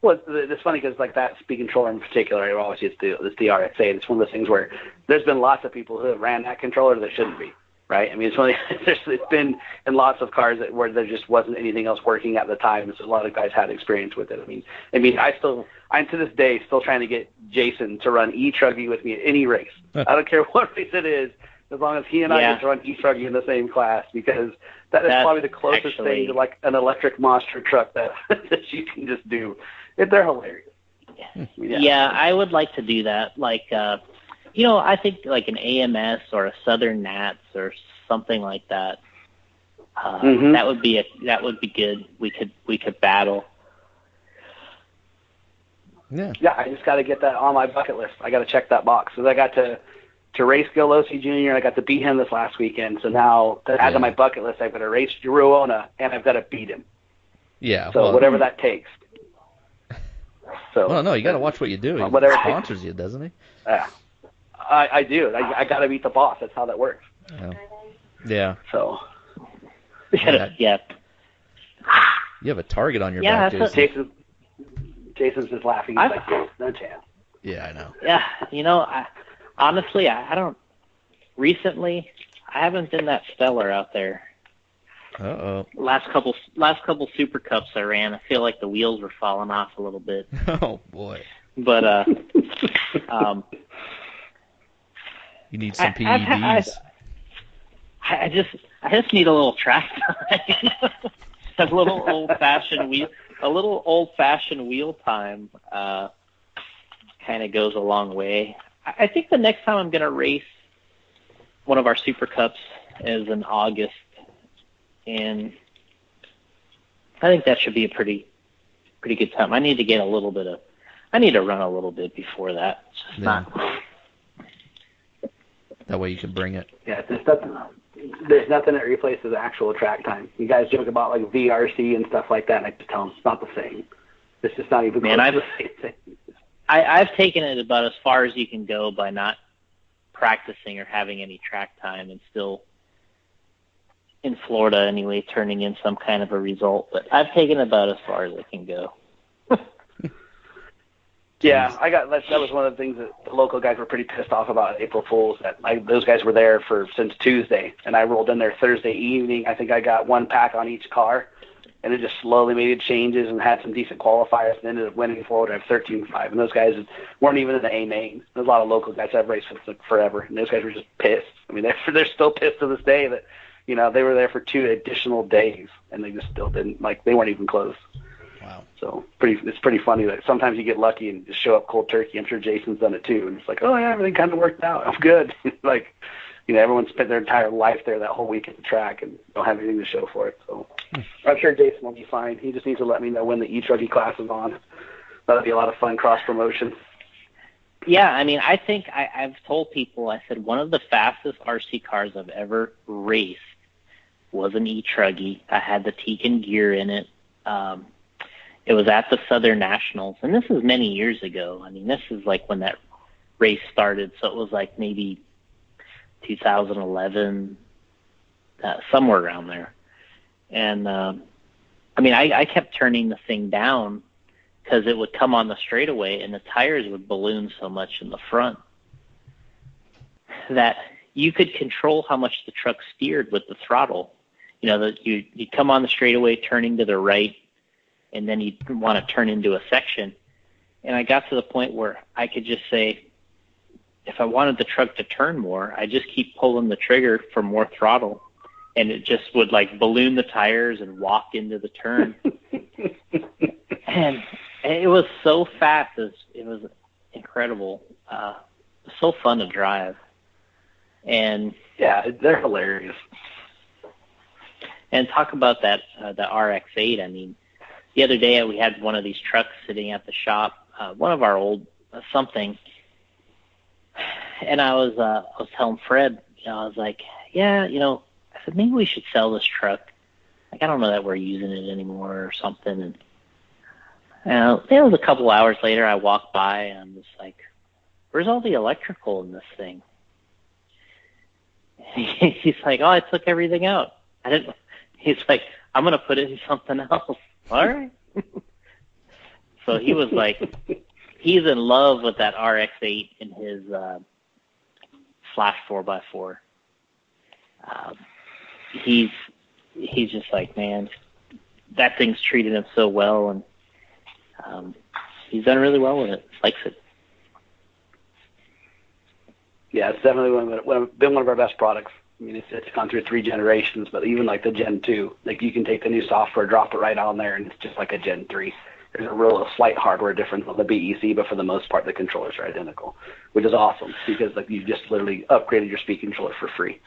Well, it's funny because like that speed controller in particular, I always use the RXA. It's one of those things where there's been lots of people who have ran that controller that shouldn't be, right? I mean, it's been in lots of cars where there just wasn't anything else working at the time, and so a lot of guys had experience with it. I mean, I'm to this day still trying to get Jason to run E-Truggy with me at any race. I don't care what race it is. as long as he and I get to run e-truggy in the same class, because that's probably the closest thing to like an electric monster truck that that you can just do. They're hilarious. Yeah, I would like to do that. Like, I think like an AMS or a Southern Nats or something like that. That would be good. We could battle. Yeah, I just got to get that on my bucket list. I got to check that box. So I got to race Gotti Jr. and I got to beat him this last weekend. So now to add to my bucket list, I've got to race Ruona and I've got to beat him. Yeah. So whatever that takes. So well, no, you got to watch what you do. He sponsors you, doesn't he? Yeah, I do. I got to beat the boss. That's how that works. Yeah. So. Yeah. You have a target on your back, Jason. Jason's just laughing. He's like, no chance. Yeah, I know. Yeah, honestly, I don't. Recently, I haven't been that stellar out there. Uh-oh. Last couple Super Cups I ran, I feel like the wheels were falling off a little bit. Oh boy. But you need some PEDs. I just need a little track time. a little old fashioned wheel time kind of goes a long way. I think the next time I'm going to race one of our Super Cups is in August, and I think that should be a pretty good time. I need to run a little bit before that. It's just not. That way you can bring it. Yeah, there's nothing that replaces actual track time. You guys joke about like VRC and stuff like that, and I just tell them it's not the same. It's just not even close to the same thing. I've taken it about as far as you can go by not practicing or having any track time, and still in Florida anyway, turning in some kind of a result. But I've taken it about as far as I can go. Yeah, that was one of the things that the local guys were pretty pissed off about at April Fools. That those guys were there since Tuesday, and I rolled in there Thursday evening. I think I got one pack on each car, and it just slowly made changes and had some decent qualifiers, and ended up winning forward. I have 13-5, and those guys weren't even in the A main. There's a lot of local guys I've raced with forever, and those guys were just pissed. I mean, they're still pissed to this day that they were there for 2 additional days, and they just still didn't they weren't even close. Wow. So it's pretty funny that sometimes you get lucky and just show up cold turkey. I'm sure Jason's done it too, and it's like, oh yeah, everything kind of worked out. I'm good. Everyone spent their entire life there that whole week at the track and don't have anything to show for it. So I'm sure Jason will be fine. He just needs to let me know when the e-truggy class is on. That'll be a lot of fun cross promotion. Yeah, I mean, I think I've told people, I said one of the fastest RC cars I've ever raced was an e-truggy. I had the Tekins gear in it. It was at the Southern Nationals, and this is many years ago. I mean, this is like when that race started, so it was like maybe 2011, somewhere around there. And, I kept turning the thing down because it would come on the straightaway, and the tires would balloon so much in the front that you could control how much the truck steered with the throttle. That you'd come on the straightaway turning to the right, and then you'd want to turn into a section. And I got to the point where I could just say, if I wanted the truck to turn more, I just keep pulling the trigger for more throttle, and it just would balloon the tires and walk into the turn. And it was so fast. It was incredible. So fun to drive. And yeah, they're hilarious. And talk about that, the RX-8. I mean, the other day we had one of these trucks sitting at the shop, one of our old something, and I was telling Fred, I was like, yeah, I said maybe we should sell this truck. Like, I don't know that we're using it anymore or something. And it was a couple hours later, I walked by and I'm just like, where's all the electrical in this thing? He's like, oh, I took everything out. He's like, I'm going to put it in something else. All right. So he was like, he's in love with that RX-8 in his Flash 4x4. He's just like, man, that thing's treated him so well, and he's done really well with it. Likes it. Yeah, it's definitely been one of our best products. I mean, it's gone through 3 generations, but even like the Gen 2, like you can take the new software, drop it right on there, and it's just like a Gen 3. There's a slight hardware difference on the BEC, but for the most part, the controllers are identical, which is awesome because like you just literally upgraded your speed controller for free,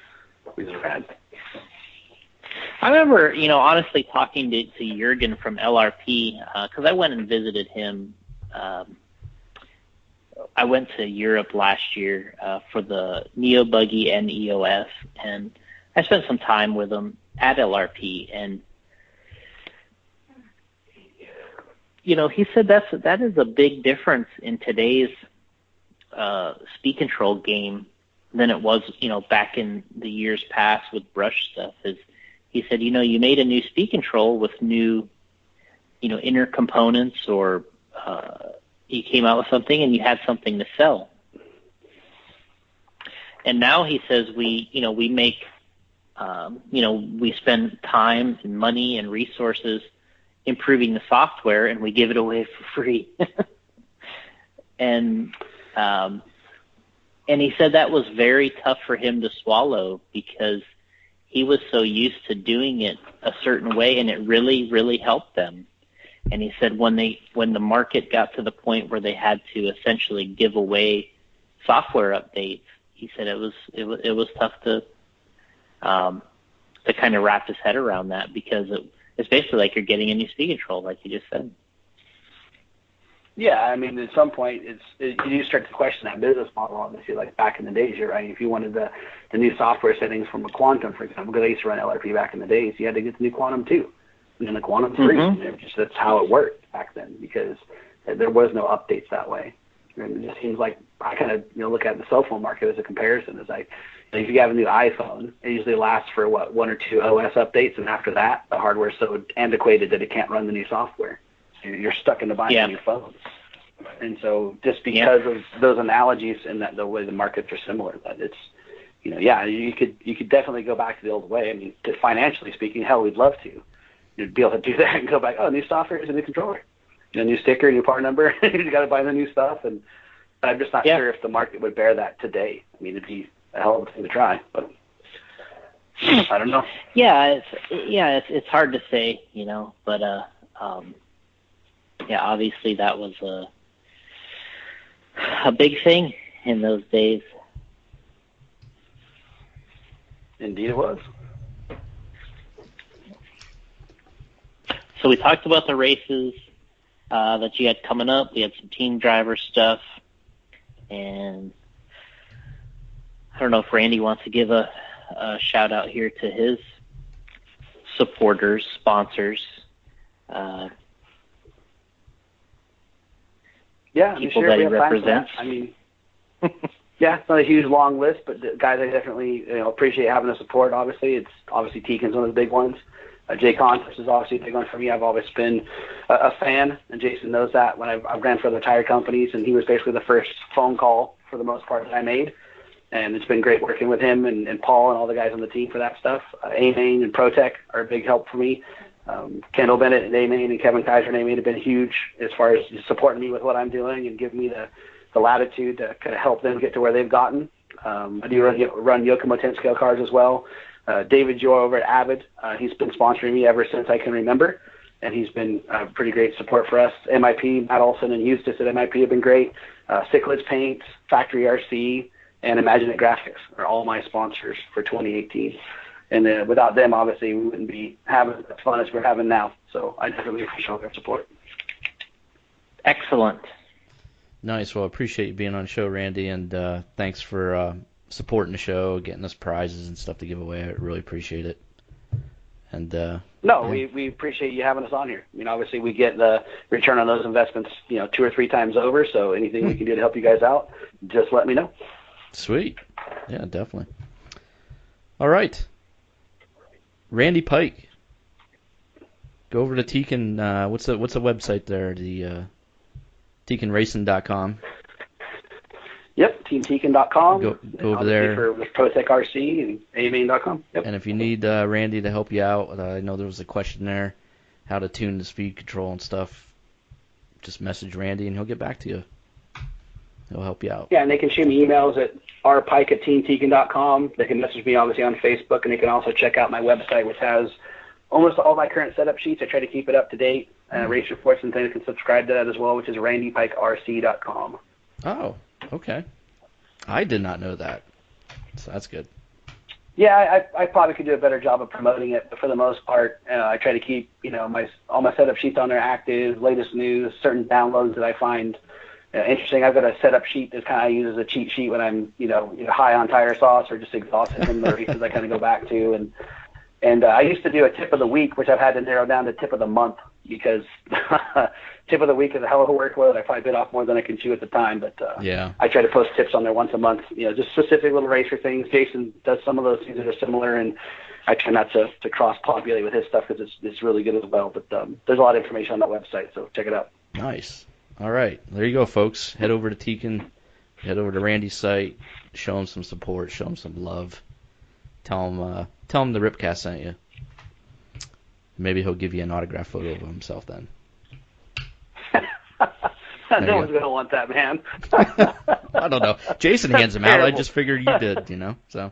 which is rad. I remember, honestly talking to Jurgen from LRP, because I went and visited him. I went to Europe last year for the Neo Buggy and EOS, and I spent some time with him at LRP, and he said that is a big difference in today's speed control game than it was, back in the years past with brush stuff. He said, you made a new speed control with new, inner components, or you came out with something and you had something to sell. And now he says we make, we spend time and money and resources improving the software, and we give it away for free. And he said that was very tough for him to swallow because he was so used to doing it a certain way, and it really, really helped them. And he said when the market got to the point where they had to essentially give away software updates, he said it was tough to kind of wrap his head around that, because it's basically like you're getting a new speed control, like you just said. Yeah, I mean, at some point, you start to question that business model, obviously, like back in the days, you're right. If you wanted the new software settings from a Quantum, for example, because I used to run LRP back in the days, you had to get the new Quantum 2. And then the Quantum 3. Mm-hmm. That's how it worked back then, because there was no updates that way. And it just seems like I kind of look at the cell phone market as a comparison. It's like, if you have a new iPhone, it usually lasts for 1 or 2 OS updates, and after that, the hardware is so antiquated that it can't run the new software. So you're stuck into buying new phones. And so just because of those analogies and that the way the markets are similar, that it's, you could definitely go back to the old way. I mean, financially speaking, hell, we'd love to. You'd be able to do that and go back, new software is a new controller. New sticker, new part number, you got to buy the new stuff. And I'm just not sure if the market would bear that today. I mean, it'd be a hell of a thing to try, but I don't know. It's hard to say, but obviously that was a big thing in those days. Indeed it was. So we talked about the races that you had coming up. We had some team driver stuff, and I don't know if Randy wants to give a shout out here to his supporters, sponsors. People that he represents. I mean, it's not a huge long list, but the guys I definitely appreciate having the support. Obviously, it's Tekins, one of the big ones. Jay Concepts is obviously a big one for me. I've always been a fan, and Jason knows that. When I've ran for other tire companies, and he was basically the first phone call for the most part that I made. And it's been great working with him and Paul and all the guys on the team for that stuff. A-Main and ProTech are a big help for me. Kendall Bennett and A-Main and Kevin Kaiser and A-Main have been huge as far as supporting me with what I'm doing and giving me the latitude to kind of help them get to where they've gotten. I do run Yokomo 10 scale cars as well. David Joy over at Avid, he's been sponsoring me ever since I can remember, and he's been pretty great support for us. MIP, Matt Olson and Eustace at MIP have been great. Cichlids Paint, Factory RC, and Imaginate Graphics are all my sponsors for 2018. And without them, obviously, we wouldn't be having as fun as we're having now. So I definitely appreciate their support. Excellent. Nice. Well, I appreciate you being on the show, Randy, and thanks for supporting the show, getting us prizes and stuff to give away. I really appreciate it. And we appreciate you having us on here. I mean, obviously, we get the return on those investments, 2 or 3 times over. So anything we can do to help you guys out, just let me know. Sweet. Yeah, definitely. All right. Randy Pike. Go over to Tekin. What's the website there? The TekinRacing.com. Yep, teamtekin.com. Go over there. With ProTech RC and A-Main.com. Yep. And if you need Randy to help you out, I know there was a question there, how to tune the speed control and stuff. Just message Randy and he'll get back to you. He'll help you out. Yeah, and they can shoot me emails at rpike@teamtegan.com. They can message me, obviously, on Facebook, and they can also check out my website, which has almost all my current setup sheets. I try to keep it up to date. Race reports and things, can subscribe to that as well, which is randypikerc.com. Oh, okay. I did not know that. So that's good. Yeah, I probably could do a better job of promoting it, but for the most part, I try to keep all my setup sheets on there active, latest news, certain downloads that I find interesting. I've got a setup sheet that kind of I use as a cheat sheet when I'm either high on tire sauce or just exhausted from the races. I kind of go back to and I used to do a tip of the week, which I've had to narrow down to tip of the month because tip of the week is a hell of a workload. I probably bit off more than I can chew at the time, but yeah, I try to post tips on there once a month, just specific little racer things. Jason does some of those things that are similar, and I try not to cross-populate with his stuff because it's really good as well. But there's a lot of information on that website, so check it out. Nice. All right, there you go, folks. Head over to Tekin, head over to Randy's site, show him some support, show him some love. Tell him the Ripcast sent you. Maybe he'll give you an autograph photo of himself then. No one's going to want that, man. I don't know. Jason hands them out. I just figured you did, so.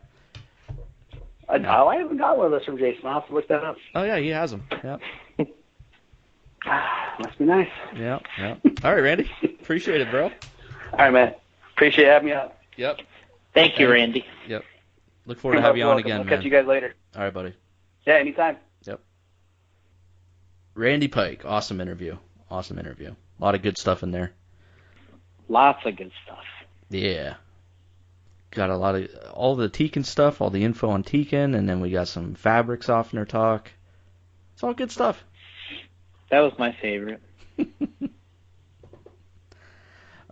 I haven't got one of those from Jason. I'll have to look that up. Oh, yeah, he has them. Yep. Must be nice. Yeah. All right, Randy. Appreciate it, bro. All right, man. Appreciate having me on. Yep. Thank you, Randy. Yep. Look forward to having you on again, I'll man. catch you guys later. All right, buddy. Yeah, anytime. Yep. Randy Pike. Awesome interview. A lot of good stuff in there. Lots of good stuff. Yeah. Got a lot of all the Tekin stuff, all the info on Tekin, and then we got some fabric softener talk. It's all good stuff. That was my favorite. All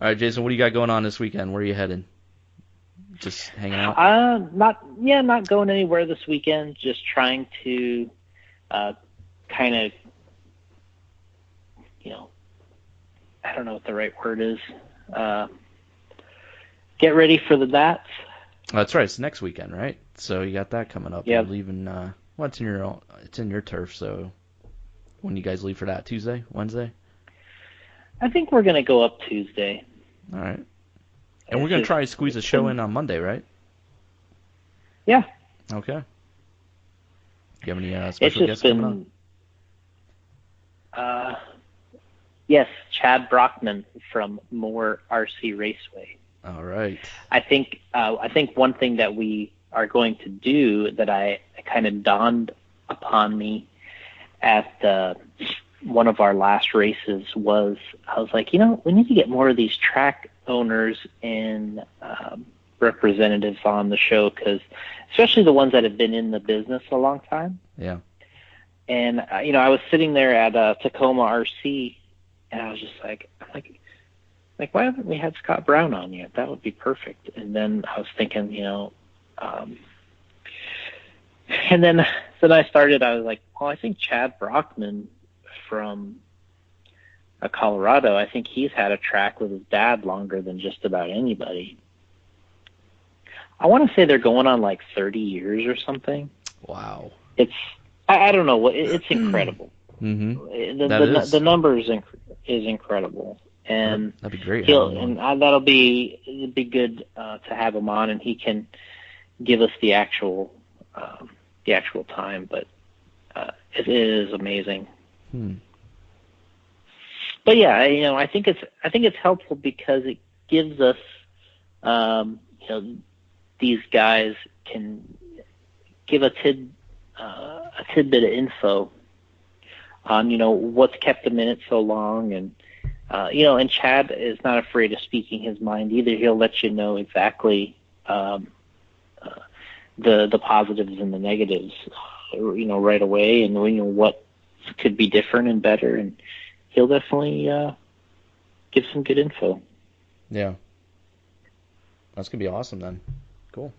right, Jason, what do you got going on this weekend? Where are you headed? Just hanging out? Not going anywhere this weekend. Just trying to kind of, I don't know what the right word is. Get ready for the Nats. That's right. It's next weekend, right? So you got that coming up. Yeah. You're leaving. It's in your turf. So when you guys leave for that? Tuesday, Wednesday? I think we're gonna go up Tuesday. All right. And we're gonna try to squeeze a show in on Monday, right? Yeah. Okay. Do you have any special guests coming on? Yes, Chad Brockman from Moore RC Raceway. All right. I think one thing that we are going to do that I kind of dawned upon me at one of our last races was I was like, we need to get more of these track owners and representatives on the show, because especially the ones that have been in the business a long time. Yeah. And I was sitting there at Tacoma RC, and I was just like, why haven't we had Scott Brown on yet? That would be perfect. And then I was thinking, and then I started. I was like, well, I think Chad Brockman from Colorado, I think he's had a track with his dad longer than just about anybody. I want to say they're going on like 30 years or something. Wow. I don't know. It's incredible. Mm-hmm. The number is incredible. And that'd be great. That'll be good to have him on, and he can give us the actual time. But it is amazing. But yeah, I think it's helpful because it gives us, these guys can give a tidbit of info on what's kept them in it so long, and and Chad is not afraid of speaking his mind either. He'll let you know exactly the positives and the negatives, right away, and what could be different and better, and he'll definitely give some good info. Yeah, that's gonna be awesome then. Cool.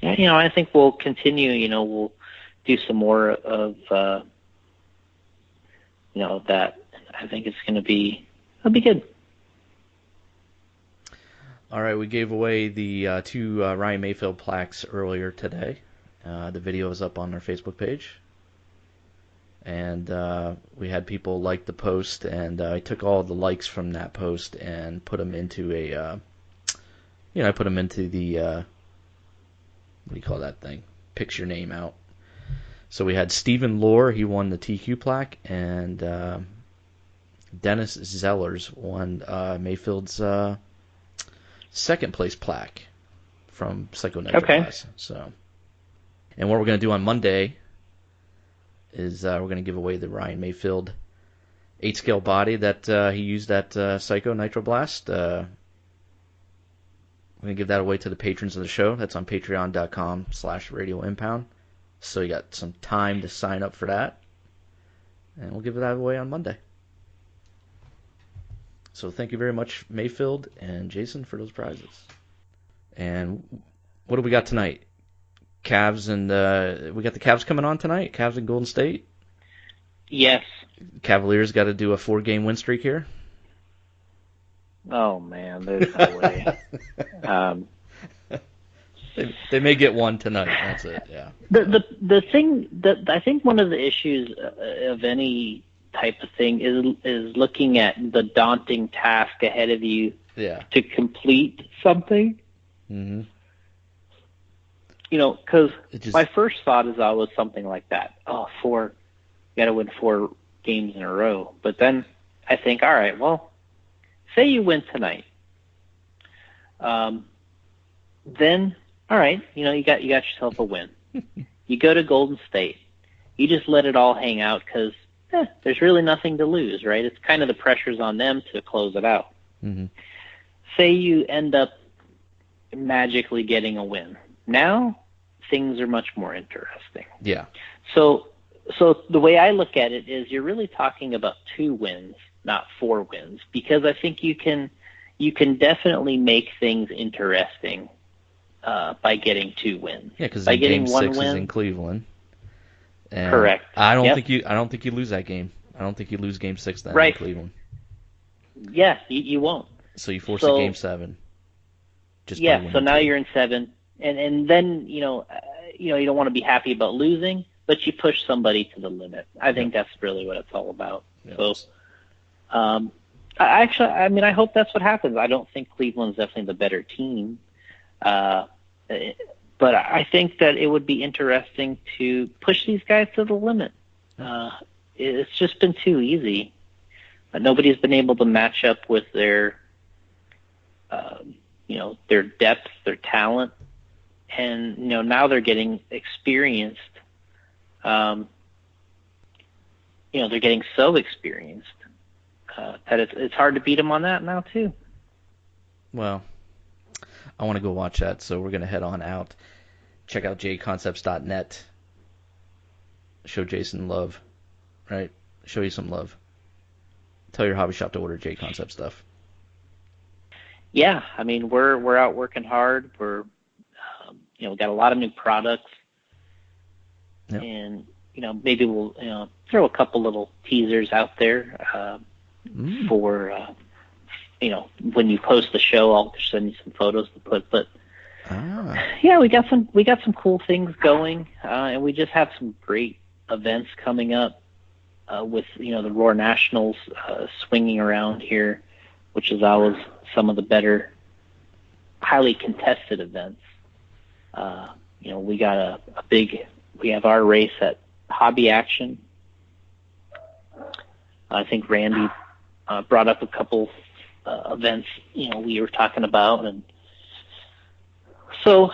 Yeah, I think we'll continue. We'll do some more of that. I think it'll be good. All right, we gave away the 2 Ryan Mayfield plaques earlier today. The video is up on our Facebook page. And we had people like the post, and I took all the likes from that post and put them into I put them into the what do you call that thing? Picks your name out. So we had Stephen Lohr, he won the TQ plaque, and Dennis Zellers won Mayfield's second place plaque from Psycho Nitroglyce. Okay. So, and what we're going to do on Monday is we're going to give away the Ryan Mayfield 8-scale body that he used at Psycho Nitroblast. We're going to give that away to the patrons of the show. That's on patreon.com/radioimpound. So you got some time to sign up for that. And we'll give that away on Monday. So thank you very much, Mayfield and Jason, for those prizes. And what do we got tonight? Cavs and we got the Cavs coming on tonight. Cavs and Golden State. Yes. Cavaliers got to do a 4-game win streak here. Oh man, there's no way. They may get one tonight. That's it. Yeah. The thing that I think one of the issues of any type of thing is looking at the daunting task ahead of you. Yeah. To complete something. Mm-hmm. Because my first thought is always something like that. Oh, you got to win 4 games in a row. But then I think, all right, well, say you win tonight. Then, all right, you got yourself a win. You go to Golden State. You just let it all hang out because there's really nothing to lose, right? It's kind of the pressure's on them to close it out. Mm-hmm. Say you end up magically getting a win. Now things are much more interesting. Yeah. So the way I look at it is you're really talking about 2 wins, not 4 wins, because I think you can definitely make things interesting by getting 2 wins. Yeah, because by getting Game 1 6 win, is in Cleveland. And correct. I don't think you lose that game. I don't think you lose Game 6 then right. in Cleveland. Yeah, you won't. So you force a Game 7. So now you're in 7, and then you don't want to be happy about losing, but you push somebody to the limit. I think that's really what it's all about. Yep. So, I hope that's what happens. I don't think Cleveland's definitely the better team, but I think that it would be interesting to push these guys to the limit. It's just been too easy. Nobody's been able to match up with their depth, their talent, and now they're getting experienced. They're getting so experienced that it's hard to beat them on that now too. Well, I want to go watch that, so we're gonna head on out. Check out jconcepts.net. Show Jason love, right? Show you some love. Tell your hobby shop to order J-Concept stuff. Yeah, I mean we're out working hard. We're we got a lot of new products, Yep. and maybe we'll throw a couple little teasers out there for when you post the show. I'll send you some photos to put. But yeah, we got some cool things going, and we just have some great events coming up with the Roar Nationals swinging around here, which is always some of the better, highly contested events. We have our race at Hobby Action. I think Randy brought up a couple events we were talking about, and so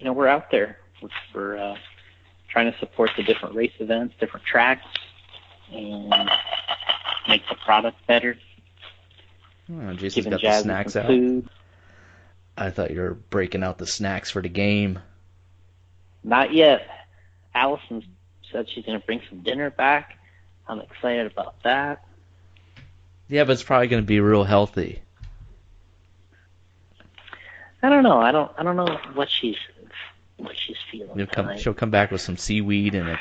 we're out there. We're trying to support the different race events, different tracks, and make the product better. Oh, Jason's Giving got the Jazzy snacks some out. food. I thought you were breaking out the snacks for the game. Not yet. Allison said she's going to bring some dinner back. I'm excited about that. Yeah, but it's probably going to be real healthy. I don't know. I don't know what she's feeling. She'll come back with some seaweed and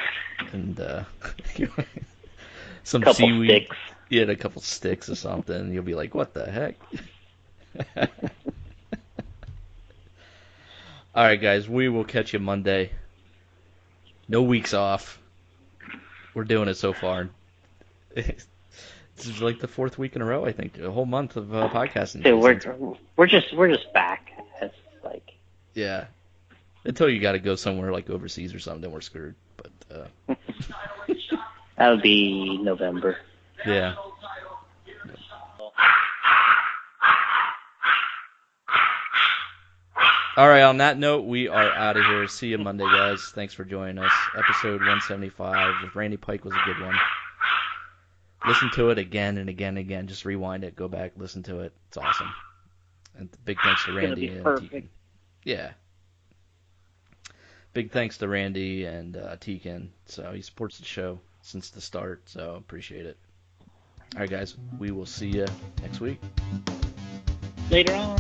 some couple seaweed. Sticks. Yeah, a couple sticks or something. And you'll be like, what the heck? All right, guys. We will catch you Monday. No weeks off. We're doing it so far. This is like the 4th week in a row, I think. A whole month of podcasting. Dude, we're just back. It's like, yeah. Until you got to go somewhere like overseas or something, then we're screwed. But that would be November. yeah. All right, on that note, we are out of here. See you Monday, guys. Thanks for joining us. Episode 175 with Randy Pike was a good one. Listen to it again and again and again. Just rewind it, go back, listen to it. It's awesome. And big thanks to Randy and Tekin. Yeah. Big thanks to Randy and Tekin. So he supports the show since the start, so appreciate it. All right, guys. We will see you next week. Later on.